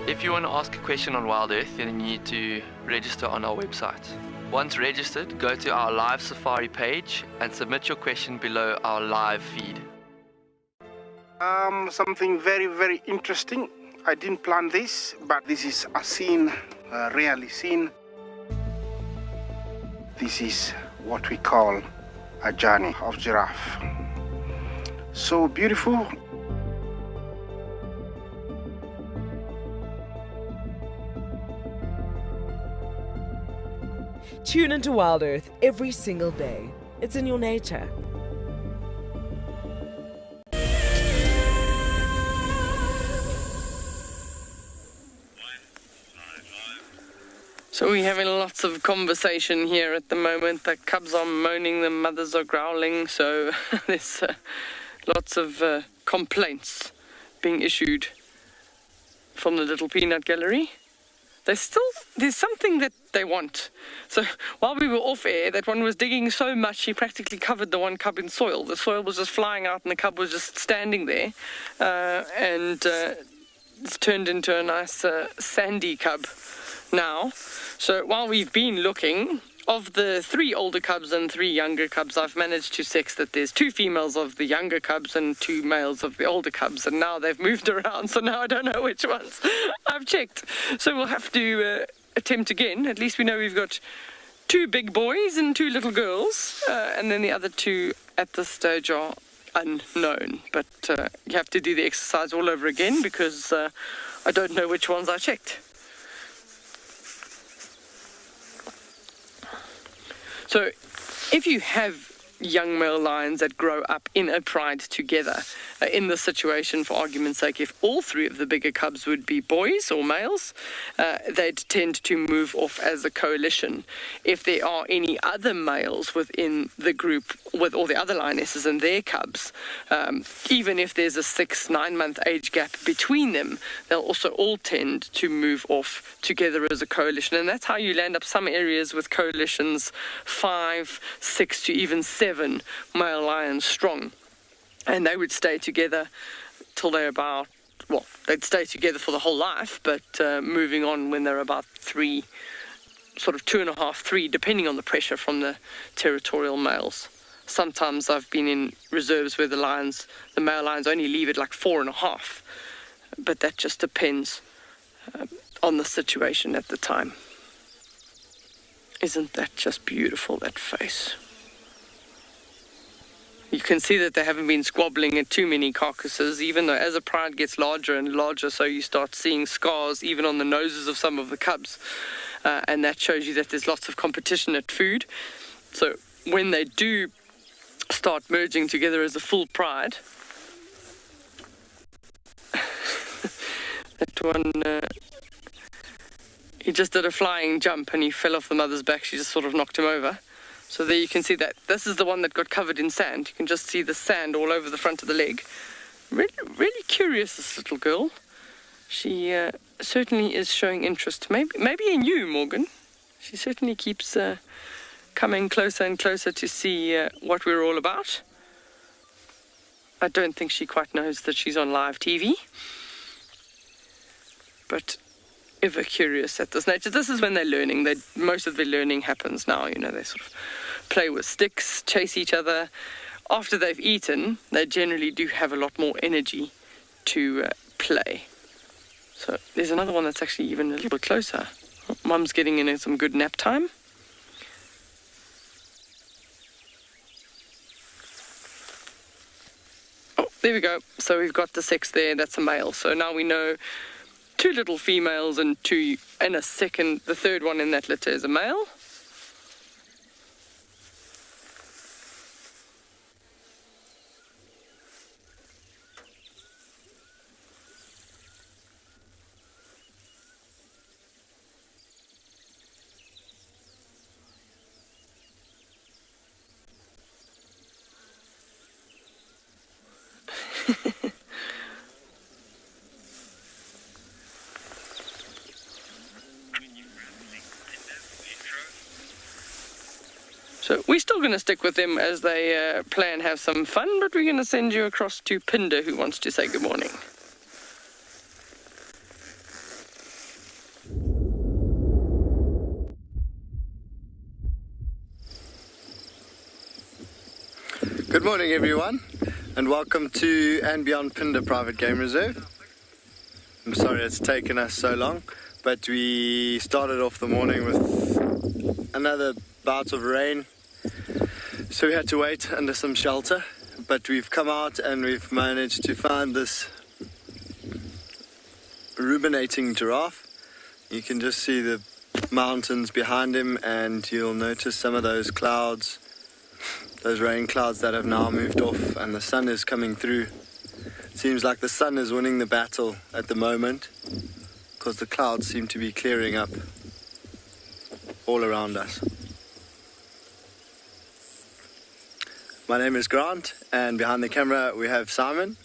If you want to ask a question on WildEarth, then you need to register on our website. Once registered, go to our live safari page and submit your question below our live feed. Something very, very interesting. I didn't plan this, but this is a scene rarely seen. This is what we call a journey of giraffe. So beautiful. Tune into WildEarth every single day. It's in your nature. So we're having lots of conversation here at the moment. The cubs are moaning, the mothers are growling, so there's lots of complaints being issued from the little peanut gallery. There's something that they want. So while we were off air, that one was digging so much he practically covered the one cub in soil. The soil was just flying out and the cub was just standing there, and it's turned into a nice sandy cub now. So while we've been looking, of the 3 older cubs and 3 younger cubs, I've managed to sex that there's 2 females of the younger cubs and 2 males of the older cubs, and now they've moved around, so now I don't know which ones. I've checked. So we'll have to attempt again. At least we know we've got 2 big boys and 2 little girls, and then the other 2 at this stage are unknown. But you have to do the exercise all over again because I don't know which ones I checked. So if you have young male lions that grow up in a pride together, in this situation, for argument's sake, if all 3 of the bigger cubs would be boys or males, they'd tend to move off as a coalition. If there are any other males within the group with all the other lionesses and their cubs, even if there's a 6-9 month age gap between them, they'll also all tend to move off together as a coalition. And that's how you land up some areas with coalitions 5, 6 to even 7 male lions strong. And they would stay together till they're about, well, they'd stay together for the whole life, but moving on when they're about 3, sort of 2.5, 3, depending on the pressure from the territorial males. Sometimes I've been in reserves where the male lions only leave at like 4.5, but that just depends on the situation at the time. Isn't that just beautiful, that face? You can see that they haven't been squabbling at too many carcasses, even though as a pride gets larger and larger, so you start seeing scars even on the noses of some of the cubs. And that shows you that there's lots of competition at food. So when they do start merging together as a full pride, that one, he just did a flying jump and he fell off the mother's back. She just sort of knocked him over. So there you can see that this is the one that got covered in sand. You can just see the sand all over the front of the leg. Really, really curious, this little girl. She certainly is showing interest. Maybe in you, Morgan. She certainly keeps coming closer and closer to see what we're all about. I don't think she quite knows that she's on live TV. But ever curious at this nature. This is when they're learning. Most of their learning happens now. You know, they sort of play with sticks, chase each other. After they've eaten, they generally do have a lot more energy to play. So there's another one that's actually even a little bit closer. Mum's getting in some good nap time. Oh, there we go. So we've got the 6 there. That's a male. So now we know 2 little females and 2 and a second. The third one in that litter is a male. So we're still going to stick with them as they play and have some fun, but we're going to send you across to Phinda, who wants to say good morning. Good morning everyone, and welcome to andBeyond Phinda Private Game Reserve. I'm sorry it's taken us so long, but we started off the morning with another bout of rain, so we had to wait under some shelter, but we've come out and we've managed to find this ruminating giraffe. You can just see the mountains behind him, and you'll notice some of those clouds, those rain clouds that have now moved off, and the sun is coming through. It seems like the sun is winning the battle at the moment, because the clouds seem to be clearing up all around us. My name is Grant, and behind the camera we have Simon.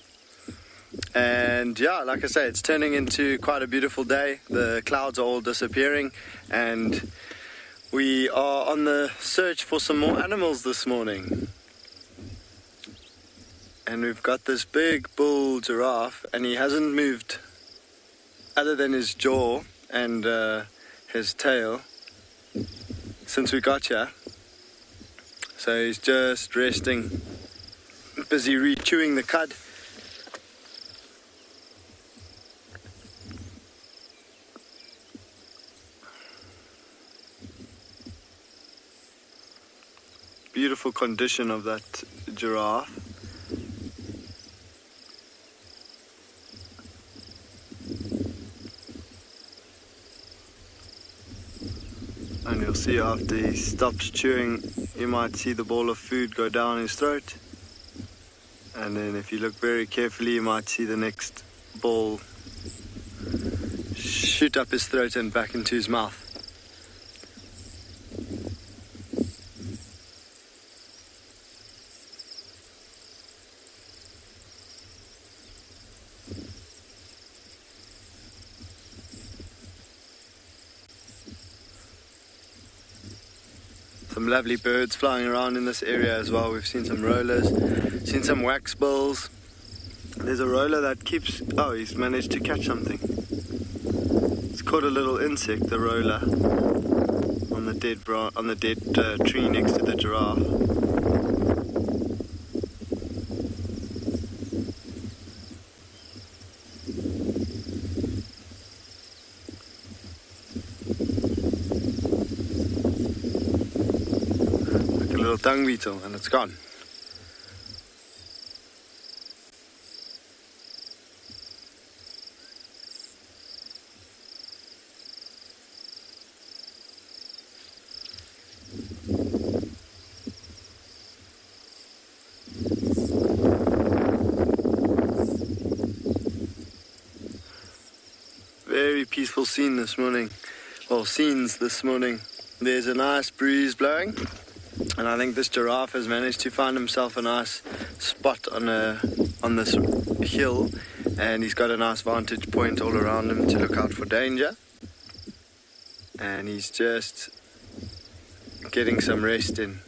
And yeah, like I say, it's turning into quite a beautiful day. The clouds are all disappearing, and we are on the search for some more animals this morning. And we've got this big bull giraffe, and he hasn't moved other than his jaw and his tail since we got here. So he's just resting, busy re-chewing the cud. Beautiful condition of that giraffe. And you'll see after he stops chewing, you might see the ball of food go down his throat. And then if you look very carefully, you might see the next ball shoot up his throat and back into his mouth. Some lovely birds flying around in this area as well. We've seen some rollers, seen some wax bills. There's a roller that keeps... Oh, he's managed to catch something. It's caught a little insect, the roller, on the dead tree next to the giraffe. Dung beetle, and it's gone. Very peaceful scene this morning, or scenes this morning. There's a nice breeze blowing. And I think this giraffe has managed to find himself a nice spot on this hill, and he's got a nice vantage point all around him to look out for danger. And he's just getting some rest in.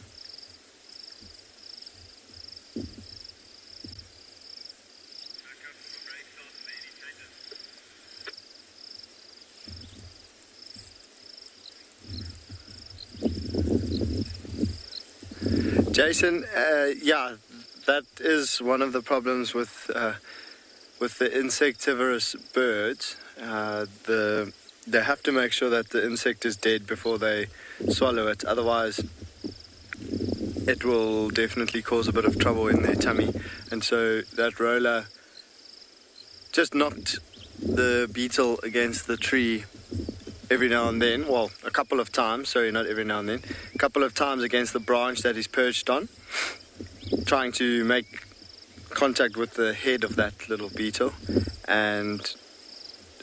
Jason, yeah, that is one of the problems with the insectivorous birds. They have to make sure that the insect is dead before they swallow it. Otherwise, it will definitely cause a bit of trouble in their tummy. And so that roller just knocked the beetle against the tree every now and then, well, a couple of times, sorry, not every now and then, a couple of times against the branch that he's perched on, trying to make contact with the head of that little beetle, and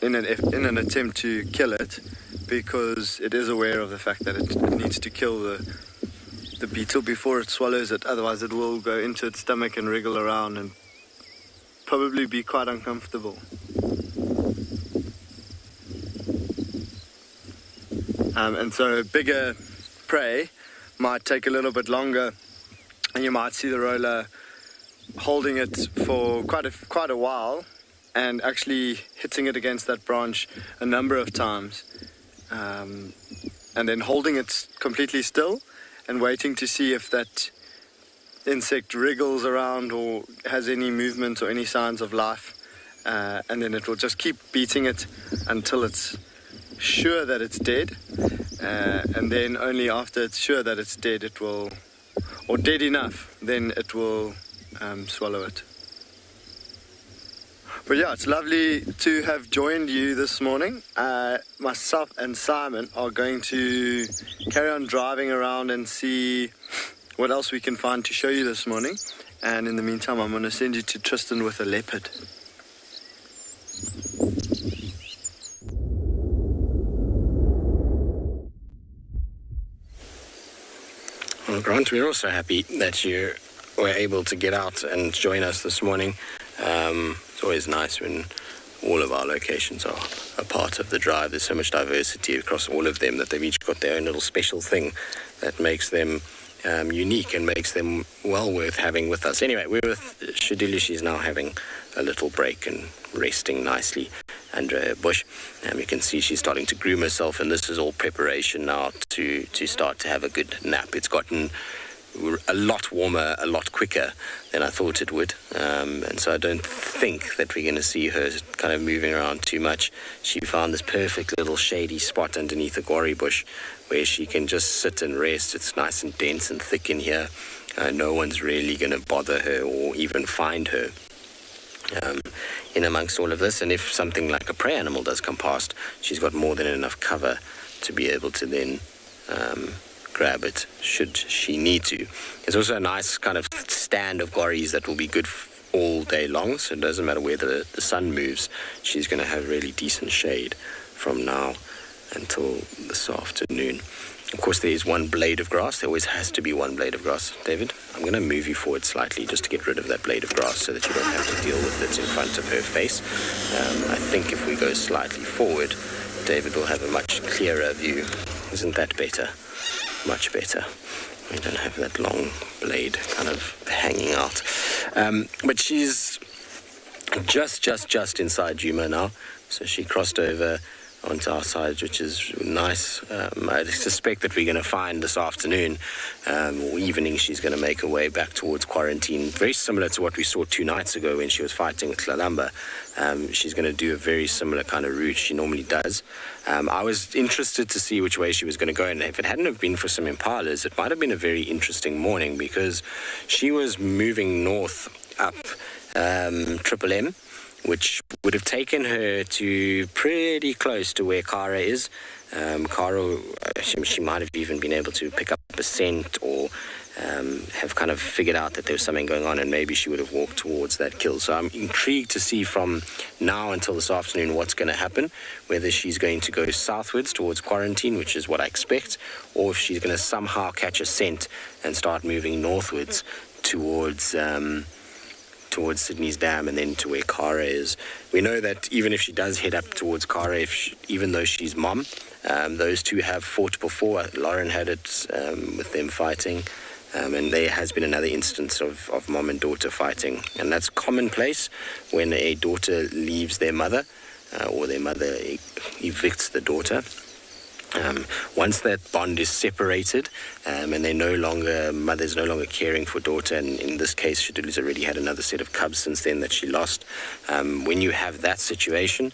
in an attempt to kill it, because it is aware of the fact that it needs to kill the beetle before it swallows it. Otherwise it will go into its stomach and wriggle around and probably be quite uncomfortable. And so bigger prey might take a little bit longer, and you might see the roller holding it for quite a while and actually hitting it against that branch a number of times, and then holding it completely still and waiting to see if that insect wriggles around or has any movement or any signs of life, and then it will just keep beating it until it's sure that it's dead, and then only after it's sure that it's dead, it will, or dead enough, then it will swallow it. But yeah, it's lovely to have joined you this morning. Myself and Simon are going to carry on driving around and see what else we can find to show you this morning. And in the meantime, I'm going to send you to Tristan with a leopard. Well, Grant, we're also happy that you were able to get out and join us this morning. It's always nice when all of our locations are a part of the drive. There's so much diversity across all of them that they've each got their own little special thing that makes them unique and makes them well worth having with us. Anyway, we're with Shadili. She's now having a little break and resting nicely under a bush. You can see she's starting to groom herself, and this is all preparation now to start to have a good nap. It's gotten a lot warmer, a lot quicker than I thought it would, and so I don't think that we're going to see her kind of moving around too much. She found this perfect little shady spot underneath a gori bush where she can just sit and rest. It's nice and dense and thick in here. No one's really going to bother her or even find her in amongst all of this. And if something like a prey animal does come past, she's got more than enough cover to be able to then grab it should she need to. There's also a nice kind of stand of gories that will be good all day long, so it doesn't matter where the sun moves, she's going to have really decent shade from now until this afternoon. Of course, there is one blade of grass. There always has to be one blade of grass. David, I'm going to move you forward slightly just to get rid of that blade of grass so that you don't have to deal with it in front of her face. I think if we go slightly forward, David will have a much clearer view. Isn't that better? Much better. We don't have that long blade kind of hanging out. But she's just inside Djuma now. So she crossed over onto our side, which is nice. I suspect that we're going to find this afternoon or evening she's going to make her way back towards quarantine, very similar to what we saw 2 nights ago when she was fighting with Lalamba. She's going to do a very similar kind of route she normally does. I was interested to see which way she was going to go, and if it hadn't have been for some impalas, it might have been a very interesting morning, because she was moving north up Triple M, which would have taken her to pretty close to where Kara is. Kara, she might have even been able to pick up a scent or have kind of figured out that there was something going on, and maybe she would have walked towards that kill. So I'm intrigued to see from now until this afternoon what's going to happen, whether she's going to go southwards towards quarantine, which is what I expect, or if she's going to somehow catch a scent and start moving northwards towards Sydney's Dam and then to where Kara is. We know that even if she does head up towards Kara, even though she's mom, those two have fought before. Lauren had it with them fighting, and there has been another instance of mom and daughter fighting, and that's commonplace when a daughter leaves their mother or their mother evicts the daughter. Once that bond is separated and mother's no longer caring for daughter, and in this case Shadulu's already had another set of cubs since then that she lost, when you have that situation,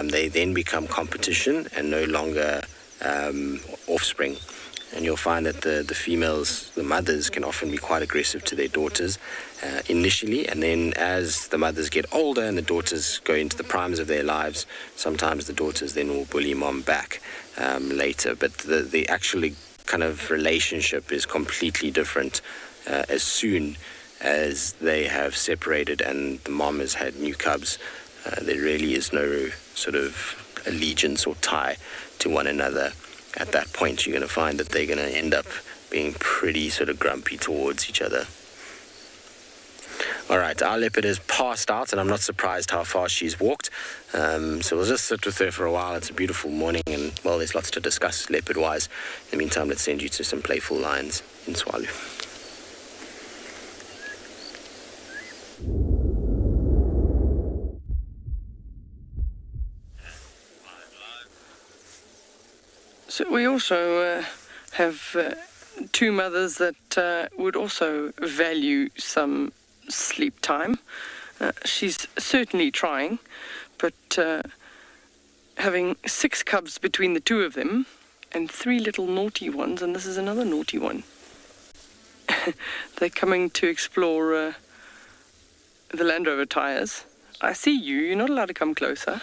they then become competition and no longer offspring. And you'll find that the females, the mothers, can often be quite aggressive to their daughters initially, and then as the mothers get older and the daughters go into the primes of their lives, sometimes the daughters then will bully mom back later. But the actually kind of relationship is completely different as soon as they have separated and the mom has had new cubs. There really is no sort of allegiance or tie to one another. At that point, you're going to find that they're going to end up being pretty sort of grumpy towards each other. All right, our leopard has passed out, and I'm not surprised how far she's walked. So we'll just sit with her for a while. It's a beautiful morning, and, well, there's lots to discuss leopard-wise. In the meantime, let's send you to some playful lines in Tswalu. So we also have 2 mothers that would also value some sleep time. She's certainly trying, but having 6 cubs between the 2 of them and 3 little naughty ones, and this is another naughty one. They're coming to explore the Land Rover tyres. I see you. You're not allowed to come closer.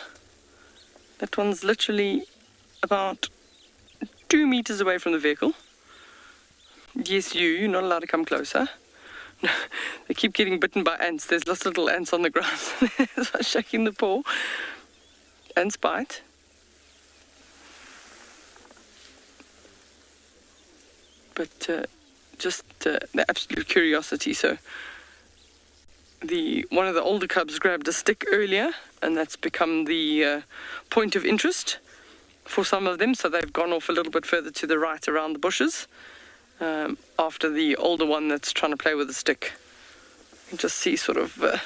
That one's literally about 2 meters away from the vehicle. Yes, you're not allowed to come closer. They keep getting bitten by ants. There's lots of little ants on the ground. So shaking the paw. Ants bite. But just the absolute curiosity. So one of the older cubs grabbed a stick earlier, and that's become the point of interest for some of them. So they've gone off a little bit further to the right around the bushes after the older one that's trying to play with the stick. You can just see sort of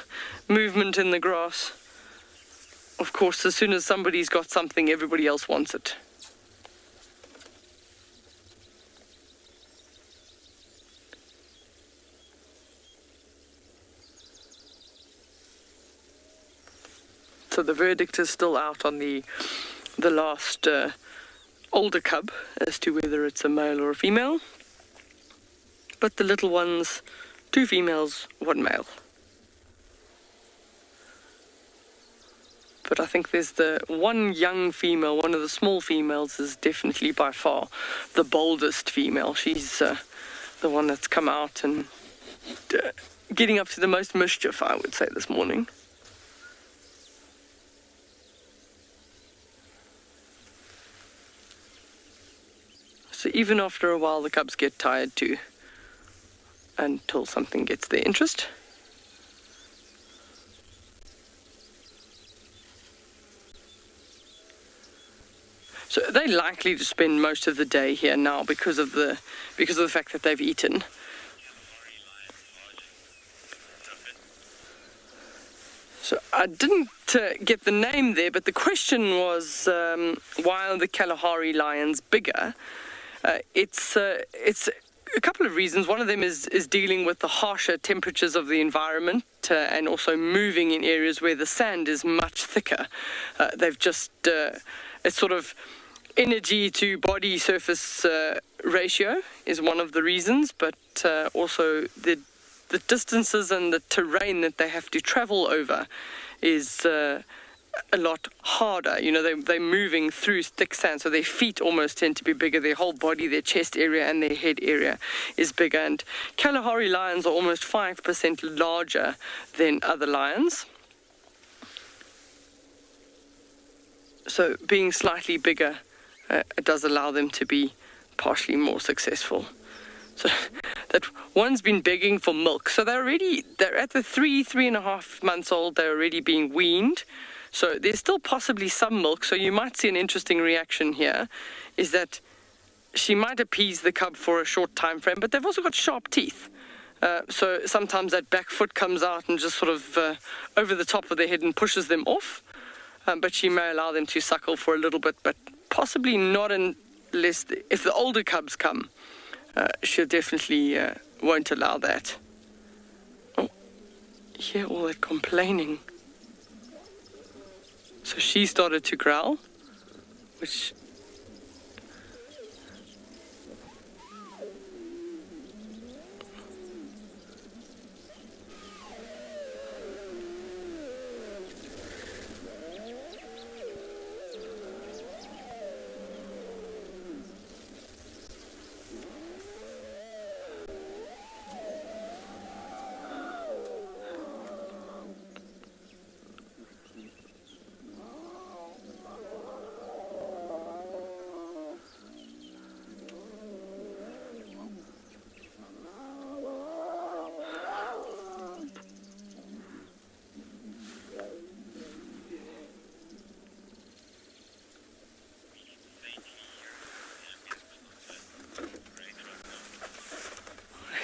movement in the grass. Of course, as soon as somebody's got something, everybody else wants it. So the verdict is still out on the last older cub as to whether it's a male or a female. But the little ones, 2 females, 1 male. But I think there's the one young female, one of the small females is definitely by far the boldest female. She's the one that's come out and getting up to the most mischief, I would say, this morning. So even after a while, the cubs get tired too, until something gets their interest. So they're likely to spend most of the day here now because of the fact that they've eaten. So I didn't get the name there, but the question was, why are the Kalahari lions bigger? It's a couple of reasons. One of them is dealing with the harsher temperatures of the environment and also moving in areas where the sand is much thicker. They've just, it's sort of energy to body surface ratio is one of the reasons, but also the distances and the terrain that they have to travel over is a lot harder. You know, they're moving through thick sand, so their feet almost tend to be bigger. Their whole body, their chest area and their head area is bigger. And Kalahari lions are almost 5% larger than other lions. So being slightly bigger it does allow them to be partially more successful. So that one's been begging for milk. So they're at the 3.5 months old. They're already being weaned. So there's still possibly some milk. So you might see an interesting reaction here, is that she might appease the cub for a short time frame, but they've also got sharp teeth. So sometimes that back foot comes out and just sort of over the top of their head and pushes them off. But she may allow them to suckle for a little bit, but possibly not unless, if the older cubs come, she'll definitely won't allow that. Oh, hear all that complaining. So she started to growl, which...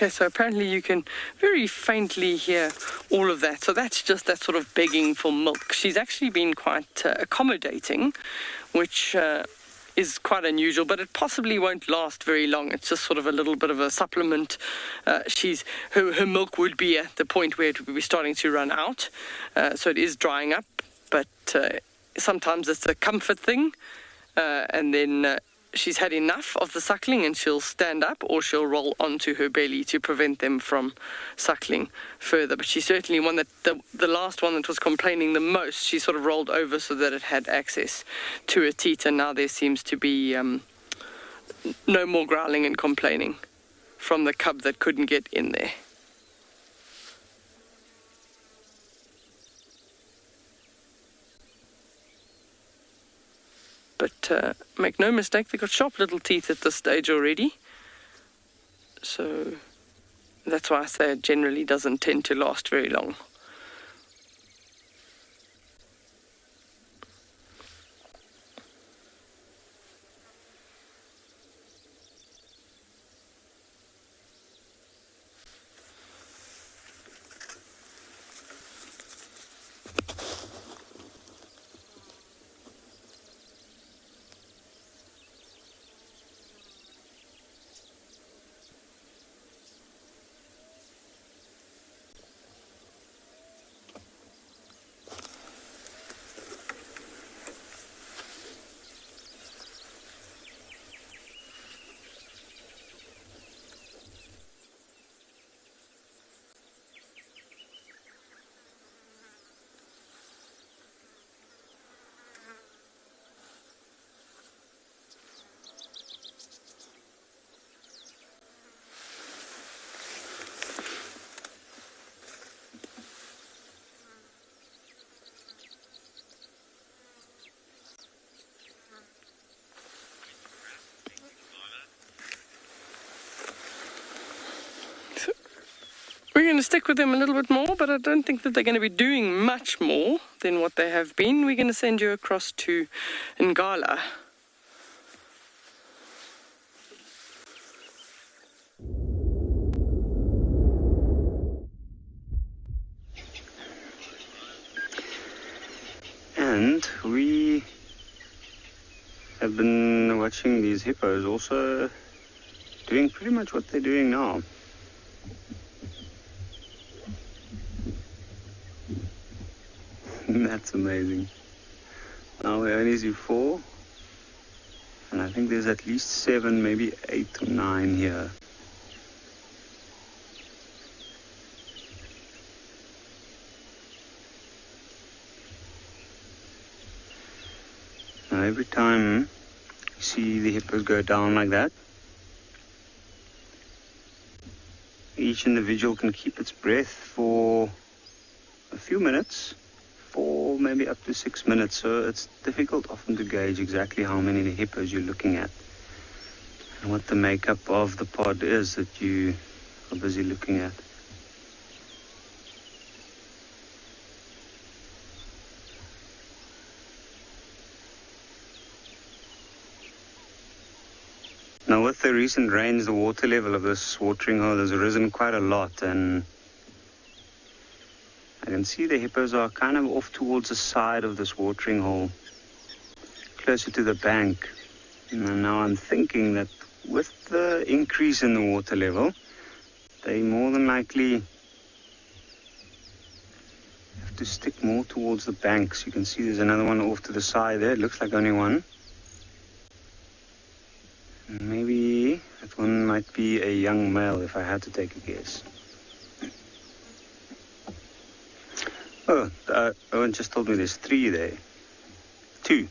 Okay, so apparently you can very faintly hear all of that. So that's just that sort of begging for milk. She's actually been quite accommodating, which is quite unusual, but it possibly won't last very long. It's just sort of a little bit of a supplement. Her milk would be at the point where it would be starting to run out, so it is drying up, but sometimes it's a comfort thing, and then she's had enough of the suckling and she'll stand up or she'll roll onto her belly to prevent them from suckling further. But she's certainly one that, the last one that was complaining the most, she sort of rolled over so that it had access to a teat, and now there seems to be no more growling and complaining from the cub that couldn't get in there. But make no mistake, they've got sharp little teeth at this stage already. So that's why I say it generally doesn't tend to last very long. We're going to stick with them a little bit more, but I don't think that they're going to be doing much more than what they have been. We're going to send you across to Ngala. And we have been watching these hippos also doing pretty much what they're doing now. That's amazing. Now we only see 4, and I think there's at least 7, maybe 8 or 9 here. Now every time you see the hippos go down like that, each individual can keep its breath for a few minutes, 4, maybe up to 6 minutes, so it's difficult often to gauge exactly how many hippos you're looking at and what the makeup of the pod is that you are busy looking at. Now with the recent rains, the water level of this watering hole has risen quite a lot, and I can see the hippos are kind of off towards the side of this watering hole, closer to the bank. And now I'm thinking that with the increase in the water level, they more than likely have to stick more towards the banks. You can see there's another one off to the side there. It looks like only one. Maybe that one might be a young male, if I had to take a guess. Oh, Owen just told me there's 3 there. 2.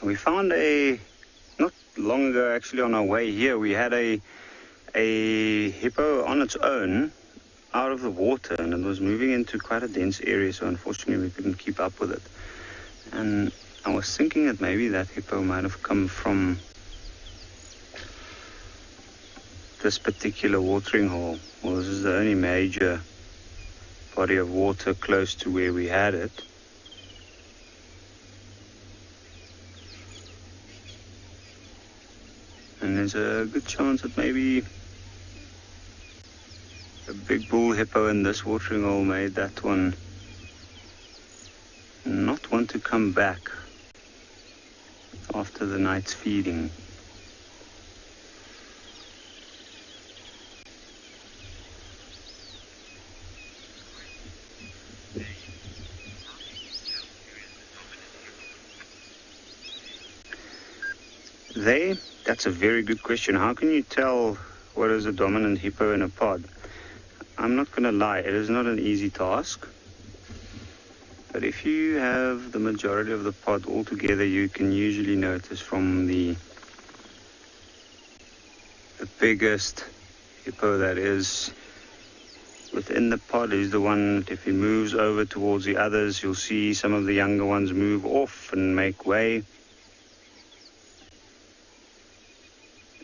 We found not long ago actually on our way here, we had a hippo on its own out of the water, and it was moving into quite a dense area, so unfortunately we couldn't keep up with it. And I was thinking that maybe that hippo might have come from this particular watering hole. Well, this is the only major body of water close to where we had it. And there's a good chance that maybe a big bull hippo in this watering hole made that one not want to come back after the night's feeding. That's a very good question. How can you tell what is a dominant hippo in a pod? I'm not going to lie, it is not an easy task. But if you have the majority of the pod all together, you can usually notice from the biggest hippo that is within the pod is the one that if he moves over towards the others, you'll see some of the younger ones move off and make way.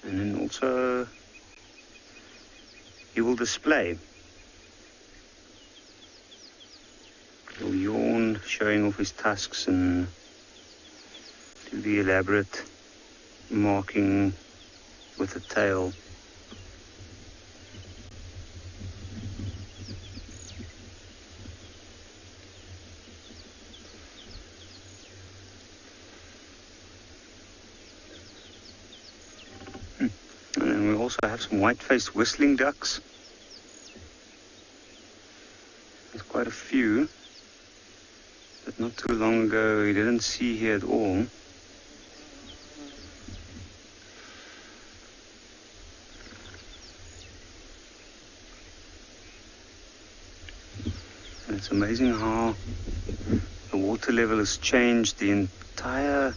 And then also he will display. He'll yawn, showing off his tusks, and do the elaborate marking with the tail. And then we also have some white-faced whistling ducks. There's quite a few. But not too long ago, we didn't see here at all. And it's amazing how the water level has changed the entire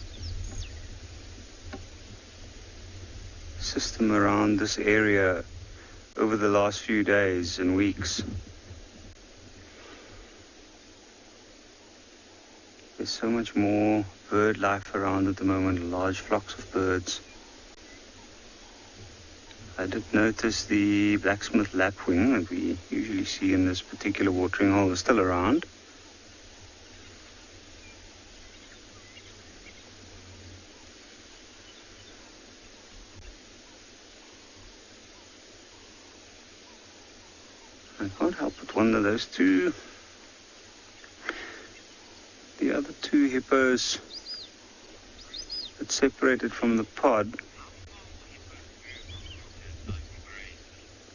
system around this area over the last few days and weeks. There's so much more bird life around at the moment, large flocks of birds. I did notice the blacksmith lapwing that we usually see in this particular watering hole is still around. I can't help but wonder, those two, the other two hippos that separated from the pod,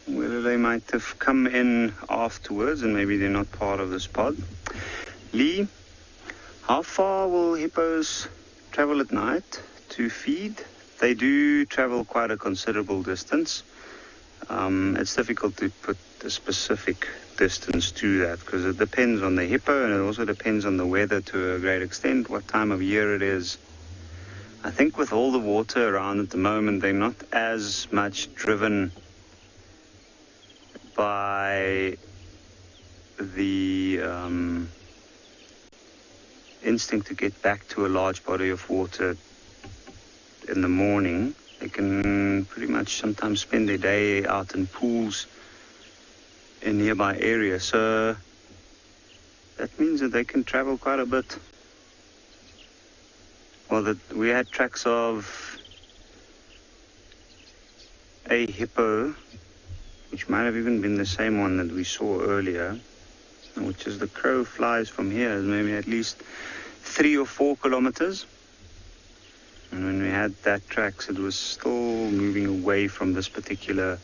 whether they might have come in afterwards and maybe they're not part of this pod. Lee, how far will hippos travel at night to feed? They do travel quite a considerable distance. It's difficult to put a specific distance to that because it depends on the hippo and it also depends on the weather to a great extent, what time of year it is. I think with all the water around at the moment, they're not as much driven by the instinct to get back to a large body of water in the morning. They can pretty much sometimes spend their day out in pools in nearby areas, so that means that they can travel quite a bit. Well, that we had tracks of a hippo, which might have even been the same one that we saw earlier, which is the crow flies from here, maybe at least 3 or 4 kilometers. And when we had that tracks, it was still moving away from this particular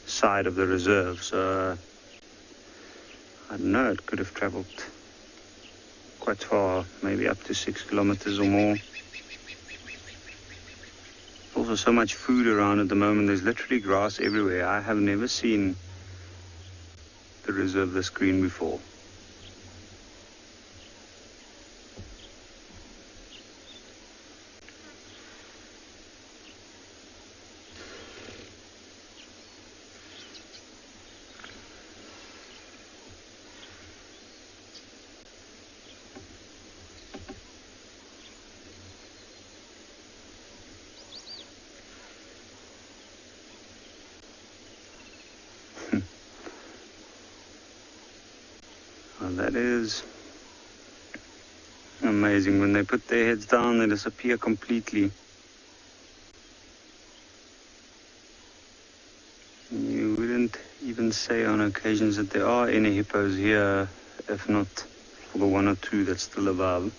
side of the reserve. So I don't know, it could have traveled quite far, maybe up to 6 kilometers or more. Also so much food around at the moment. There's literally grass everywhere. I have never seen the reserve this green before. That is amazing. When they put their heads down, they disappear completely. You wouldn't even can say on occasions that there are any hippos here, if not for the one or two that's still above.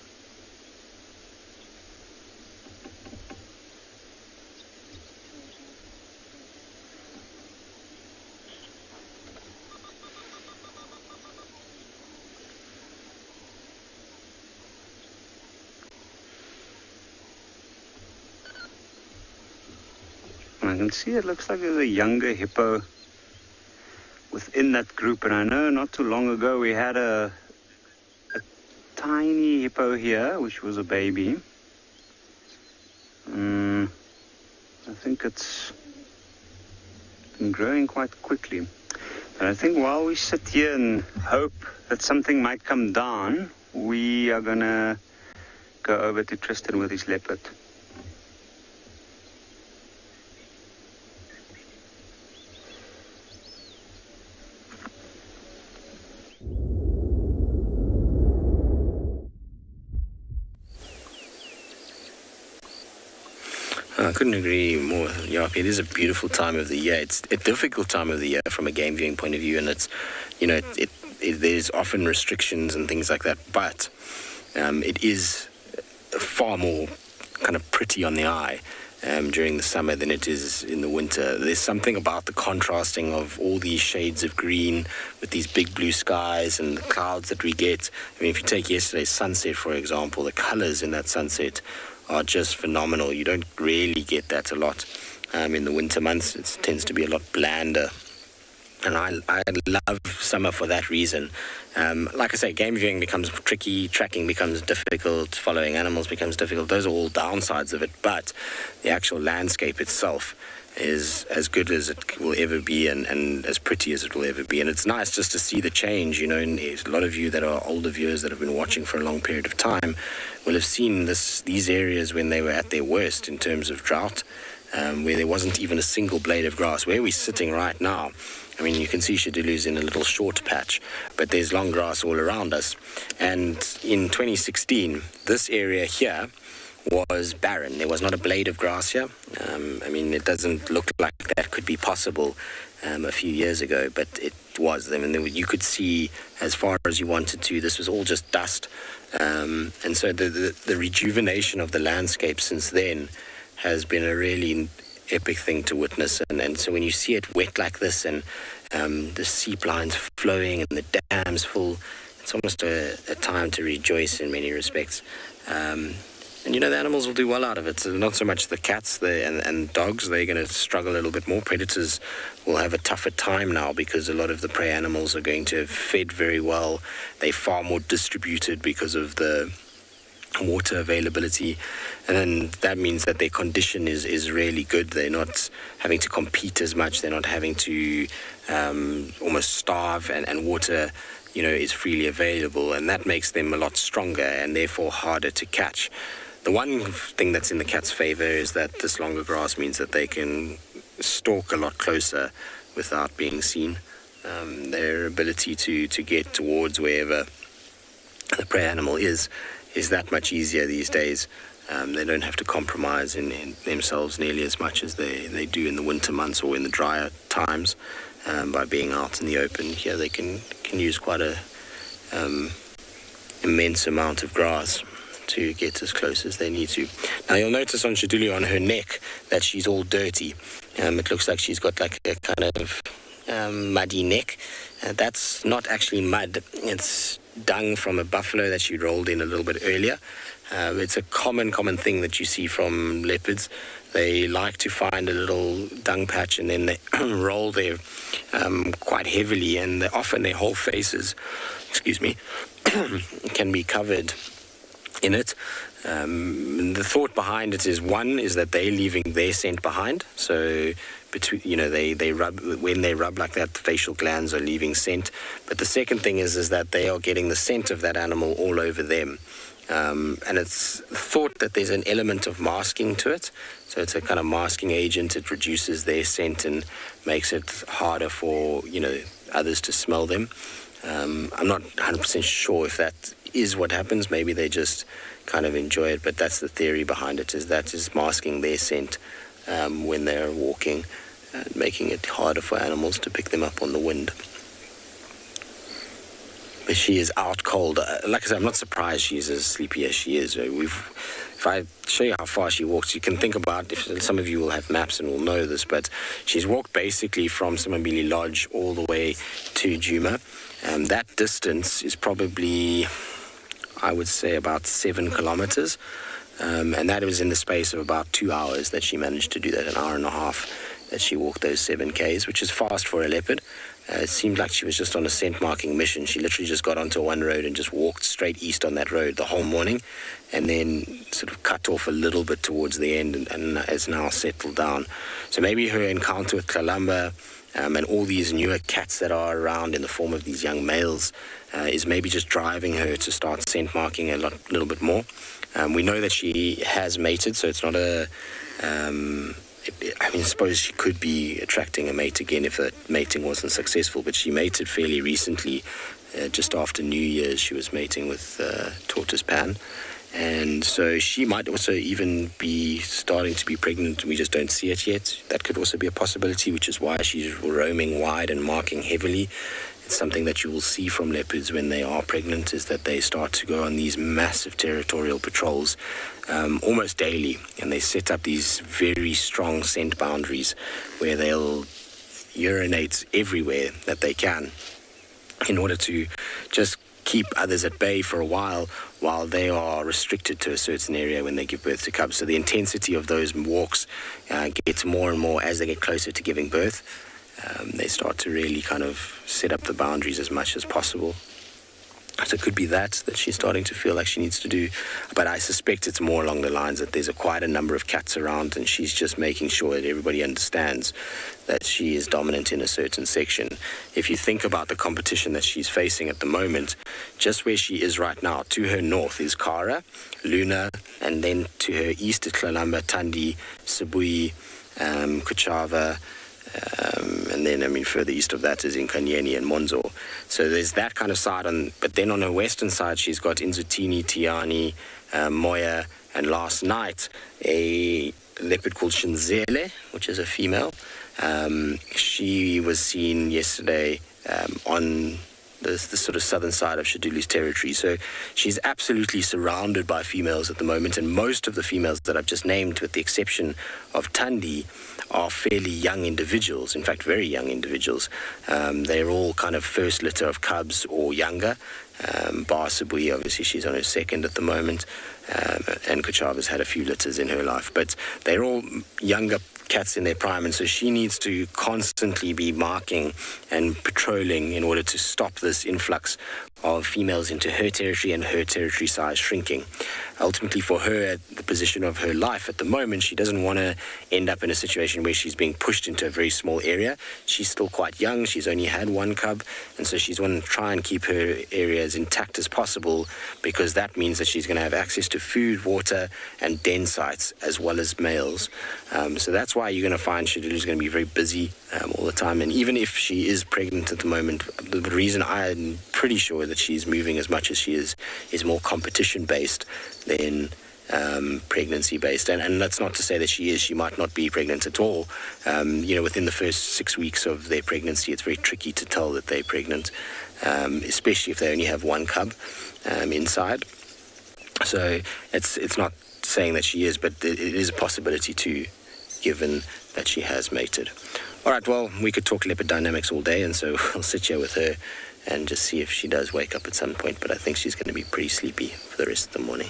I can see it looks like there's a younger hippo within that group, and I know not too long ago we had a tiny hippo here, which was a baby. I think it's been growing quite quickly. But I think while we sit here and hope that something might come down, we are gonna go over to Tristan with his leopard. I couldn't agree more, Jaap. It is a beautiful time of the year. It's a difficult time of the year from a game viewing point of view, and it's, there's often restrictions and things like that, but it is far more kind of pretty on the eye during the summer than it is in the winter. There's something about the contrasting of all these shades of green with these big blue skies and the clouds that we get. I mean, if you take yesterday's sunset, for example, the colors in that sunset are just phenomenal. You don't really get that a lot in the winter months. It tends to be a lot blander. And I love summer for that reason. Like I say, game viewing becomes tricky, tracking becomes difficult, following animals becomes difficult. Those are all downsides of it. But the actual landscape itself is as good as it will ever be, and as pretty as it will ever be. And it's nice just to see the change, and a lot of you that are older viewers that have been watching for a long period of time will have seen these areas when they were at their worst in terms of drought, where there wasn't even a single blade of grass. Where we're sitting right now, I mean, you can see Shadulu's in a little short patch, but there's long grass all around us. And in 2016, this area here was barren. There was not a blade of grass here. I mean, it doesn't look like that could be possible a few years ago, but it was. I mean, you could see as far as you wanted to. This was all just dust. And so the rejuvenation of the landscape since then has been a really epic thing to witness. And so when you see it wet like this, and the seep lines flowing and the dams full, it's almost a time to rejoice in many respects. And the animals will do well out of it. So not so much the cats and dogs, they're going to struggle a little bit more. Predators will have a tougher time now because a lot of the prey animals are going to have fed very well. They're far more distributed because of the water availability. And then that means that their condition is really good. They're not having to compete as much. They're not having to almost starve, and water is freely available. And that makes them a lot stronger and therefore harder to catch. The one thing that's in the cat's favor is that this longer grass means that they can stalk a lot closer without being seen. Their ability to get towards wherever the prey animal is that much easier these days. They don't have to compromise in themselves nearly as much as they do in the winter months or in the drier times by being out in the open. Here they can use quite a immense amount of grass to get as close as they need to. Now you'll notice on Shadulu, on her neck, that she's all dirty. It looks like she's got like a kind of muddy neck. That's not actually mud. It's dung from a buffalo that she rolled in a little bit earlier. It's a common thing that you see from leopards. They like to find a little dung patch and then they roll there quite heavily, and often their whole faces, can be covered in it. The thought behind it is, one is that they're leaving their scent behind. So they rub, when they rub like that, the facial glands are leaving scent. But the second thing is that they are getting the scent of that animal all over them. And it's thought that there's an element of masking to it. So it's a kind of masking agent. It reduces their scent and makes it harder for others to smell them. I'm not 100% sure if that is what happens. Maybe they just kind of enjoy it, but that's the theory behind it, is masking their scent when they're walking. and making it harder for animals to pick them up on the wind. But she is out cold. Like I said, I'm not surprised she's as sleepy as she is. If I show you how far she walks, you can think about, if some of you will have maps and will know this, but she's walked basically from Samambili Lodge all the way to Djuma. That distance is probably, I would say, about 7 kilometers. And that was in the space of about 2 hours that she managed to do that, an hour and a half that she walked those 7 Ks, which is fast for a leopard. It seemed like she was just on a scent marking mission. She literally just got onto one road and just walked straight east on that road the whole morning, and then sort of cut off a little bit towards the end and has now settled down. So maybe her encounter with Kalamba and all these newer cats that are around in the form of these young males is maybe just driving her to start scent marking a little bit more. We know that she has mated, so it's not a... I suppose she could be attracting a mate again if the mating wasn't successful, but she mated fairly recently. Just after New Year's, she was mating with Tortoise Pan. And so she might also even be starting to be pregnant. We just don't see it yet. That could also be a possibility, which is why she's roaming wide and marking heavily. It's something that you will see from leopards when they are pregnant, is that they start to go on these massive territorial patrols almost daily, and they set up these very strong scent boundaries where they'll urinate everywhere that they can in order to just keep others at bay for a while they are restricted to a certain area when they give birth to cubs. So the intensity of those walks gets more and more as they get closer to giving birth. They start to really kind of set up the boundaries as much as possible. So it could be that she's starting to feel like she needs to do. But I suspect it's more along the lines that there's quite a number of cats around, and she's just making sure that everybody understands that she is dominant in a certain section. If you think about the competition that she's facing at the moment, just where she is right now, to her north is Kara, Luna, and then to her east is Kalamba, Tandi, Sibui, Kuchava, and then, further east of that is Nkanyeni and Monzo. So there's that kind of side, but then on her western side, she's got Inzutini, Tiani, Moya, and last night, a leopard called Shinzele, which is a female. She was seen yesterday on the sort of southern side of Shaduli's territory. So she's absolutely surrounded by females at the moment, and most of the females that I've just named, with the exception of Tandi, are fairly young individuals, in fact very young individuals. They're all kind of first litter of cubs or younger. Bar Sibui, obviously she's on her second at the moment, and Kuchava's had a few litters in her life, but they're all younger cats in their prime, and so she needs to constantly be marking and patrolling in order to stop this influx of females into her territory and her territory size shrinking. Ultimately, for her, at the position of her life at the moment, she doesn't want to end up in a situation where she's being pushed into a very small area. She's still quite young. She's only had one cub, and so she's wanting to try and keep her area as intact as possible, because that means that she's going to have access to food, water, and den sites, as well as males. So that's why you're going to find Shadulu's going to be very busy all the time. And even if she is pregnant at the moment, the reason I'm pretty sure that she's moving as much as she is more competition-based than pregnancy-based. And that's not to say that she might not be pregnant at all. Within the first 6 weeks of their pregnancy, it's very tricky to tell that they're pregnant, especially if they only have one cub inside. So it's not saying that she is, but it is a possibility too, given that she has mated. All right, well, we could talk leopard dynamics all day, and so I'll sit here with her and just see if she does wake up at some point, but I think she's going to be pretty sleepy for the rest of the morning.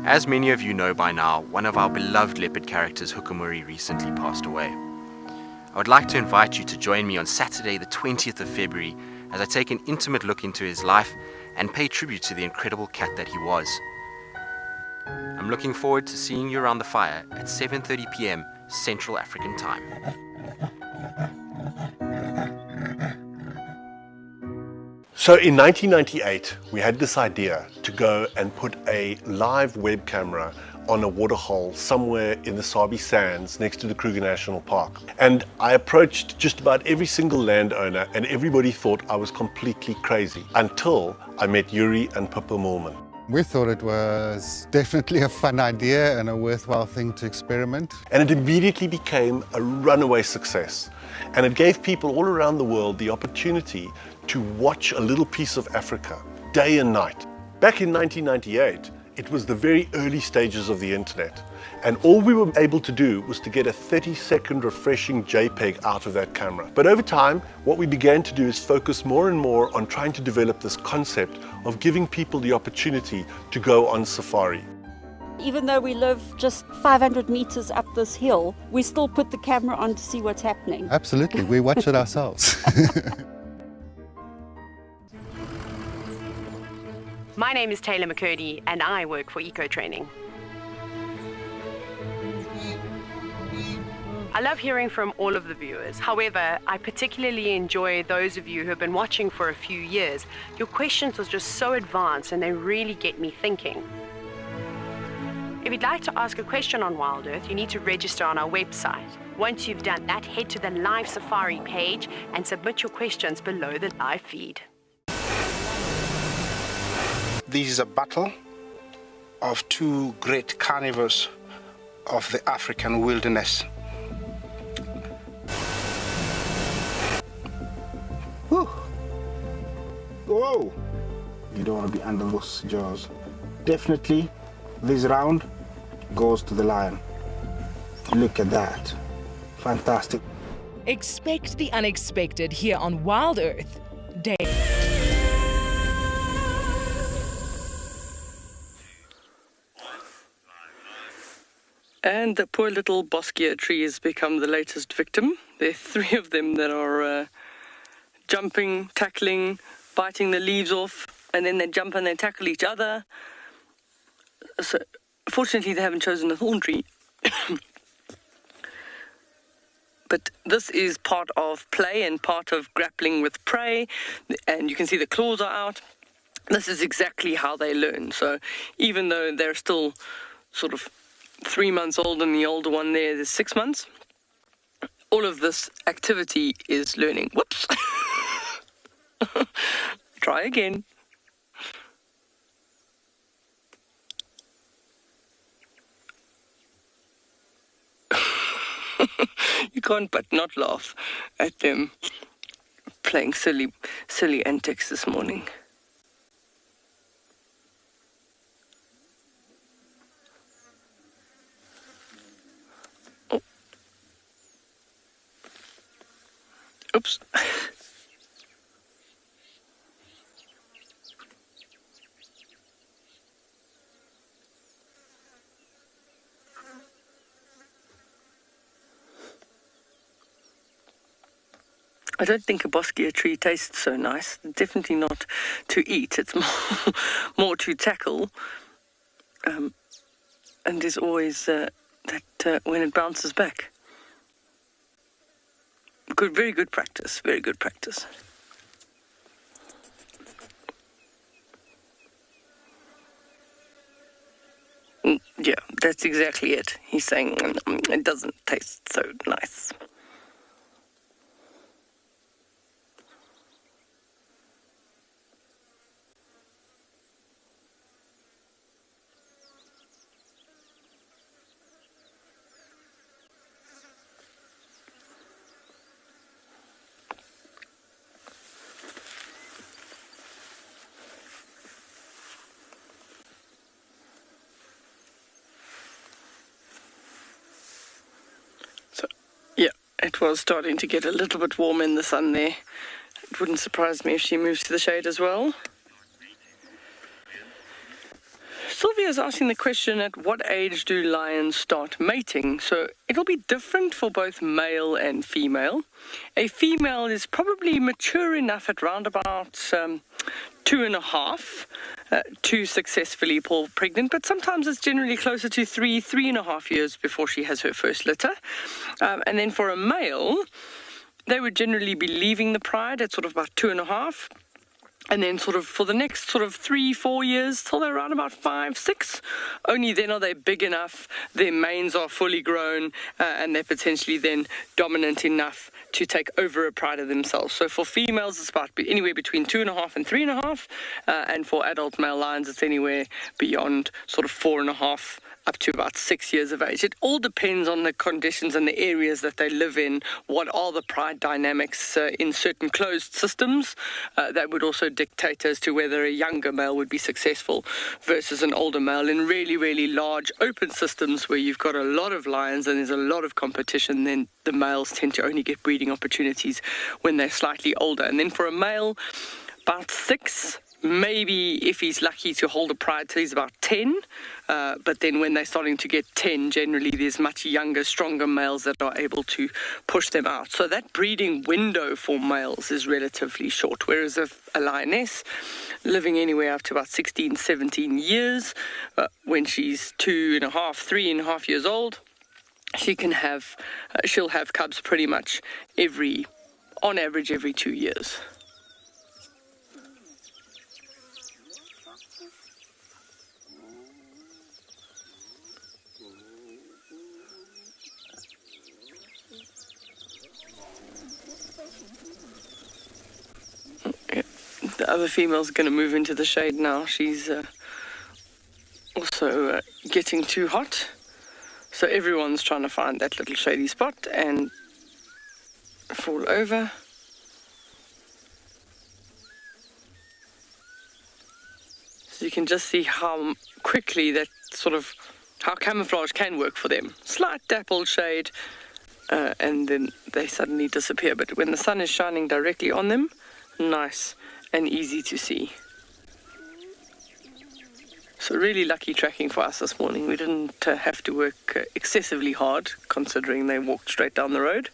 As many of you know by now, one of our beloved leopard characters, Hukumuri, recently passed away. I would like to invite you to join me on Saturday the 20th of February as I take an intimate look into his life and pay tribute to the incredible cat that he was. I'm looking forward to seeing you around the fire at 7:30 p.m. Central African Time. So in 1998, we had this idea to go and put a live web camera on a waterhole somewhere in the Sabi sands next to the Kruger National Park. And I approached just about every single landowner, and everybody thought I was completely crazy until I met Yuri and Pippa Moorman. We thought it was definitely a fun idea and a worthwhile thing to experiment. And it immediately became a runaway success. And it gave people all around the world the opportunity to watch a little piece of Africa day and night. Back in 1998, it was the very early stages of the internet. And all we were able to do was to get a 30-second refreshing JPEG out of that camera. But over time, what we began to do is focus more and more on trying to develop this concept of giving people the opportunity to go on safari. Even though we live just 500 meters up this hill, we still put the camera on to see what's happening. Absolutely, we watch it ourselves. My name is Taylor McCurdy and I work for Eco Training. I love hearing from all of the viewers. However, I particularly enjoy those of you who have been watching for a few years. Your questions are just so advanced and they really get me thinking. If you'd like to ask a question on WildEarth, you need to register on our website. Once you've done that, head to the live safari page and submit your questions below the live feed. This is a battle of two great carnivores of the African wilderness. Whew. Whoa! You don't want to be under those jaws. Definitely, this round goes to the lion. Look at that. Fantastic. Expect the unexpected here on WildEarth Day. And the poor little boskia tree has become the latest victim. There are three of them that are jumping, tackling, biting the leaves off, and then they jump and they tackle each other. So, fortunately, they haven't chosen a thorn tree. But this is part of play and part of grappling with prey, and you can see the claws are out. This is exactly how they learn. So even though they're still sort of 3 months old and the older one there is 6 months, all of this activity is learning. Whoops. Try again. You can't but not laugh at them playing silly antics this morning. Oh. Oops. I don't think a boskia tree tastes so nice. Definitely not to eat. It's more to tackle. And there's always that when it bounces back. Good, very good practice. Very good practice. Yeah, that's exactly it. He's saying it doesn't taste so nice. It was starting to get a little bit warm in the sun there. It wouldn't surprise me if she moves to the shade as well. Sylvia is asking the question, at what age do lions start mating? So it'll be different for both male and female. A female is probably mature enough at round about 2.5 to successfully fall pregnant, but sometimes it's generally closer to 3.5 years before she has her first litter. And then for a male, they would generally be leaving the pride at sort of about 2.5. And then sort of for the next sort of 3-4 years, till they're around about 5-6, only then are they big enough, their manes are fully grown, and they're potentially then dominant enough to take over a pride of themselves. So for females, it's about anywhere between 2.5 and 3.5, and for adult male lions, it's anywhere beyond sort of 4.5 up to about 6 years of age. It all depends on the conditions and the areas that they live in. What are the pride dynamics in certain closed systems? That would also dictate as to whether a younger male would be successful versus an older male. In really, really large open systems where you've got a lot of lions and there's a lot of competition, then the males tend to only get breeding opportunities when they're slightly older. And then for a male, about 6, maybe if he's lucky to hold a pride till he's about 10, but then when they're starting to get 10, generally there's much younger, stronger males that are able to push them out. So that breeding window for males is relatively short, whereas a lioness living anywhere up to about 16, 17 years, when she's 2.5, 3.5 years old, she'll have cubs pretty much on average every 2 years. The other female's going to move into the shade now. She's also getting too hot. So everyone's trying to find that little shady spot and fall over. So you can just see how quickly how camouflage can work for them. Slight dappled shade, and then they suddenly disappear. But when the sun is shining directly on them, nice and easy to see. So really lucky tracking for us this morning. We didn't have to work excessively hard, considering they walked straight down the road.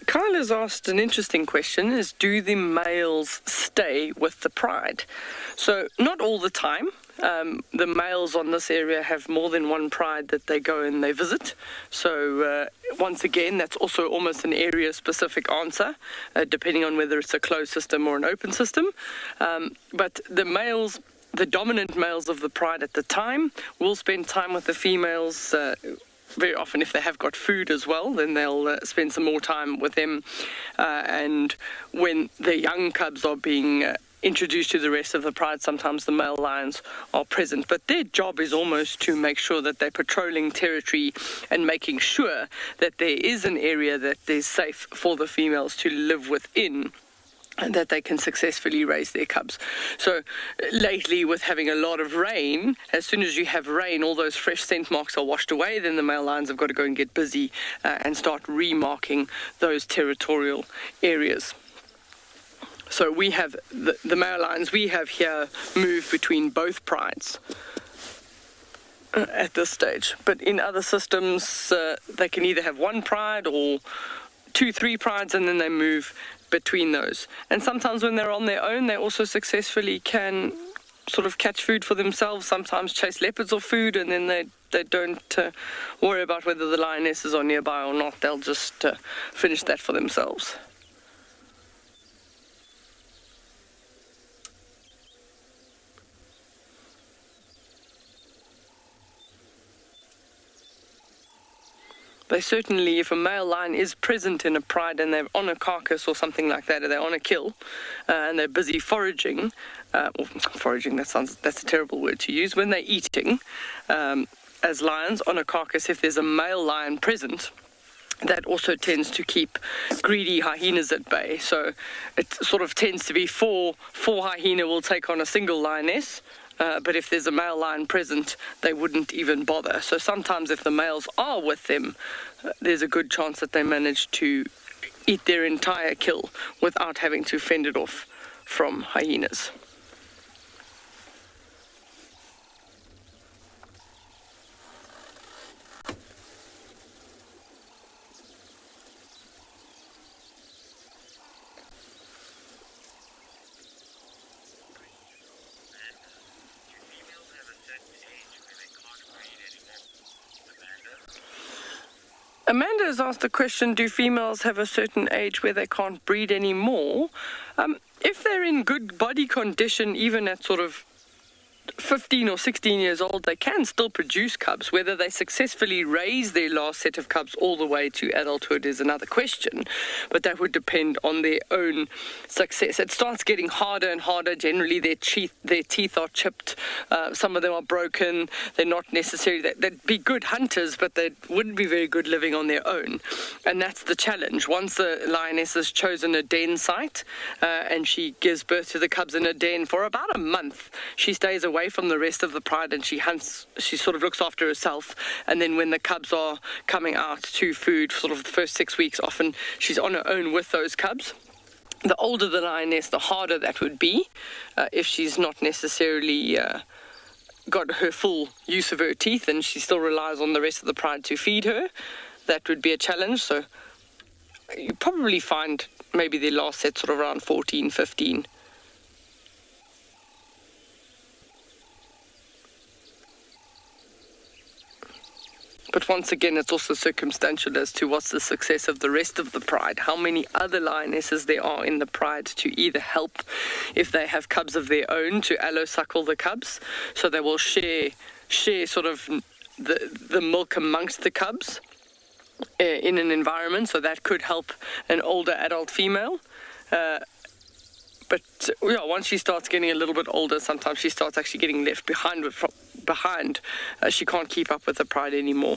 Kyle has asked an interesting question, is do the males stay with the pride? So not all the time. The males on this area have more than one pride that they go and they visit. So once again, that's also almost an area-specific answer, depending on whether it's a closed system or an open system. But the dominant males of the pride at the time will spend time with the females. Very often, if they have got food as well, then they'll spend some more time with them. And when the young cubs are being introduced to the rest of the pride, sometimes the male lions are present. But their job is almost to make sure that they're patrolling territory and making sure that there is an area that is safe for the females to live within, and that they can successfully raise their cubs. So lately, with having a lot of rain, as soon as you have rain, all those fresh scent marks are washed away. Then the male lions have got to go and get busy and start remarking those territorial areas. So we have the male lions we have here move between both prides at this stage. But in other systems, they can either have one pride or 2-3 prides, and then they move between those. And sometimes when they're on their own, they also successfully can sort of catch food for themselves, sometimes chase leopards or food, and then they don't worry about whether the lionesses are nearby or not. They'll just finish that for themselves. They certainly, if a male lion is present in a pride and they're on a carcass or something like that, or they're on a kill, and they're busy foraging, foraging, that's a terrible word to use, when they're eating, as lions on a carcass, if there's a male lion present, that also tends to keep greedy hyenas at bay. So it sort of tends to be four hyena will take on a single lioness, but if there's a male lion present, they wouldn't even bother. So sometimes if the males are with them, there's a good chance that they manage to eat their entire kill without having to fend it off from hyenas. Amanda has asked the question, do females have a certain age where they can't breed anymore? If they're in good body condition, even at sort of 15 or 16 years old, they can still produce cubs. Whether they successfully raise their last set of cubs all the way to adulthood is another question, but that would depend on their own success. It starts getting harder and harder. Generally, their teeth are chipped. Some of them are broken. They're not necessarily, they'd be good hunters, but they wouldn't be very good living on their own. And that's the challenge. Once the lioness has chosen a den site and she gives birth to the cubs in a den for about a month, she stays away from the rest of the pride and she hunts. She sort of looks after herself, and then when the cubs are coming out to food, sort of the first 6 weeks, often she's on her own with those cubs. The older the lioness, the harder that would be if she's not necessarily got her full use of her teeth and she still relies on the rest of the pride to feed her. That would be a challenge. So you probably find maybe their last set sort of around 14, 15. But once again, it's also circumstantial as to what's the success of the rest of the pride. How many other lionesses there are in the pride to either help, if they have cubs of their own, to allosuckle the cubs. So they will share sort of the milk amongst the cubs in an environment. So that could help an older adult female. But yeah, once she starts getting a little bit older, sometimes she starts actually getting left behind. She can't keep up with the pride anymore.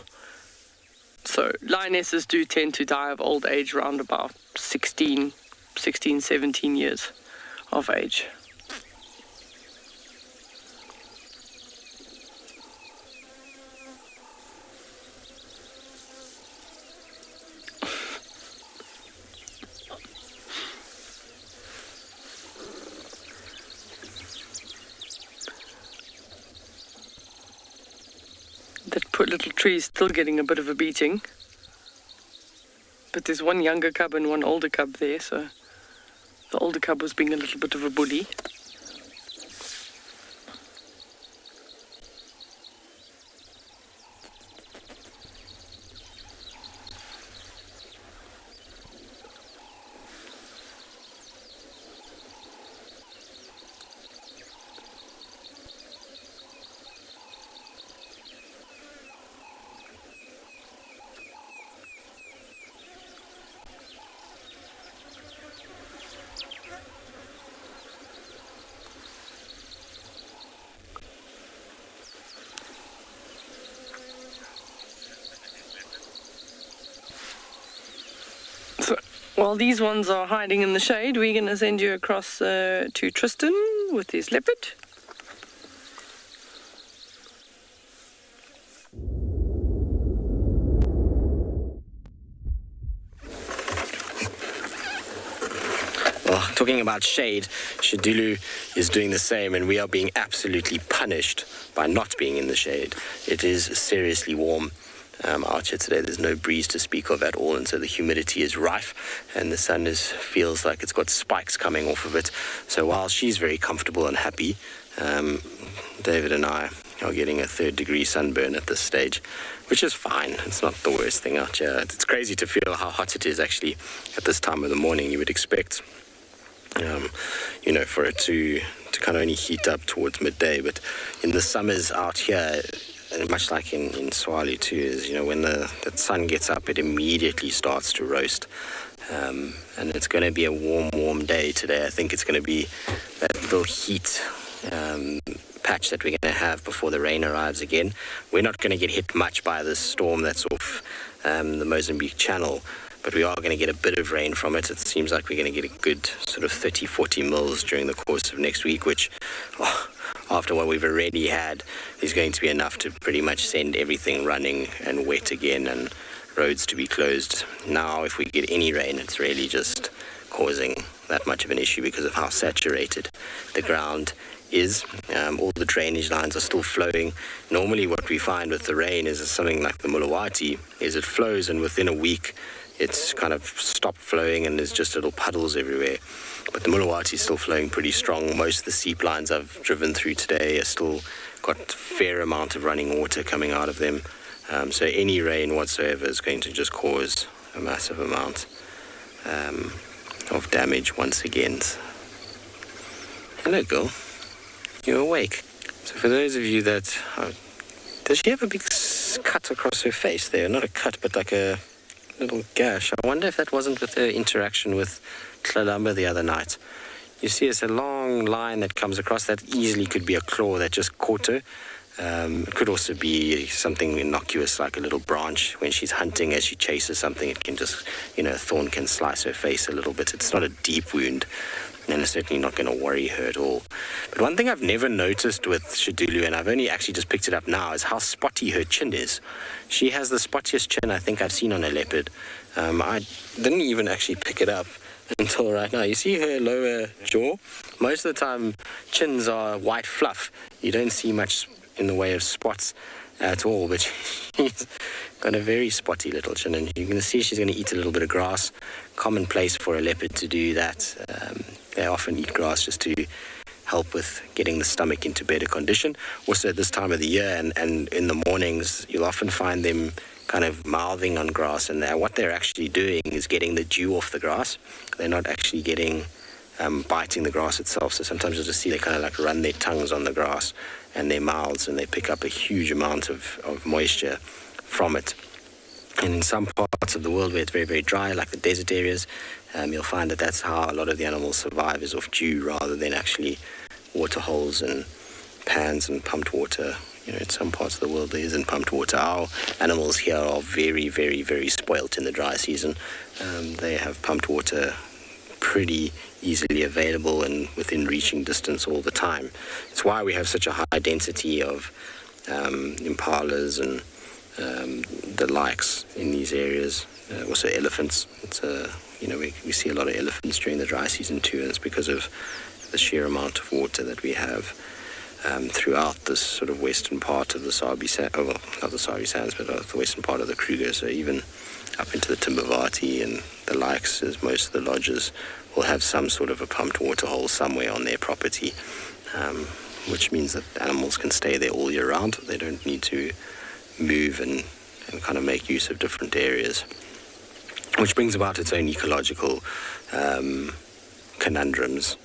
So lionesses do tend to die of old age around about 16, 17 years of age. That poor little tree is still getting a bit of a beating. But there's one younger cub and one older cub there, so the older cub was being a little bit of a bully. While these ones are hiding in the shade, we're going to send you across to Tristan with his leopard. Well, talking about shade, Shadulu is doing the same, and we are being absolutely punished by not being in the shade. It is seriously warm. Out here today, there's no breeze to speak of at all, and so the humidity is rife, and the sun feels like it's got spikes coming off of it. So while she's very comfortable and happy, David and I are getting a 3rd-degree sunburn at this stage, which is fine. It's not the worst thing out here. It's crazy to feel how hot it is actually at this time of the morning. You would expect, for it to kind of only heat up towards midday, but in the summers out here, much like in Tswalu too, is, when the sun gets up, it immediately starts to roast. And it's going to be a warm day today. I think it's going to be that little heat patch that we're going to have before the rain arrives again. We're not going to get hit much by this storm that's off the Mozambique Channel, but we are going to get a bit of rain from it. It seems like we're going to get a good sort of 30-40 mils during the course of next week, which, after what we've already had, is going to be enough to pretty much send everything running and wet again and roads to be closed. Now, if we get any rain, it's really just causing that much of an issue because of how saturated the ground is. All the drainage lines are still flowing. Normally what we find with the rain is something like the Mulawati, is it flows and within a week it's kind of stopped flowing and there's just little puddles everywhere. But the Mulawati is still flowing pretty strong. Most of the seep lines I've driven through today are still got a fair amount of running water coming out of them. So any rain whatsoever is going to just cause a massive amount of damage once again. Hello, girl. You're awake. So for those of you that... does she have a big cut across her face there? Not a cut, but like a little gash. I wonder if that wasn't with her interaction with Tlalamba the other night. You see, it's a long line that comes across. That easily could be a claw that just caught her. It could also be something innocuous, like a little branch. When she's hunting, as she chases something, it can just, a thorn can slice her face a little bit. It's not a deep wound, and it's certainly not going to worry her at all. But one thing I've never noticed with Shidulu, and I've only actually just picked it up now, is how spotty her chin is. She has the spottiest chin I think I've seen on a leopard. I didn't even actually pick it up until right now. You see her lower jaw? Most of the time, chins are white fluff. You don't see much in the way of spots at all, but she's got a very spotty little chin, and you're going to see she's going to eat a little bit of grass. Commonplace for a leopard to do that. They often eat grass just to help with getting the stomach into better condition. Also at this time of the year and in the mornings, you'll often find them kind of mouthing on grass, and what they're actually doing is getting the dew off the grass. They're not actually getting biting the grass itself. So sometimes you'll just see they kind of like run their tongues on the grass and their mouths, and they pick up a huge amount of moisture from it. And in some parts of the world where it's very, very dry, like the desert areas, you'll find that that's how a lot of the animals survive, is off dew rather than actually water holes and pans and pumped water. In some parts of the world there isn't pumped water. Our animals here are very, very, very spoilt in the dry season. They have pumped water pretty easily available and within reaching distance all the time. It's why we have such a high density of impalas and the likes in these areas. Also elephants. It's we see a lot of elephants during the dry season too, and it's because of the sheer amount of water that we have throughout this sort of western part of the Sabi Sands, not the Sabi Sands, but the western part of the Kruger. So even up into the Timbavati and the likes, as most of the lodges will have some sort of a pumped water hole somewhere on their property, which means that animals can stay there all year round. They don't need to move and kind of make use of different areas, which brings about its own ecological conundrums.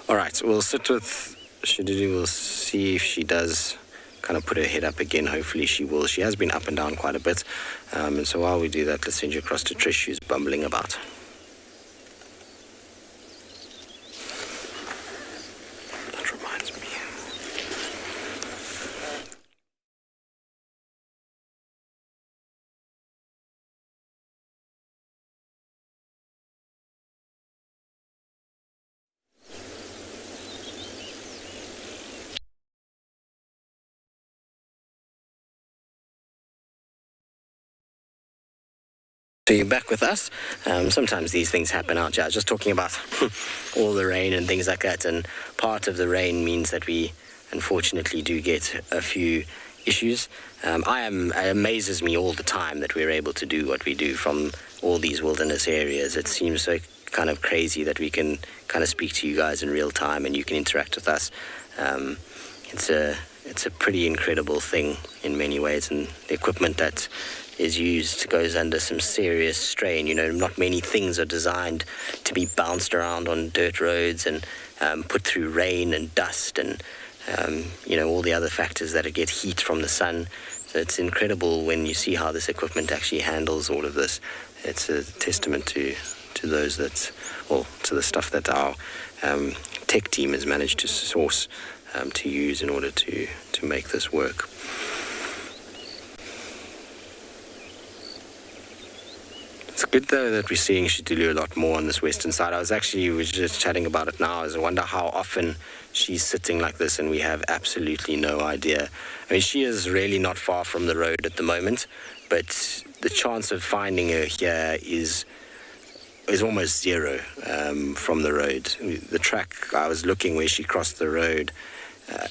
All right, we'll sit with Shidulu. We'll see if she does kind of put her head up again. Hopefully she will. She has been up and down quite a bit. And so while we do that, let's send you across to Trish, who's bumbling about. That reminds me. So you're back with us. Sometimes these things happen out here. I was just talking about all the rain and things like that, and part of the rain means that we unfortunately do get a few issues. It amazes me all the time that we're able to do what we do from all these wilderness areas. It seems so kind of crazy that we can kind of speak to you guys in real time and you can interact with us. It's a pretty incredible thing in many ways, and the equipment that is used goes under some serious strain. Not many things are designed to be bounced around on dirt roads and put through rain and dust and all the other factors that get heat from the sun. So it's incredible when you see how this equipment actually handles all of this. It's a testament to those to the stuff that our tech team has managed to source to use in order to make this work. It's good, though, that we're seeing Shidulu a lot more on this western side. We were just chatting about it now. I wonder how often she's sitting like this, and we have absolutely no idea. I mean, she is really not far from the road at the moment, but the chance of finding her here is almost zero from the road. The track, I was looking where she crossed the road,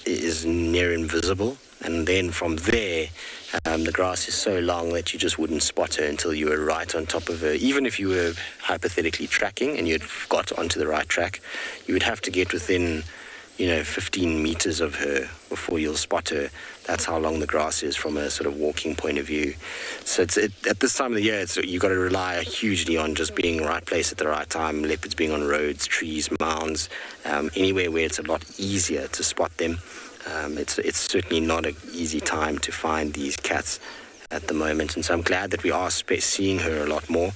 is near invisible. And then from there, the grass is so long that you just wouldn't spot her until you were right on top of her. Even if you were hypothetically tracking and you'd got onto the right track, you would have to get within 15 meters of her before you'll spot her. That's how long the grass is from a sort of walking point of view. So at this time of the year, you've got to rely hugely on just being right place at the right time. Leopards being on roads, trees, mounds, anywhere where it's a lot easier to spot them. It's certainly not an easy time to find these cats at the moment, and so I'm glad that we are seeing her a lot more.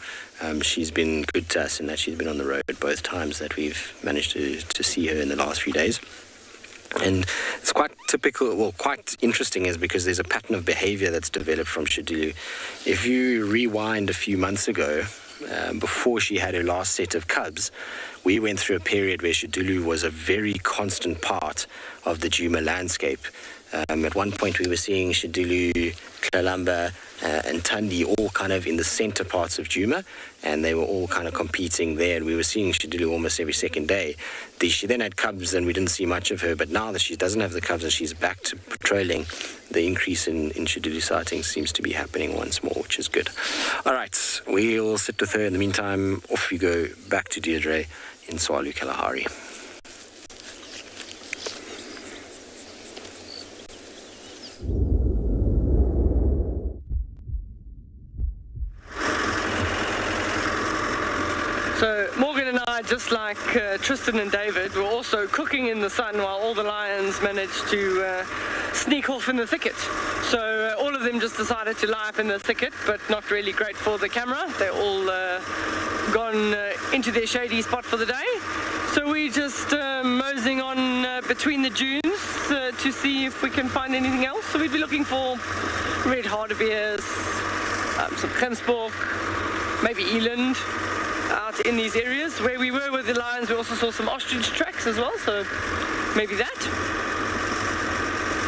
She's been good to us in that she's been on the road both times that we've managed to see her in the last few days. And it's quite typical, well, quite interesting, is because there's a pattern of behavior that's developed from Shadulu. If you rewind a few months ago, before she had her last set of cubs, we went through a period where Shadulu was a very constant part of the Djuma landscape. At one point we were seeing Shadulu, Kalamba, and Tandi all kind of in the center parts of Djuma, and they were all kind of competing there, and we were seeing Shadulu almost every second day. She then had cubs and we didn't see much of her, but now that she doesn't have the cubs and she's back to patrolling, the increase in Shadulu sightings seems to be happening once more, which is good. All right, we'll sit with her. In the meantime, off you go back to Deirdre in Tswalu Kalahari. So Morgan and I, just like Tristan and David, were also cooking in the sun while all the lions managed to sneak off in the thicket. So all of them just decided to lie up in the thicket, but not really great for the camera. They're all gone into their shady spot for the day. So we just moseying on between the dunes to see if we can find anything else. So we'd be looking for red hartebeers, some Gemsbok, maybe eland, out in these areas. Where we were with the lions, we also saw some ostrich tracks as well, so maybe that.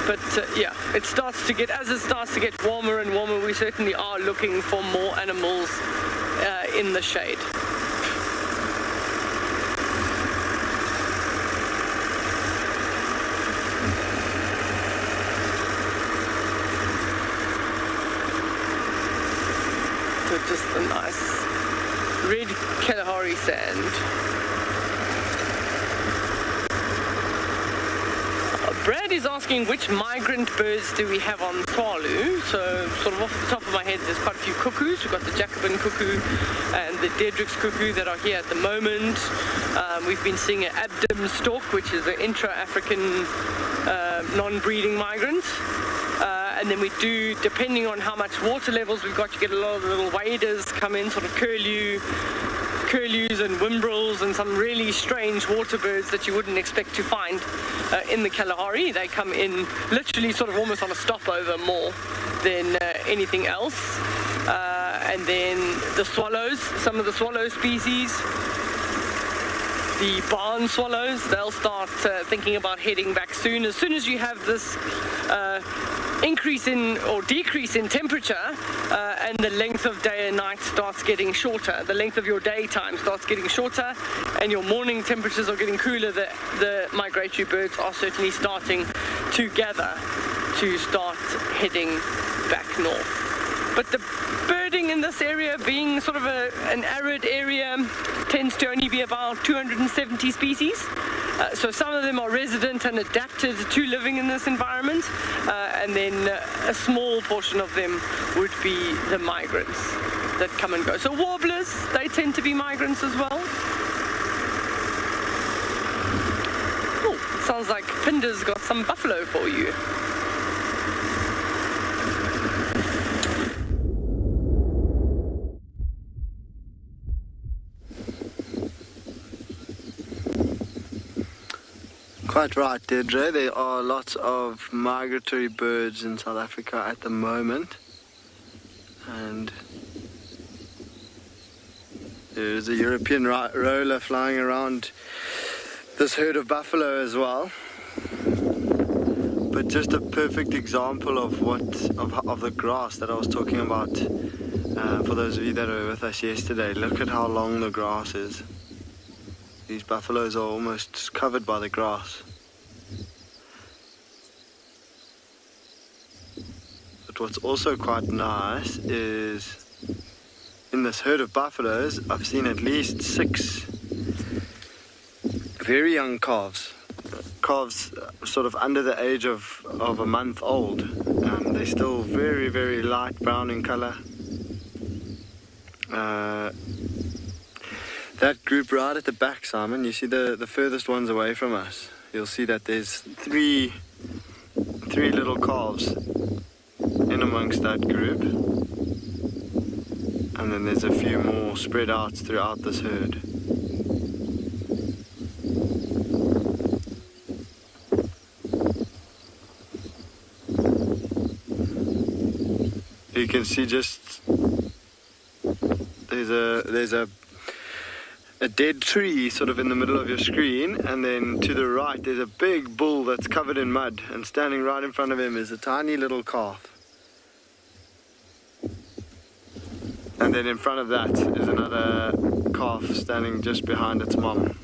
But yeah, as it starts to get warmer and warmer, we certainly are looking for more animals in the shade. So just a nice red Kalahari sand. Brad is asking which migrant birds do we have on Tswalu. So sort of off the top of my head, there's quite a few cuckoos. We've got the Jacobin cuckoo and the Dedrick's cuckoo that are here at the moment. We've been seeing an Abdom stork, which is an intra-African non-breeding migrant. And then we do, depending on how much water levels we've got, you get a lot of little waders come in, sort of curlews and whimbrels and some really strange water birds that you wouldn't expect to find in the Kalahari. They come in literally sort of almost on a stopover more than anything else. And then the swallows, some of the swallow species, the barn swallows, they'll start thinking about heading back soon. As soon as you have this increase in or decrease in temperature and the length of day and night starts getting shorter, the length of your daytime starts getting shorter and your morning temperatures are getting cooler, the migratory birds are certainly starting to gather to start heading back north. But the birding in this area, being sort of an arid area, tends to only be about 270 species. So some of them are resident and adapted to living in this environment, and then a small portion of them would be the migrants that come and go. So warblers, they tend to be migrants as well. Oh, it sounds like Phinda's got some buffalo for you. Quite right, Deirdre. There are lots of migratory birds in South Africa at the moment. And there's a European roller flying around this herd of buffalo as well. But just a perfect example of the grass that I was talking about for those of you that were with us yesterday. Look at how long the grass is. These buffaloes are almost covered by the grass. But what's also quite nice is in this herd of buffaloes, I've seen at least 6 very young calves. calves sort of under the age of a month old. They're still very, very light brown in color. That group right at the back, Simon, you see the furthest ones away from us. You'll see that there's three little calves in amongst that group. And then there's a few more spread out throughout this herd. You can see just there's a dead tree sort of in the middle of your screen, and then to the right there's a big bull that's covered in mud, and standing right in front of him is a tiny little calf. And then in front of that is another calf standing just behind its mom.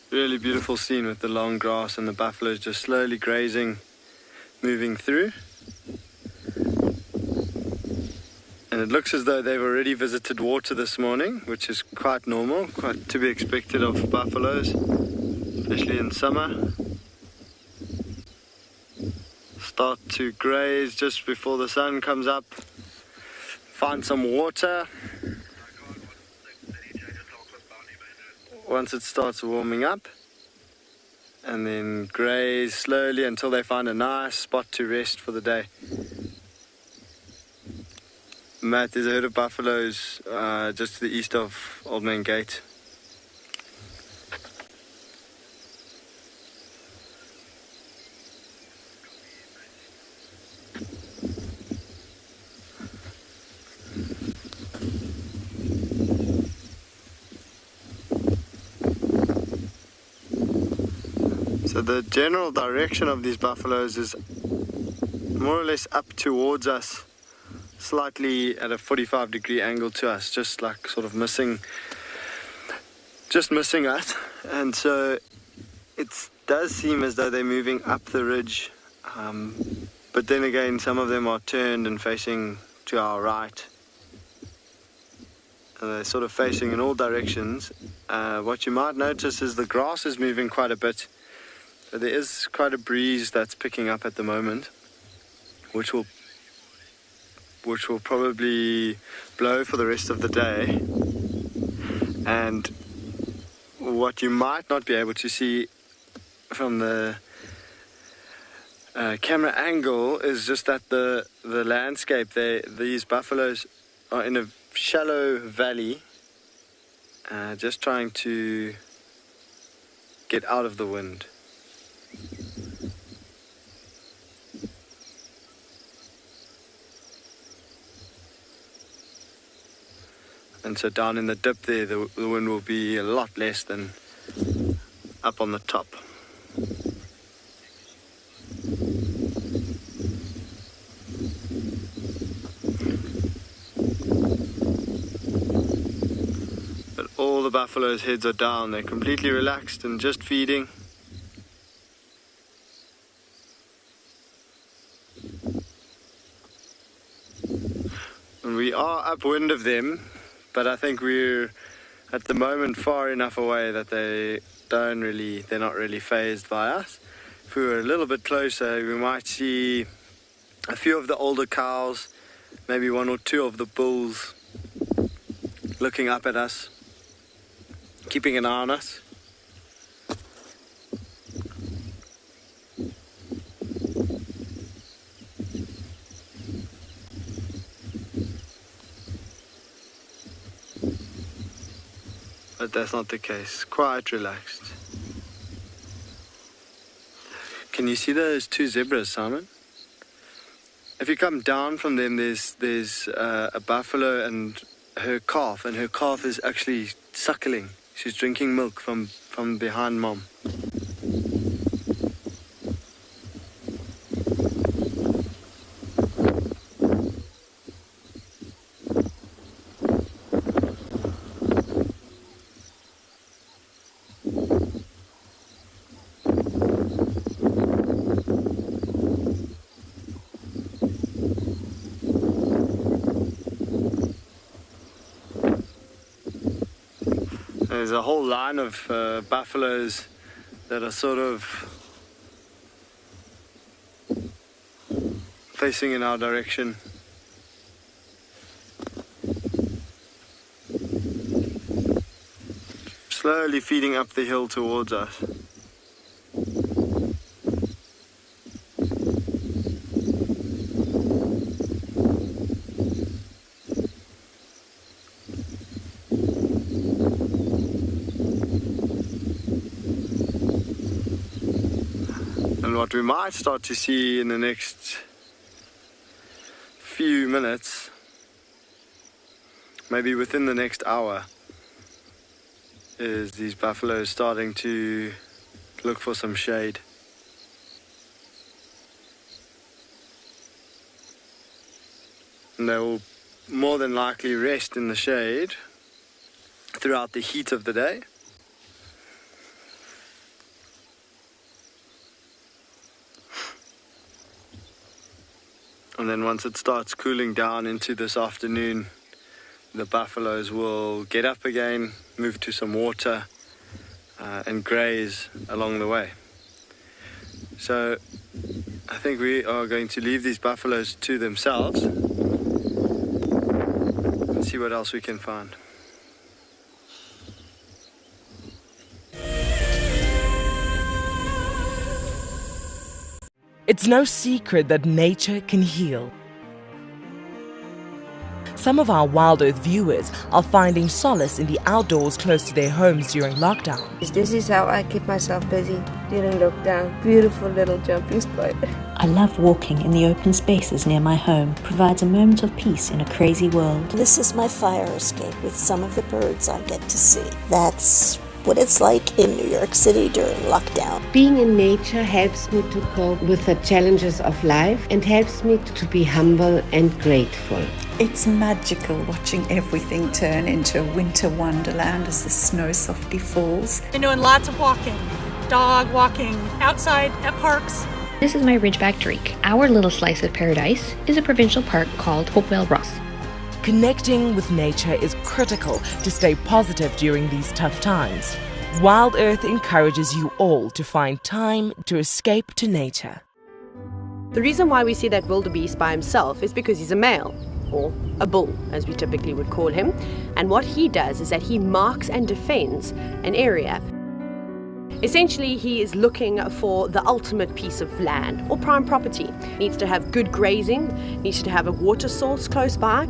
Really beautiful scene with the long grass and the buffaloes just slowly grazing, moving through. And it looks as though they've already visited water this morning, which is quite normal, quite to be expected of buffaloes, especially in summer. Start to graze just before the sun comes up, find some water. Once it starts warming up, and then graze slowly until they find a nice spot to rest for the day. Matt, there's a herd of buffaloes just to the east of Old Main Gate. So the general direction of these buffaloes is more or less up towards us, slightly at a 45-degree angle to us, just like sort of missing us. And so it does seem as though they're moving up the ridge, but then again some of them are turned and facing to our right. And they're sort of facing in all directions. What you might notice is the grass is moving quite a bit. There is quite a breeze that's picking up at the moment, which will probably blow for the rest of the day. And what you might not be able to see from the camera angle is just that the landscape there, these buffaloes are in a shallow valley, just trying to get out of the wind. And so down in the dip there, the wind will be a lot less than up on the top. But all the buffaloes' heads are down. They're completely relaxed and just feeding. And we are upwind of them, but I think we're at the moment far enough away that they're not really fazed by us. If we were a little bit closer, we might see a few of the older cows, maybe one or two of the bulls looking up at us, keeping an eye on us. But that's not the case. Quite relaxed. Can you see those two zebras, Simon? If you come down from them, there's a buffalo and her calf is actually suckling. She's drinking milk from behind mom. There's a whole line of buffaloes that are sort of facing in our direction. Slowly feeding up the hill towards us. And what we might start to see in the next few minutes, maybe within the next hour, is these buffaloes starting to look for some shade. And they will more than likely rest in the shade throughout the heat of the day. And then once it starts cooling down into this afternoon, the buffaloes will get up again, move to some water, and graze along the way. So I think we are going to leave these buffaloes to themselves and see what else we can find. It's no secret that nature can heal. Some of our WildEarth viewers are finding solace in the outdoors close to their homes during lockdown. This is how I keep myself busy during lockdown. Beautiful little jumping spot. I love walking in the open spaces near my home. Provides a moment of peace in a crazy world. This is my fire escape with some of the birds I get to see. That's what it's like in New York City during lockdown. Being in nature helps me to cope with the challenges of life and helps me to be humble and grateful. It's magical watching everything turn into a winter wonderland as the snow softly falls. Been doing lots of walking, dog walking, outside at parks. This is my Ridgeback Drake. Our little slice of paradise is a provincial park called Hopewell Ross. Connecting with nature is critical to stay positive during these tough times. WildEarth encourages you all to find time to escape to nature. The reason why we see that wildebeest by himself is because he's a male, or a bull, as we typically would call him. And what he does is that he marks and defends an area. Essentially, he is looking for the ultimate piece of land or prime property. Needs to have good grazing, needs to have a water source close by.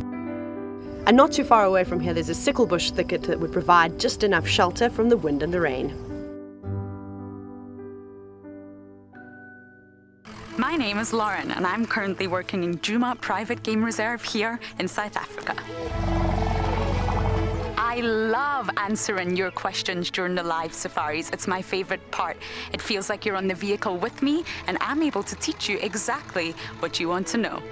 And not too far away from here, there's a sickle bush thicket that would provide just enough shelter from the wind and the rain. My name is Lauren, and I'm currently working in Djuma Private Game Reserve here in South Africa. I love answering your questions during the live safaris. It's my favorite part. It feels like you're on the vehicle with me, and I'm able to teach you exactly what you want to know.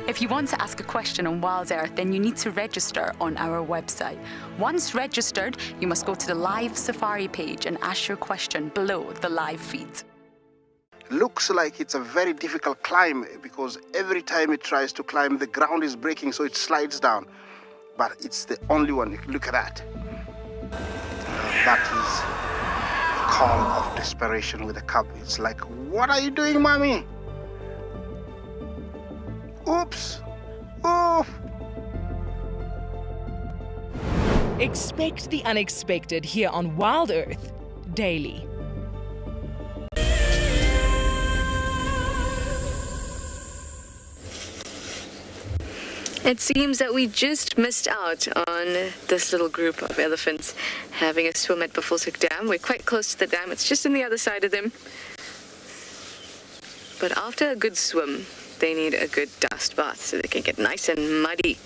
If you want to ask a question on WildEarth, then you need to register on our website. Once registered, you must go to the live safari page and ask your question below the live feed. Looks like it's a very difficult climb because every time it tries to climb, the ground is breaking, so it slides down. But it's the only one. Look at that. That is a call of desperation with a cub. It's like, what are you doing, mommy? Oops! Oof! Expect the unexpected here on WildEarth daily. It seems that we just missed out on this little group of elephants having a swim at Buffelshoek Dam. We're quite close to the dam. It's just on the other side of them. But after a good swim, they need a good dust bath so they can get nice and muddy.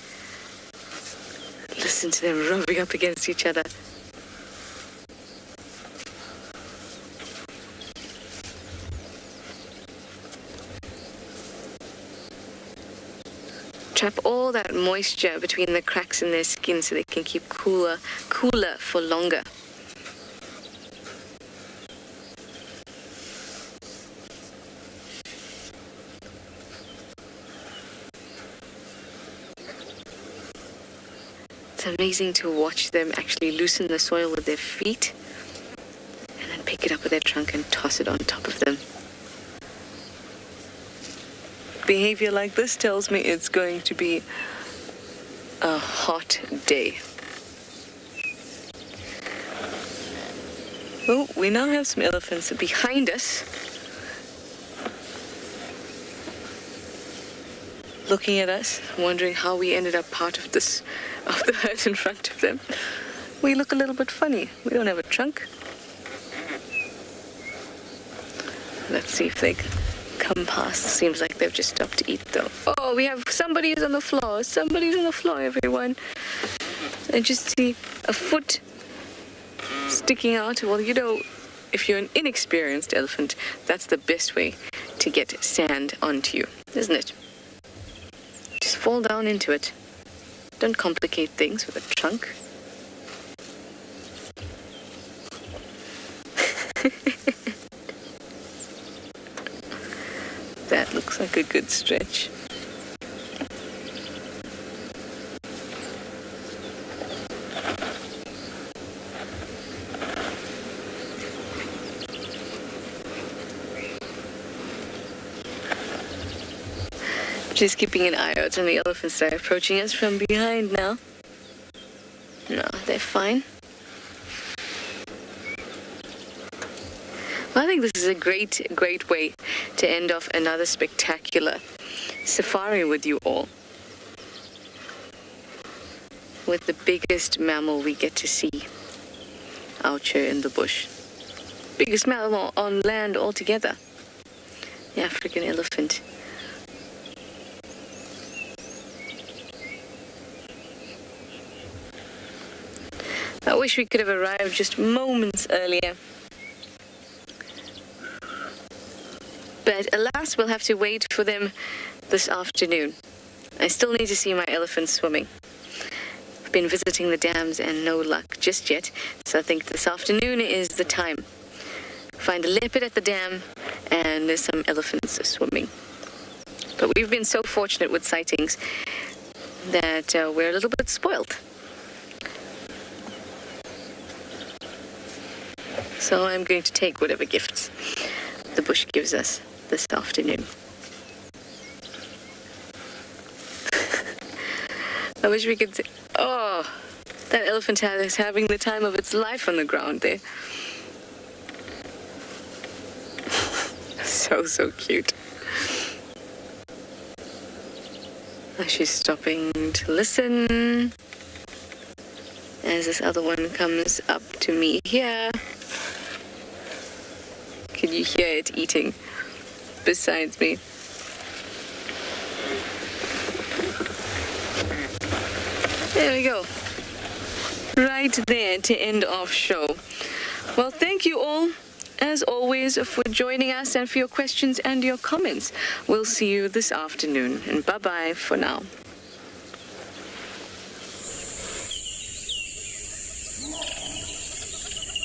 Listen to them rubbing up against each other. Trap all that moisture between the cracks in their skin so they can keep cooler for longer. It's amazing to watch them actually loosen the soil with their feet and then pick it up with their trunk and toss it on top of them. Behavior like this tells me it's going to be a hot day. Oh, we now have some elephants behind us, looking at us, wondering how we ended up part of the herd in front of them. We look a little bit funny. We don't have a trunk. Let's see if they come past. Seems like they've just stopped to eat, though. Oh, we have somebody's on the floor. Somebody's on the floor, everyone. I just see a foot sticking out. Well, you know, if you're an inexperienced elephant, that's the best way to get sand onto you, isn't it? Just fall down into it. Don't complicate things with a trunk. That looks like a good stretch. Just keeping an eye out on the elephants that are approaching us from behind now. No, they're fine. Well, I think this is a great way to end off another spectacular safari with you all. With the biggest mammal we get to see out here in the bush. Biggest mammal on land altogether. The African elephant. I wish we could have arrived just moments earlier. But alas, we'll have to wait for them this afternoon. I still need to see my elephants swimming. I've been visiting the dams and no luck just yet, so I think this afternoon is the time. Find a leopard at the dam and there's some elephants swimming. But we've been so fortunate with sightings that we're a little bit spoiled. So I'm going to take whatever gifts the bush gives us this afternoon. I wish we could... Oh, that elephant is having the time of its life on the ground there. So cute. She's stopping to listen as this other one comes up to me here. Can you hear it eating besides me? There we go. Right there to end off show. Well, thank you all, as always, for joining us and for your questions and your comments. We'll see you this afternoon, and bye-bye for now.